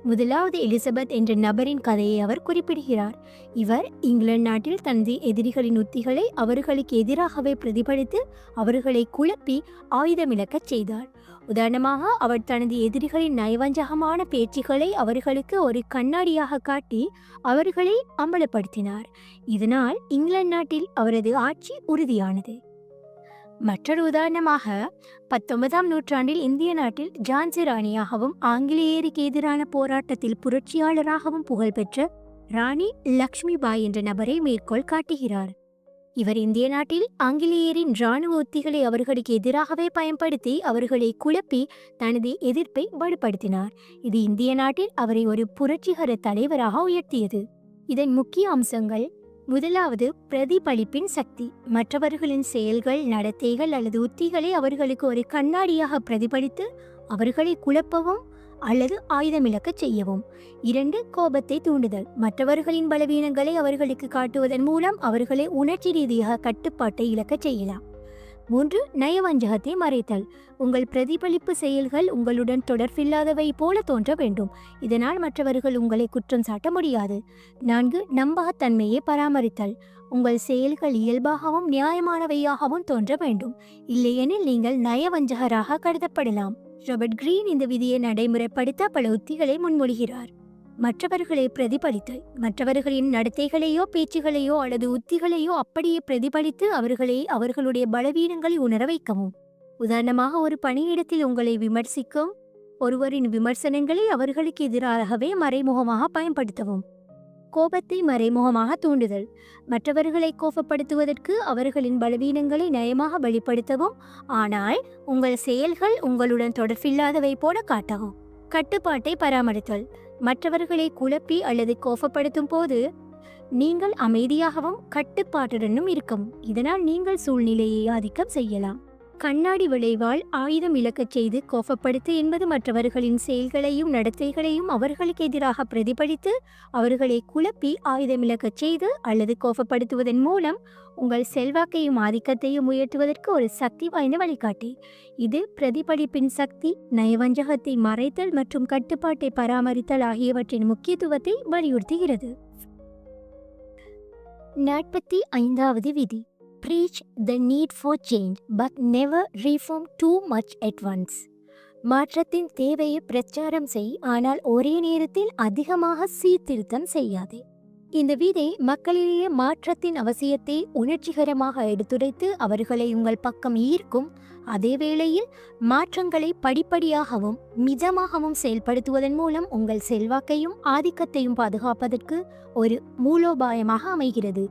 முதலாவது எலிசபெத் என்ற நபரின் கதையை அவர் குறிப்பிடுகிறார். இவர் இங்கிலாந்து நாட்டில் தனது எதிரிகளின் உத்திகளை அவர்களுக்கு எதிராகவே பிரதிபலித்து அவர்களை குழப்பி ஆயுதமிழக்கச் செய்தார். உதாரணமாக, அவர் தனது எதிரிகளின் நயவஞ்சகமான பேச்சுக்களை அவர்களுக்கு ஒரு கண்ணாடியாக காட்டி அவர்களை அம்பலப்படுத்தினார். இதனால் இங்கிலாந்து நாட்டில் அவரது ஆட்சி உறுதியானது. மற்றொரு உதாரணமாக, 19ஆம் நூற்றாண்டில் இந்திய நாட்டில் ஜான்சி ராணியாகவும் ஆங்கிலேயருக்கு எதிரான போராட்டத்தில் புரட்சியாளராகவும் புகழ்பெற்ற ராணி லக்ஷ்மி பாய் என்ற நபரை மேற்கோள் காட்டுகிறார். இவர் இந்திய நாட்டில் ஆங்கிலேயரின் இராணுவ உத்திகளை அவர்களுக்கு எதிராகவே பயன்படுத்தி அவர்களை குழப்பி தனது எதிர்ப்பை வலுப்படுத்தினார். இது இந்திய நாட்டில் அவரை ஒரு புரட்சிகர தலைவராக உயர்த்தியது. இதன் முக்கிய அம்சங்கள்: முதலாவது, பிரதிபலிப்பின் சக்தி. மற்றவர்களின் செயல்கள், நடத்தைகள் அல்லது உத்திகளை அவர்களுக்கு ஒரு கண்ணாடியாக பிரதிபலித்து அவர்களை குழப்பவும் அல்லது ஆயுதமிழக்கச் செய்யவும். 2, கோபத்தை தூண்டுதல். மற்றவர்களின் பலவீனங்களை அவர்களுக்கு காட்டுவதன் மூலம் அவர்களை உணர்ச்சி ரீதியாக கட்டுப்பாட்டை இழக்கச் செய்யலாம். 3, நயவஞ்சகத்தை மறைத்தல். உங்கள் பிரதிபலிப்பு செயல்கள் உங்களுடன் தொடர்பில்லாதவை போல தோன்ற வேண்டும். இதனால் மற்றவர்கள் உங்களை குற்றம் சாட்ட முடியாது. 4, நம்பகத்தன்மையை பராமரித்தல். உங்கள் செயல்கள் இயல்பாகவும் நியாயமானவையாகவும் தோன்ற வேண்டும். இல்லையெனில் நீங்கள் நயவஞ்சகராக கருதப்படலாம். ராபர்ட் கிரீன் இந்த விதியை நடைமுறைப்படுத்த பல உத்திகளை முன்மொழிகிறார். மற்றவர்களை பிரதிபலித்தல். மற்றவர்களின் நடத்தைகளையோ பேச்சுகளையோ அல்லது உத்திகளையோ அப்படியே பிரதிபலித்து அவர்களை அவர்களுடைய பலவீனங்களை உணர வைக்கவும். உதாரணமாக, ஒரு பணியிடத்தில் உங்களை விமர்சிக்கும் ஒருவரின் விமர்சனங்களை அவர்களுக்கு எதிராகவே மறைமுகமாக பயன்படுத்தவும். கோபத்தை மறைமுகமாக தூண்டுதல். மற்றவர்களை கோபப்படுத்துவதற்கு அவர்களின் பலவீனங்களை நயமாக வெளிப்படுத்தவும், ஆனால் உங்கள் செயல்கள் உங்களுடன் தொடர்பில்லாதவை போல காட்டவும். கட்டுப்பாட்டை பராமரித்தல். மற்றவர்களை குழப்பி அல்லது கோபப்படுத்தும் போது நீங்கள் அமைதியாகவும் கட்டுப்பாட்டுடனும் இருக்கவும். இதனால் நீங்கள் சூழ்நிலையை ஆதிக்கம் செய்யலாம். கண்ணாடி விளைவால் ஆயுதம் இழக்கச் செய்து கோபப்படுத்து என்பது மற்றவர்களின் செயல்களையும் நடத்தைகளையும் அவர்களுக்கு எதிராக பிரதிபலித்து அவர்களை குழப்பி ஆயுதம் இழக்கச் செய்து அல்லது கோபப்படுத்துவதன் மூலம் உங்கள் செல்வாக்கையும் ஆதிக்கத்தையும் உயர்த்துவதற்கு ஒரு சக்தி வாய்ந்த வழிகாட்டி. இது பிரதிபலிப்பின் சக்தி, நயவஞ்சகத்தை மறைத்தல் மற்றும் கட்டுப்பாட்டை பராமரித்தல் ஆகியவற்றின் முக்கியத்துவத்தை வலியுறுத்துகிறது. 45வது விதி. Preach the need for change, but never reform too much at once. மாற்றத்தின் தேவையை பிரச்சாரம் செய், ஆனால் ஒரே நேரத்தில் அதிகமாக சீர்திருத்தம் செய்யாதே. இந்த விதை மக்களிடையே மாற்றத்தின் அவசியத்தை உணர்ச்சிகரமாக எடுத்துரைத்து அவர்களை உங்கள் பக்கம் ஈர்க்கும். அதே வேளையில் மாற்றங்களை படிப்படியாகவும் மிதமாகவும் செயல்படுத்துவதன் மூலம் உங்கள் செல்வாக்கையும் ஆதிக்கத்தையும் பாதுகாப்பதற்கு ஒரு மூலோபாயமாக அமைகிறது.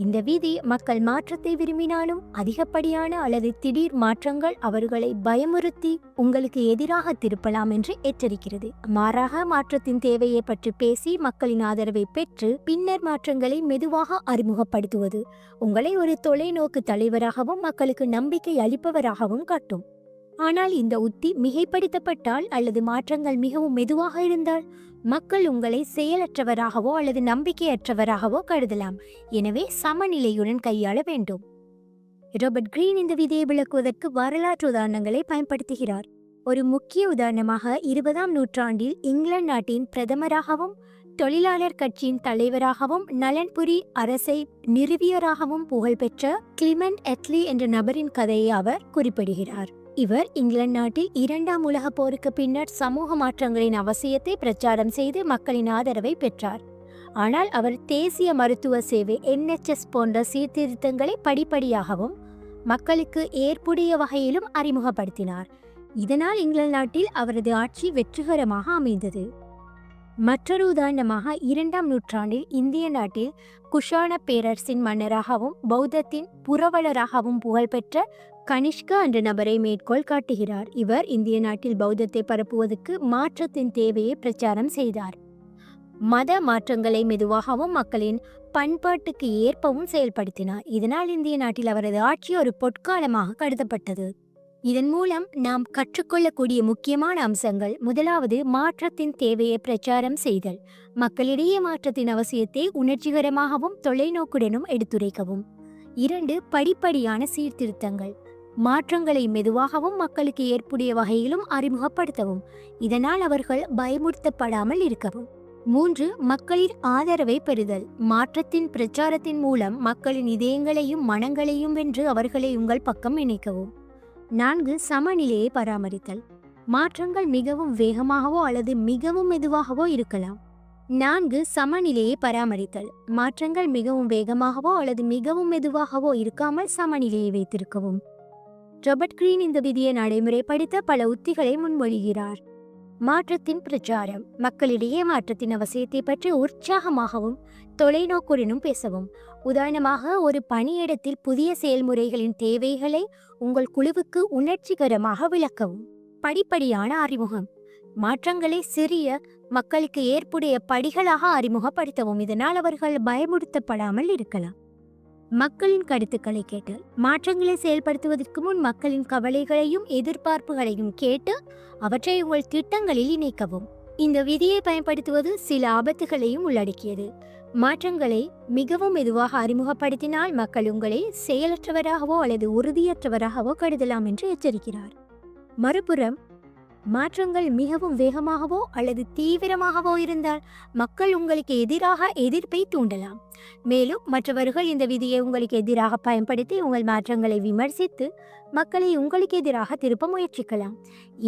இந்த விதி மக்கள் மாற்றத்தை விரும்பினாலும் அதிகப்படியான அல்லது திடீர் மாற்றங்கள் அவர்களை பயமுறுத்தி உங்களுக்கு எதிராக திருப்பலாம் என்று எச்சரிக்கிறது. மாறாக மாற்றத்தின் தேவையை பற்றி பேசி மக்களின் ஆதரவை பெற்று பின்னர் மாற்றங்களை மெதுவாக அறிமுகப்படுத்துவது உங்களை ஒரு தொலைநோக்கு தலைவராகவும் மக்களுக்கு நம்பிக்கை அளிப்பவராகவும் காட்டும். ஆனால் இந்த உத்தி மிகைப்படுத்தப்பட்டால் அல்லது மாற்றங்கள் மிகவும் மெதுவாக இருந்தால் மக்கள் உங்களை செயலற்றவராகவோ அல்லது நம்பிக்கையற்றவராகவோ கருதலாம். எனவே சமநிலையுடன் கையாள வேண்டும். ராபர்ட் கிரீன் இந்த விதியை விளக்குவதற்கு வரலாற்று உதாரணங்களை பயன்படுத்துகிறார். ஒரு முக்கிய உதாரணமாக 20ஆம் நூற்றாண்டில் இங்கிலாந்து நாட்டின் பிரதமராகவும் தொழிலாளர் கட்சியின் தலைவராகவும் நலன்புரி அரசை நிறுவியராகவும் புகழ்பெற்ற கிளிமெண்ட் எட்லி என்ற நபரின் கதையை அவர் குறிப்பிடுகிறார். இவர் இங்கிலாந்து நாட்டில் 2ஆம் உலகப் போருக்கு பின்னர் சமூக மாற்றங்களின் அவசியத்தை பிரச்சாரம் செய்து மக்களின் ஆதரவை பெற்றார். ஆனால் அவர் தேசிய மருத்துவ சேவை NHS போன்ற சீர்திருத்தங்களை படிப்படியாகவும் மக்களுக்கு ஏற்புடைய வகையிலும் அறிமுகப்படுத்தினார். இதனால் இங்கிலாந்து நாட்டில் அவரது ஆட்சி வெற்றிகரமாக அமைந்தது. மற்றொரு உதாரணமாக 2ஆம் நூற்றாண்டில் இந்திய நாட்டில் குஷான பேரரசின் மன்னராகவும் பௌத்தத்தின் புரவலராகவும் புகழ்பெற்ற கனிஷ்கா என்ற நபரை மேற்கோள் காட்டுகிறார். இவர் இந்திய நாட்டில் பௌத்தத்தை பரப்புவதற்கு மாற்றத்தின் தேவையை பிரச்சாரம் செய்தார். மத மாற்றங்களை மெதுவாகவும் மக்களின் பண்பாட்டுக்கு ஏற்பவும் செயல்படுத்தினார். இதனால் இந்திய நாட்டில் அவரது ஆட்சி ஒரு பொற்காலமாக கருதப்பட்டது. இதன் மூலம் நாம் கற்றுக்கொள்ளக்கூடிய முக்கியமான அம்சங்கள்: முதலாவது, மாற்றத்தின் தேவையை பிரச்சாரம் செய்தல். மக்களிடையே மாற்றத்தின் அவசியத்தை உணர்ச்சிகரமாகவும் தொலைநோக்குடனும் எடுத்துரைக்கவும். 2, படிப்படியான சீர்திருத்தங்கள். மாற்றங்களை மெதுவாகவும் மக்களுக்கு ஏற்புடைய வகையிலும் அறிமுகப்படுத்தவும். இதனால் அவர்கள் பயமுறுத்தப்படாமல் இருக்கவும். 3, மக்களின் ஆதரவை பெறுதல். மாற்றத்தின் பிரச்சாரத்தின் மூலம் மக்களின் இதயங்களையும் மனங்களையும் வென்று அவர்களை உங்கள் பக்கம் இணைக்கவும். 4, சமநிலையை பராமரித்தல். மாற்றங்கள் மிகவும் வேகமாகவோ அல்லது மிகவும் மெதுவாகவோ இருக்கலாம். 4, சமநிலையை பராமரித்தல். மாற்றங்கள் மிகவும் வேகமாகவோ அல்லது மிகவும் மெதுவாகவோ இருக்காமல் சமநிலையை வைத்திருக்கவும். ராபர்ட் கிரீன் இந்த விதியை நடைமுறைப்படுத்த பல உத்திகளை முன்மொழிகிறார். மாற்றத்தின் பிரச்சாரம். மக்களிடையே மாற்றத்தின் அவசியத்தை பற்றி உற்சாகமாகவும் தொலைநோக்குடனும் பேசவும். உதாரணமாக, ஒரு பணியிடத்தில் புதிய செயல்முறைகளின் தேவைகளை உங்கள் குழுவுக்கு உணர்ச்சிகரமாக விளக்கவும். படிப்படியான அறிமுகம். மாற்றங்களை சிறிய, மக்களுக்கு ஏற்புடைய படிகளாக அறிமுகப்படுத்தவும். இதனால் அவர்கள் பயமுறுத்தப்படாமல் இருக்கலாம். மக்களின் கருத்துக்களை கேட்டல். மாற்றங்களை செயல்படுத்துவதற்கு முன் மக்களின் கவலைகளையும் எதிர்பார்ப்புகளையும் கேட்டு அவற்றை உங்கள் திட்டங்களில் இணைக்கவும். இந்த விதியை பயன்படுத்துவது சில ஆபத்துகளையும் உள்ளடக்கியது. மாற்றங்களை மிகவும் மெதுவாக அறிமுகப்படுத்தினால் மக்கள் உங்களை செயலற்றவராகவோ அல்லது உறுதியற்றவராகவோ கருதலாம் என்று எச்சரிக்கிறார். மறுபுறம், மாற்றங்கள் மிகவும் வேகமாகவோ அல்லது தீவிரமாகவோ இருந்தால் மக்கள் உங்களுக்கு எதிராக எதிர்ப்பை தூண்டலாம். மேலும் மற்றவர்கள் இந்த விதியை உங்களுக்கு எதிராக பயன்படுத்தி உங்கள் மாற்றங்களை விமர்சித்து மக்களை உங்களுக்கு எதிராக திருப்ப முயற்சிக்கலாம்.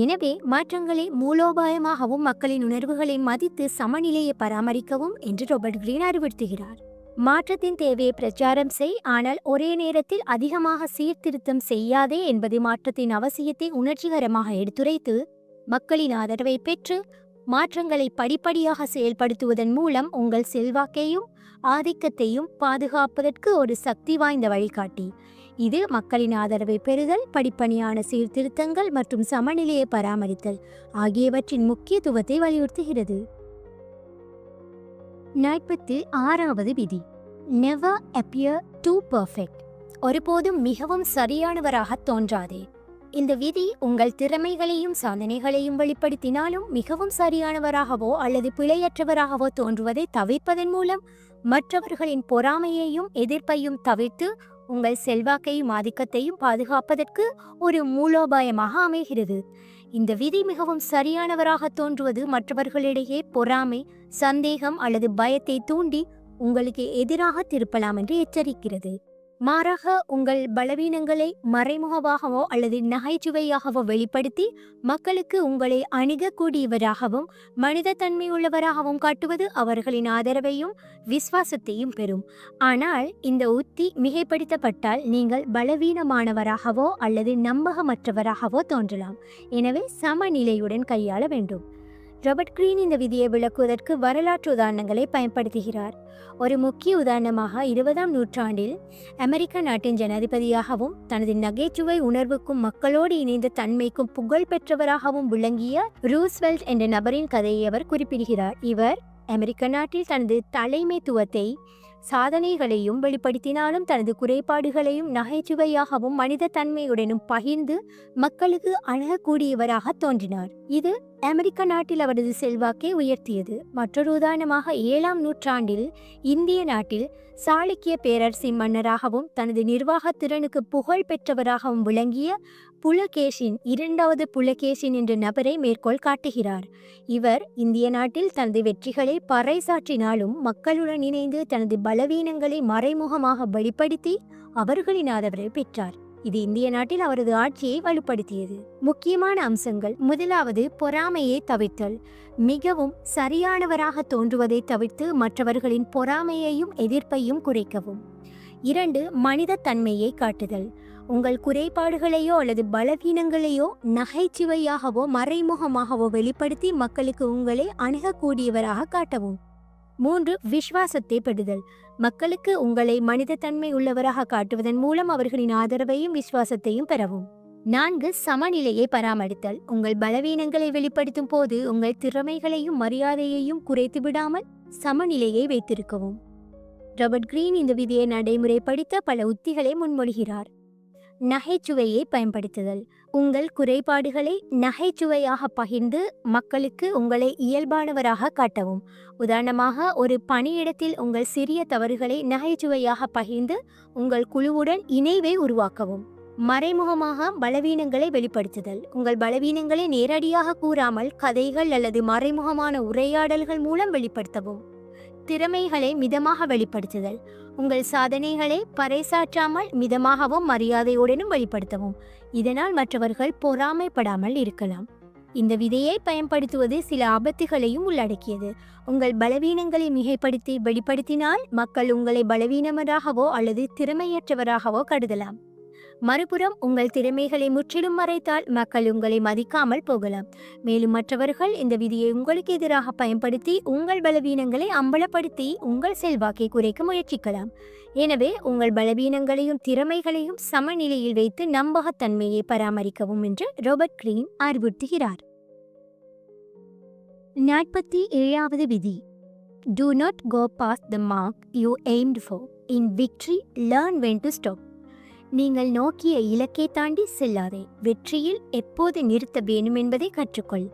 எனவே மாற்றங்களை மூலோபாயமாகவும் மக்களின் உணர்வுகளை மதித்து சமநிலையை பராமரிக்கவும் என்று ராபர்ட் கிரீன் அறிவுறுத்துகிறார். மாற்றத்தின் தேவையை பிரச்சாரம் செய், ஆனால் ஒரே நேரத்தில் அதிகமாக சீர்திருத்தம் செய்யாதே என்பது மாற்றத்தின் அவசியத்தை உணர்ச்சிகரமாக எடுத்துரைத்து மக்களின் ஆதரவை பெற்று மாற்றங்களை படிப்படியாக செயல்படுத்துவதன் மூலம் உங்கள் செல்வாக்கையும் ஆதிக்கத்தையும் பாதுகாப்பதற்கு ஒரு சக்தி வாய்ந்த வழிகாட்டி. இது மக்களின் ஆதரவை பெறுதல், படிப்படியான சீர்திருத்தங்கள் மற்றும் சமநிலையை பராமரித்தல் ஆகியவற்றின் முக்கியத்துவத்தை வலியுறுத்துகிறது. 46வது விதி, நெவர் அப்பியர் டூ பெர்ஃபெக்ட். ஒருபோதும் மிகவும் சரியானவராக தோன்றாதே. இந்த விதி உங்கள் திறமைகளையும் சாதனைகளையும் வெளிப்படுத்தினாலும் மிகவும் சரியானவராகவோ அல்லது பிழையற்றவராகவோ தோன்றுவதை தவிர்ப்பதன் மூலம் மற்றவர்களின் பொறாமையையும் எதிர்ப்பையும் தவிர்த்து உங்கள் செல்வாக்கையும் ஆதிக்கத்தையும் பாதுகாப்பதற்கு ஒரு மூலோபாயமாக அமைகிறது. இந்த விதி மிகவும் சரியானவராக தோன்றுவது மற்றவர்களிடையே பொறாமை, சந்தேகம் அல்லது பயத்தை தூண்டி உங்களுக்கு எதிராக திருப்பலாம் என்று எச்சரிக்கிறது. மாறாக உங்கள் பலவீனங்களை மறைமுகமாகவோ அல்லது நகைச்சுவையாகவோ வெளிப்படுத்தி மக்களுக்கு உங்களை அணுகக்கூடியவராகவும் மனித தன்மையுள்ளவராகவும் காட்டுவது அவர்களின் ஆதரவையும் விசுவாசத்தையும் பெறும். ஆனால் இந்த உத்தி மிகைப்படுத்தப்பட்டால் நீங்கள் பலவீனமானவராகவோ அல்லது நம்பகமற்றவராகவோ தோன்றலாம். எனவே சமநிலையுடன் கையாள வேண்டும். ராபர்ட் கிரீன் இந்த விதியை விளக்குவதற்கு வரலாற்று உதாரணங்களை பயன்படுத்துகிறார். ஒரு முக்கிய உதாரணமாக 20ஆம் நூற்றாண்டில் அமெரிக்க நாட்டின் ஜனாதிபதியாகவும் தனது நகைச்சுவை உணர்வுக்கும் மக்களோடு இணைந்த தன்மைக்கும் புகழ் பெற்றவராகவும் விளங்கிய ரூஸ்வெல்ட் என்ற நபரின் கதையை அவர் குறிப்பிடுகிறார். இவர் அமெரிக்க நாட்டில் தனது தலைமைத்துவத்தை சாதனைகளையும் வெளிப்படுத்தினாலும் தனது குறைபாடுகளையும் நகைச்சுவையாகவும் மனித தன்மையுடனும் பகிர்ந்து மக்களுக்கு அணுகக்கூடியவராக தோன்றினார். இது அமெரிக்க நாட்டில் அவரது செல்வாக்கை உயர்த்தியது. மற்றொரு உதாரணமாக 7ஆம் நூற்றாண்டில் இந்திய நாட்டில் சாளுக்கிய பேரரசின் மன்னராகவும் தனது நிர்வாக திறனுக்கு புகழ் பெற்றவராகவும் விளங்கிய புலகேஷின் 2வது புலகேஷின் என்ற நபரை மேற்கோள் காட்டுகிறார். இவர் இந்திய நாட்டில் தனது வெற்றிகளை பறைசாற்றினாலும் மக்களுடன் இணைந்து தனது பலவீனங்களை மறைமுகமாக வெளிப்படுத்தி அவர்களின் ஆதரவை பெற்றார். இது இந்திய நாட்டில் அவரது ஆட்சியை வலுப்படுத்தியது. முக்கியமான அம்சங்கள்: முதலாவது, பொறாமையை தவிர்த்தல். மிகவும் சரியானவராக தோன்றுவதை தவிர்த்து மற்றவர்களின் பொறாமையையும் எதிர்ப்பையும் குறைக்கவும். 2, மனித தன்மையை காட்டுதல். உங்கள் குறைபாடுகளையோ அல்லது பலவீனங்களையோ நகைச்சுவையாகவோ மறைமுகமாகவோ வெளிப்படுத்தி மக்களுக்கு உங்களை அணுகக்கூடியவராக காட்டவும். 3, விசுவாசத்தை பெறுதல். மக்களுக்கு உங்களை மனித தன்மை உள்ளவராக காட்டுவதன் மூலம் அவர்களின் ஆதரவையும் விசுவாசத்தையும் பெறவும். 4, சமநிலையை பராமரித்தல். உங்கள் பலவீனங்களை வெளிப்படுத்தும் போது உங்கள் திறமைகளையும் மரியாதையையும் குறைத்து விடாமல் சமநிலையை வைத்திருக்கவும். ராபர்ட் கிரீன் இந்த விதியை நடைமுறைப்படுத்த பல உத்திகளை முன்மொழிகிறார். நகைச்சுவையை பயன்படுத்துதல். உங்கள் குறைபாடுகளை நகைச்சுவையாக பகிர்ந்து மக்களுக்கு உங்களை இயல்பானவராக காட்டவும். உதாரணமாக, ஒரு பணியிடத்தில் உங்கள் சிறிய தவறுகளை நகைச்சுவையாக பகிர்ந்து உங்கள் குழுவுடன் இணைவை உருவாக்கவும். மறைமுகமாக பலவீனங்களை வெளிப்படுத்துதல். உங்கள் பலவீனங்களை நேரடியாக கூறாமல் கதைகள் அல்லது மறைமுகமான உரையாடல்கள் மூலம் வெளிப்படுத்தவும். திறமைகளை மிதமாக வெளிப்படுத்துதல். உங்கள் சாதனைகளை பறைசாற்றாமல் மிதமாகவும் மரியாதையுடனும் வெளிப்படுத்தவும். இதனால் மற்றவர்கள் பொறாமைப்படாமல் இருக்கலாம். இந்த விதியை பயன்படுத்துவது சில ஆபத்துகளையும் உள்ளடக்கியது. உங்கள் பலவீனங்களை மிகைப்படுத்தி வெளிப்படுத்தினால் மக்கள் உங்களை பலவீனமராகவோ அல்லது திறமையற்றவராகவோ கருதலாம். மறுபுறம் உங்கள் திறமைகளை முற்றிலும் மறைத்தால் மக்கள் உங்களை மதிக்காமல் போகலாம். மேலும் மற்றவர்கள் இந்த விதியை உங்களுக்கு எதிராக பயன்படுத்தி உங்கள் பலவீனங்களை அம்பலப்படுத்தி உங்கள் செல்வாக்கை குறைக்க முயற்சிக்கலாம். எனவே உங்கள் பலவீனங்களையும் திறமைகளையும் சமநிலையில் வைத்து நம்பகத்தன்மையை பராமரிக்கவும் என்று ராபர்ட் கிரீன் அறிவுறுத்துகிறார். 47வது விதி, Do not go past the mark you aimed for. In victory, learn when to stop. நீங்கள் நோக்கிய இலக்கை தாண்டி செல்லாதே. வெற்றியில் எப்போது நிறுத்த வேண்டும் என்பதை கற்றுக்கொள்.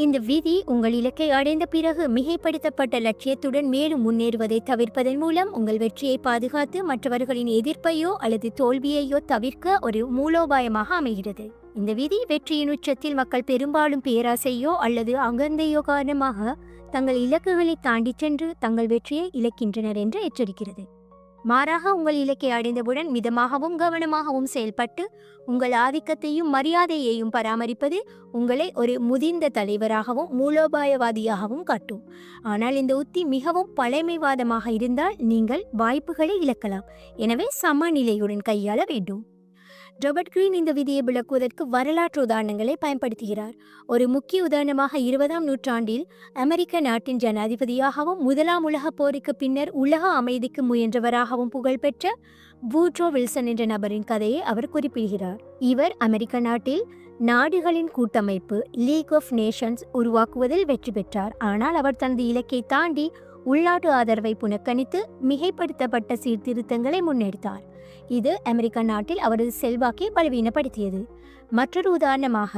இந்த விதி உங்கள் இலக்கை அடைந்த பிறகு மிகைப்படுத்தப்பட்ட லட்சியத்துடன் மேலும் முன்னேறுவதை தவிர்ப்பதன் மூலம் உங்கள் வெற்றியை பாதுகாத்து மற்றவர்களின் எதிர்ப்பையோ அல்லது தோல்வியையோ தவிர்க்க ஒரு மூலோபாயமாக அமைகிறது. இந்த விதி வெற்றியின் உச்சத்தில் மக்கள் பெரும்பாலும் பேராசையோ அல்லது அகந்தையோ காரணமாக தங்கள் இலக்குகளை தாண்டி சென்று தங்கள் வெற்றியை இழக்கின்றனர் என்று எச்சரிக்கிறது. மாறாக உங்கள் இலக்கை அடைந்தவுடன் மிதமாகவும் கவனமாகவும் செயல்பட்டு உங்கள் ஆதிக்கத்தையும் மரியாதையையும் பராமரிப்பது உங்களை ஒரு முதிர்ந்த தலைவராகவும் மூலோபாயவாதியாகவும் காட்டும். ஆனால் இந்த உத்தி மிகவும் பழமைவாதமாக இருந்தால் நீங்கள் வாய்ப்புகளை இழக்கலாம். எனவே சமநிலையுடன் கையாள வேண்டும். ராபர்ட் கிரீன் இந்த விதியை விளக்குவதற்கு வரலாற்று உதாரணங்களை பயன்படுத்துகிறார். ஒரு முக்கிய உதாரணமாக 20ஆம் நூற்றாண்டில் அமெரிக்க நாட்டின் ஜனாதிபதியாகவும் முதலாம் உலகப் போருக்கு பின்னர் உலக அமைதிக்கு முயன்றவராகவும் புகழ்பெற்ற வூட்ரோ வில்சன் என்ற நபரின் கதையை அவர் குறிப்பிடுகிறார். இவர் அமெரிக்க நாட்டில் நாடுகளின் கூட்டமைப்பு லீக் ஆஃப் நேஷன்ஸ் உருவாக்குவதில் வெற்றி பெற்றார். ஆனால் அவர் தனது இலக்கை தாண்டி உள்நாட்டு ஆதரவை புறக்கணித்து மிகைப்படுத்தப்பட்ட சீர்திருத்தங்களை முன்னெடுத்தார். இது அமெரிக்க நாட்டில் அவரது செல்வாக்கை பலவீனப்படுத்தியது. மற்றொரு உதாரணமாக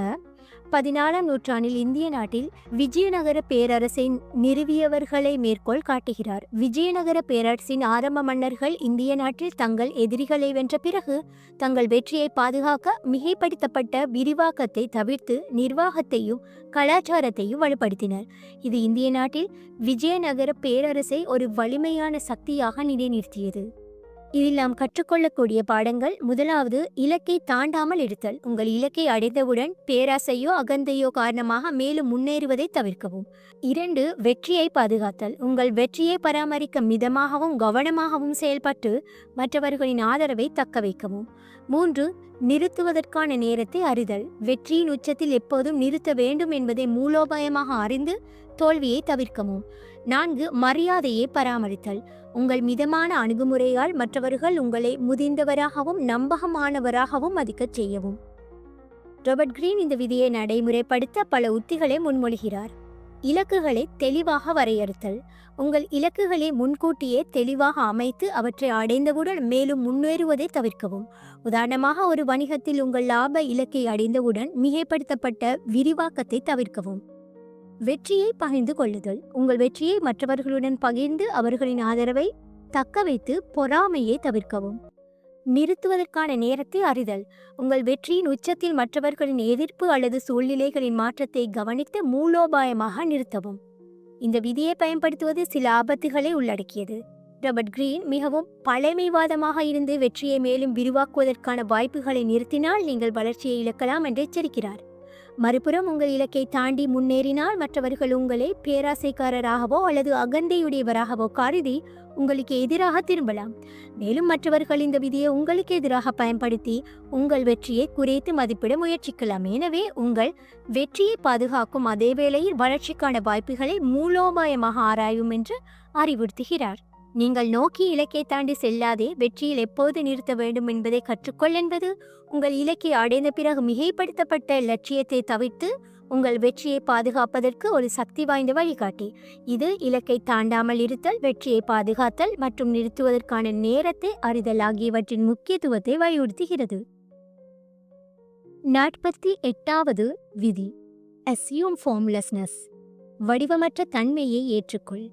14ஆம் நூற்றாண்டில் இந்திய நாட்டில் விஜயநகர பேரரசை நிறுவியவர்களை மேற்கோள் காட்டுகிறார். விஜயநகர பேரரசின் ஆரம்ப மன்னர்கள் இந்திய நாட்டில் தங்கள் எதிரிகளை வென்ற பிறகு தங்கள் வெற்றியை பாதுகாக்க மிகைப்படுத்தப்பட்ட விரிவாக்கத்தை தவிர்த்து நிர்வாகத்தையும் கலாச்சாரத்தையும் வலுப்படுத்தினர். இது இந்திய நாட்டில் விஜயநகர பேரரசை ஒரு வலிமையான சக்தியாக நிலைநிறுத்தியது. இதில் நாம் கற்றுக்கொள்ளக்கூடிய பாடங்கள்: முதலாவது, இலக்கை தாண்டாமல் இருத்தல். உங்கள் இலக்கை அடைந்தவுடன் பேராசையோ அகந்தையோ காரணமாக மேலும் முன்னேறுவதை தவிர்க்கவும். 2, வெற்றியை பாதுகாத்தல். உங்கள் வெற்றியை பராமரிக்க மிதமாகவும் கவனமாகவும் செயல்பட்டு மற்றவர்களின் ஆதரவை தக்க வைக்கவும். 3, நிறுத்துவதற்கான நேரத்தை அறிதல். வெற்றியின் உச்சத்தில் எப்போதும் நிறுத்த வேண்டும் என்பதை மூலோபாயமாக அறிந்து தோல்வியை தவிர்க்கவும். 4, மரியாதையை பராமரித்தல். உங்கள் மிதமான அணுகுமுறையால் மற்றவர்கள் உங்களை முதிர்ந்தவராகவும் நம்பகமானவராகவும் மதிக்கச் செய்யவும். ராபர்ட் கிரீன் இந்த விதியை நடைமுறைப்படுத்த பல உத்திகளை முன்மொழிகிறார். இலக்குகளை தெளிவாக வரையறுத்தல். உங்கள் இலக்குகளை முன்கூட்டியே தெளிவாக அமைத்து அவற்றை அடைந்தவுடன் மேலும் முன்னேறுவதை தவிர்க்கவும். உதாரணமாக, ஒரு வணிகத்தில் உங்கள் லாப இலக்கை அடைந்தவுடன் மிகைப்படுத்தப்பட்ட விரிவாக்கத்தை தவிர்க்கவும். வெற்றியை பகிர்ந்து கொள்ளுதல். உங்கள் வெற்றியை மற்றவர்களுடன் பகிர்ந்து அவர்களின் ஆதரவை தக்க வைத்து பொறாமையை தவிர்க்கவும். நிறுத்துவதற்கான நேரத்தை அறிதல். உங்கள் வெற்றியின் உச்சத்தில் மற்றவர்களின் எதிர்ப்பு அல்லது சூழ்நிலைகளின் மாற்றத்தை கவனித்து மூலோபாயமாக நிறுத்தவும். இந்த விதியை பயன்படுத்துவது சில ஆபத்துகளை உள்ளடக்கியது. ராபர்ட் கிரீன் மிகவும் பழமைவாதமாக இருந்து வெற்றியை மேலும் விரிவாக்குவதற்கான வாய்ப்புகளை நிறுத்தினால் நீங்கள் வளர்ச்சியை இழக்கலாம் என்று எச்சரிக்கிறார். மறுபுறம், உங்கள் இலக்கை தாண்டி முன்னேறினால் மற்றவர்கள் உங்களை பேராசைக்காரராகவோ அல்லது அகந்தையுடையவராகவோ கருதி உங்களுக்கு எதிராக திரும்பலாம். மேலும் மற்றவர்கள் இந்த விதியை உங்களுக்கு எதிராக பயன்படுத்தி உங்கள் வெற்றியை குறைத்து மதிப்பிட முயற்சிக்கலாம். எனவே உங்கள் வெற்றியை பாதுகாக்கும் அதே வேளையில் வளர்ச்சிக்கான வாய்ப்புகளை மூலோபாயமாக ஆராயும் என்று அறிவுறுத்துகிறார். நீங்கள் நோக்கி இலக்கை தாண்டி செல்லாதே வெற்றியில் எப்போது நிறுத்த வேண்டும் என்பதை கற்றுக்கொள் என்பது உங்கள் இலக்கை அடைந்த பிறகு மிகைப்படுத்தப்பட்ட லட்சியத்தை தவிர்த்து உங்கள் வெற்றியை பாதுகாப்பதற்கு ஒரு சக்தி வாய்ந்த வழிகாட்டி. இது இலக்கை தாண்டாமல் இருத்தல், வெற்றியை பாதுகாத்தல் மற்றும் நிறுத்துவதற்கான நேரத்தை அறிதல் ஆகியவற்றின் முக்கியத்துவத்தை வலியுறுத்துகிறது. 48வது விதி, அஸ்யூம் ஃபார்ம்லெஸ்னஸ். வடிவமற்ற தன்மையை ஏற்றுக்கொள்.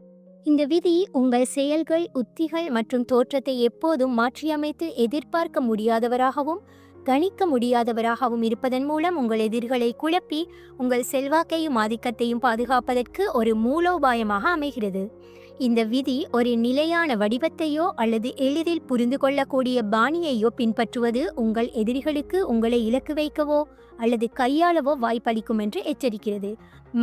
இந்த விதி உங்கள் செயல்கள், உத்திகள் மற்றும் தோற்றத்தை எப்போதும் மாற்றியமைத்து எதிர்பார்க்க முடியாதவராகவும் கணிக்க முடியாதவராகவும் இருப்பதன் மூலம் உங்கள் எதிர்களை குழப்பி உங்கள் செல்வாக்கையும் ஆதிக்கத்தையும் பாதுகாப்பதற்கு ஒரு மூலோபாயமாக அமைகிறது. இந்த விதி ஒரு நிலையான வடிவத்தையோ அல்லது எளிதில் புரிந்து கொள்ளக்கூடிய பாணியையோ பின்பற்றுவது உங்கள் எதிரிகளுக்கு உங்களை இலக்கு வைக்கவோ அல்லது கையாளவோ வாய்ப்பளிக்கும் என்று எச்சரிக்கிறது.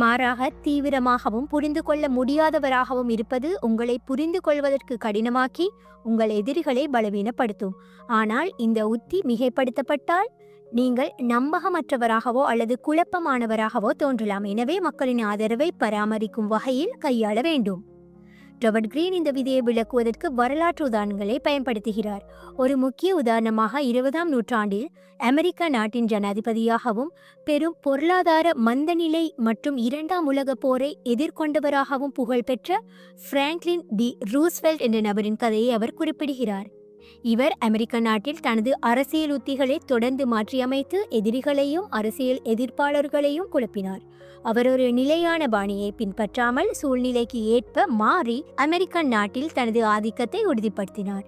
மாறாக, தீவிரமாகவும் புரிந்து கொள்ள முடியாதவராகவும் இருப்பது உங்களை புரிந்து கொள்வதற்கு கடினமாக்கி உங்கள் எதிரிகளை பலவீனப்படுத்தும். ஆனால் இந்த உத்தி மிகைப்படுத்தப்பட்டால் நீங்கள் நம்பகமற்றவராகவோ அல்லது குழப்பமானவராகவோ தோன்றலாம். எனவே மக்களின் ஆதரவை பராமரிக்கும் வகையில் கையாள வேண்டும். ராபர்ட் கிரீன் இந்த விதியை விளக்குவதற்கு வரலாற்று உதாரணங்களை பயன்படுத்துகிறார். ஒரு முக்கிய உதாரணமாக 20ஆம் நூற்றாண்டில் அமெரிக்க நாட்டின் ஜனாதிபதியாகவும் பெரும் பொருளாதார மந்தநிலை மற்றும் 2ஆம் உலகப் போரை எதிர்கொண்டவராகவும் புகழ்பெற்ற பிராங்க்லின் டி ரூஸ்வெல்ட் என்ற நபரின் கதையை அவர் குறிப்பிடுகிறார். இவர் அமெரிக்க நாட்டில் தனது அரசியல் உத்திகளை தொடர்ந்து மாற்றியமைத்து எதிரிகளையும் அரசியல் எதிர்ப்பாளர்களையும் குழப்பினார். அவர் ஒரு நிலையான பாணியை பின்பற்றாமல் சூழ்நிலைக்கு ஏற்ப மாறி அமெரிக்க நாட்டில் தனது ஆதிக்கத்தை உறுதிப்படுத்தினார்.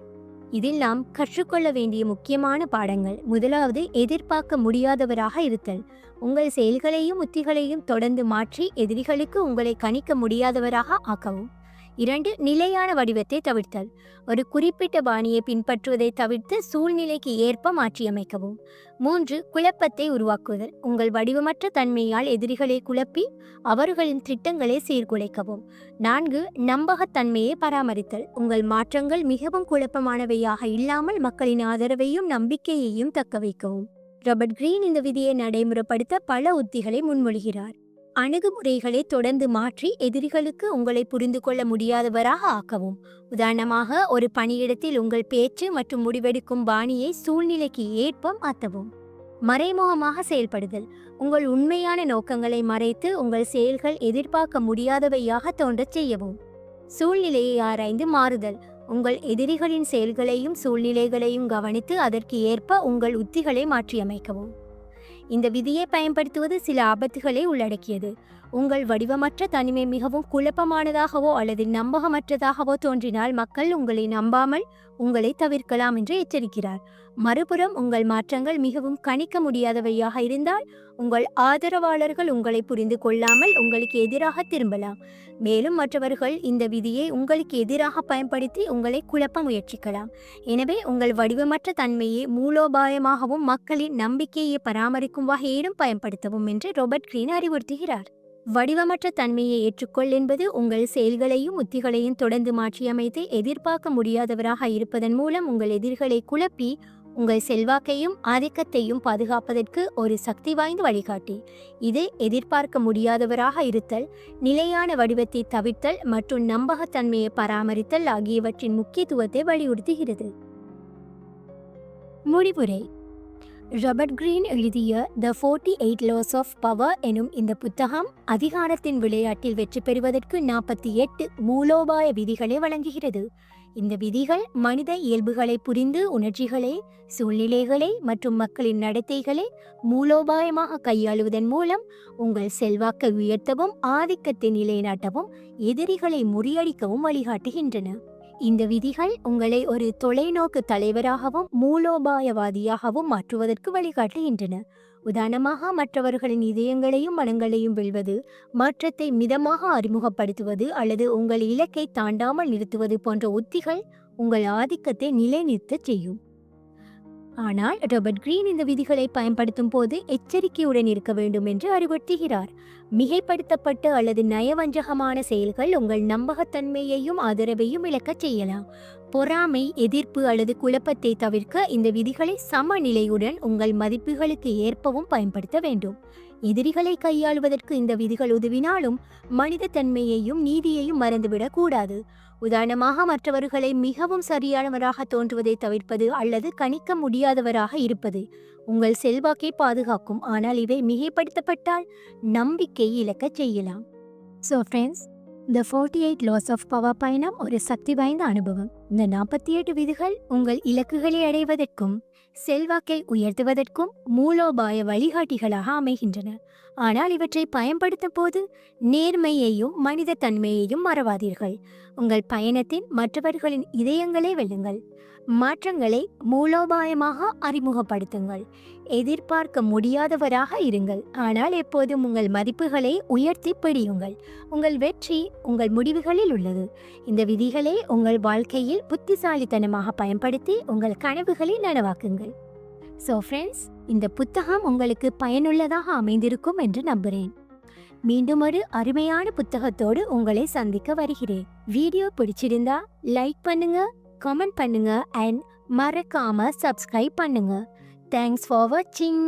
இதில் நாம் கற்றுக்கொள்ள வேண்டிய முக்கியமான பாடங்கள்: முதலாவது, எதிர்பார்க்க முடியாதவராக இருத்தல். உங்கள் செயல்களையும் உத்திகளையும் தொடர்ந்து மாற்றி எதிரிகளுக்கு உங்களை கணிக்க முடியாதவராக ஆக்கவும். 2. நிலையான வடிவத்தை தவிர்த்தல். ஒரு குறிப்பிட்ட பாணியை பின்பற்றுவதை தவிர்த்து சூழ்நிலைக்கு ஏற்ப மாற்றியமைக்கவும். 3. குழப்பத்தை உருவாக்குதல். உங்கள் வடிவமற்ற தன்மையால் எதிரிகளை குழப்பி அவர்களின் திட்டங்களை சீர்குலைக்கவும். 4. நம்பகத்தன்மையை பராமரித்தல். உங்கள் மாற்றங்கள் மிகவும் குழப்பமானவையாக இல்லாமல் மக்களின் ஆதரவையும் நம்பிக்கையையும் தக்க வைக்கவும். ராபர்ட் கிரீன் இந்த விதியை நடைமுறைப்படுத்த பல உத்திகளை முன்மொழிகிறார். அணுகுமுறைகளை தொடர்ந்து மாற்றி எதிரிகளுக்கு உங்களை புரிந்து கொள்ள முடியாதவராக ஆக்கவும். உதாரணமாக, ஒரு பணியிடத்தில் உங்கள் பேச்சு மற்றும் முடிவெடுக்கும் பாணியை சூழ்நிலைக்கு ஏற்ப மாற்றவும். மறைமுகமாக செயல்படுதல். உங்கள் உண்மையான நோக்கங்களை மறைத்து உங்கள் செயல்கள் எதிர்பார்க்க முடியாதவையாக தோன்றச் செய்யவும். சூழ்நிலையை ஆராய்ந்து மாறுதல். உங்கள் எதிரிகளின் செயல்களையும் சூழ்நிலைகளையும் கவனித்து அதற்கு ஏற்ப உங்கள் உத்திகளை மாற்றியமைக்கவும். இந்த விதியை பயன்படுத்துவது சில ஆபத்துகளை உள்ளடக்கியது. உங்கள் வடிவமற்ற தனிமை மிகவும் குழப்பமானதாகவோ அல்லது நம்பகமற்றதாகவோ தோன்றினால் மக்கள் உங்களை நம்பாமல் உங்களை தவிர்க்கலாம் என்று எச்சரிக்கிறார். மறுபுறம், உங்கள் மாற்றங்கள் மிகவும் கணிக்க முடியாதவையாக இருந்தால் உங்கள் ஆதரவாளர்கள் உங்களை புரிந்து கொள்ளாமல் உங்களுக்கு எதிராக திரும்பலாம். மேலும் மற்றவர்கள் இந்த விதியை உங்களுக்கு எதிராக பயன்படுத்தி உங்களை குழப்ப முயற்சிக்கலாம். எனவே உங்கள் வடிவமற்ற தன்மையை மூலோபாயமாகவும் மக்களின் நம்பிக்கையை பராமரிக்கும் வகையிலும் பயன்படுத்தவும் என்று ராபர்ட் கிரீன் அறிவுறுத்துகிறார். வடிவமற்ற தன்மையை ஏற்றுக்கொள் என்பது உங்கள் செயல்களையும் உத்திகளையும் தொடர்ந்து மாற்றியமைத்து எதிர்பார்க்க முடியாதவராக இருப்பதன் மூலம் உங்கள் எதிர்களை குழப்பி உங்கள் செல்வாக்கையும் ஆதிக்கத்தையும் பாதுகாப்பதற்கு ஒரு சக்தி வாய்ந்த வழிகாட்டி. இது எதிர்பார்க்க முடியாதவராக இருத்தல், நிலையான வடிவத்தை தவிர்த்தல் மற்றும் நம்பகத்தன்மையை பராமரித்தல் ஆகியவற்றின் முக்கியத்துவத்தை வலியுறுத்துகிறது. முடிவுரை. ராபர்ட் கிரீன் எழுதிய த 48 Laws of Power எனும் இந்த புத்தகம் அதிகாரத்தின் விளையாட்டில் வெற்றி பெறுவதற்கு 48 மூலோபாய விதிகளை வழங்குகிறது. இந்த விதிகள் மனித இயல்புகளை புரிந்து உணர்ச்சிகளை, சூழ்நிலைகளை மற்றும் மக்களின் நடத்தைகளை மூலோபாயமாக கையாளுவதன் மூலம் உங்கள் செல்வாக்கை உயர்த்தவும் ஆதிக்கத்தை நிலைநாட்டவும் எதிரிகளை முறியடிக்கவும் வழிகாட்டுகின்றன. இந்த விதிகள் உங்களை ஒரு தொலைநோக்கு தலைவராகவும் மூலோபாயவாதியாகவும் மாற்றுவதற்கு வழிகாட்டுகின்றன. உதாரணமாக, மற்றவர்களின் இதயங்களையும் மனங்களையும் வெல்வது, மாற்றத்தை மிதமாக அறிமுகப்படுத்துவது அல்லது உங்கள் இலக்கை தாண்டாமல் நிறுத்துவது போன்ற உத்திகள் உங்கள் ஆதிக்கத்தை நிலைநிறுத்தச் செய்யும். ஆனால் ராபர்ட் கிரீன் இந்த விதிகளை பயன்படுத்தும் போது எச்சரிக்கையுடன் இருக்க வேண்டும் என்று அறிவுறுத்துகிறார். மிகைப்படுத்தப்பட்ட அல்லது நயவஞ்சகமான செயல்கள் உங்கள் நம்பகத்தன்மையையும் ஆதரவையும் இழக்கச் செய்யலாம். பொறாமை, எதிர்ப்பு அல்லது குழப்பத்தை தவிர்க்க இந்த விதிகளை சமநிலையுடன் உங்கள் மதிப்புகளுக்கு ஏற்பவும் பயன்படுத்த வேண்டும். எதிரிகளை கையாளுவதற்கு இந்த விதிகள் உதவினாலும் மனித தன்மையையும் நீதியையும் மறந்துவிடக் கூடாது. உதாரணமாக, மற்றவர்களை மிகவும் சரியானவராக தோன்றுவதை தவிர்ப்பது அல்லது கணிக்க முடியாதவராக இருப்பது உங்கள் செல்வாக்கை பாதுகாக்கும். ஆனால் இவை மிகைப்படுத்தப்பட்டால் நம்பிக்கையை இழக்கச் செய்யலாம். So friends, the 48 Laws of Power பயணம் ஒரு சக்தி வாய்ந்த அனுபவம். இந்த 48 விதிகள் உங்கள் இலக்குகளை அடைவதற்கும் செல்வாக்கை உயர்த்துவதற்கும் மூலோபாய வழிகாட்டிகளாக அமைகின்றன. ஆனால் இவற்றை பயன்படுத்தும் போது நேர்மையையும் மனித தன்மையையும் மறவாதீர்கள். உங்கள் பயணத்தின் மற்றவர்களின் இதயங்களை வெல்லுங்கள். மாற்றங்களை மூலோபாயமாக அறிமுகப்படுத்துங்கள். எதிர்பார்க்க முடியாதவராக இருங்கள், ஆனால் எப்போதும் உங்கள் மதிப்புகளை உயர்த்தி பிடியுங்கள். உங்கள் வெற்றி உங்கள் முடிவுகளில் உள்ளது. இந்த விதிகளை உங்கள் வாழ்க்கையில் புத்திசாலித்தனமாக பயன்படுத்தி உங்கள் கனவுகளை நனவாக்குங்கள். ஸோ ஃப்ரெண்ட்ஸ், இந்த புத்தகம் உங்களுக்கு பயனுள்ளதாக அமைந்திருக்கும் என்று நம்புகிறேன். மீண்டும் ஒரு அருமையான புத்தகத்தோடு உங்களை சந்திக்க வருகிறேன். வீடியோ பிடிச்சிருந்தா லைக் பண்ணுங்க, கமெண்ட் பண்ணுங்க அண்ட் மறக்காம சப்ஸ்கிரைப் பண்ணுங்க. தேங்க்ஸ் ஃபார் வாட்சிங்.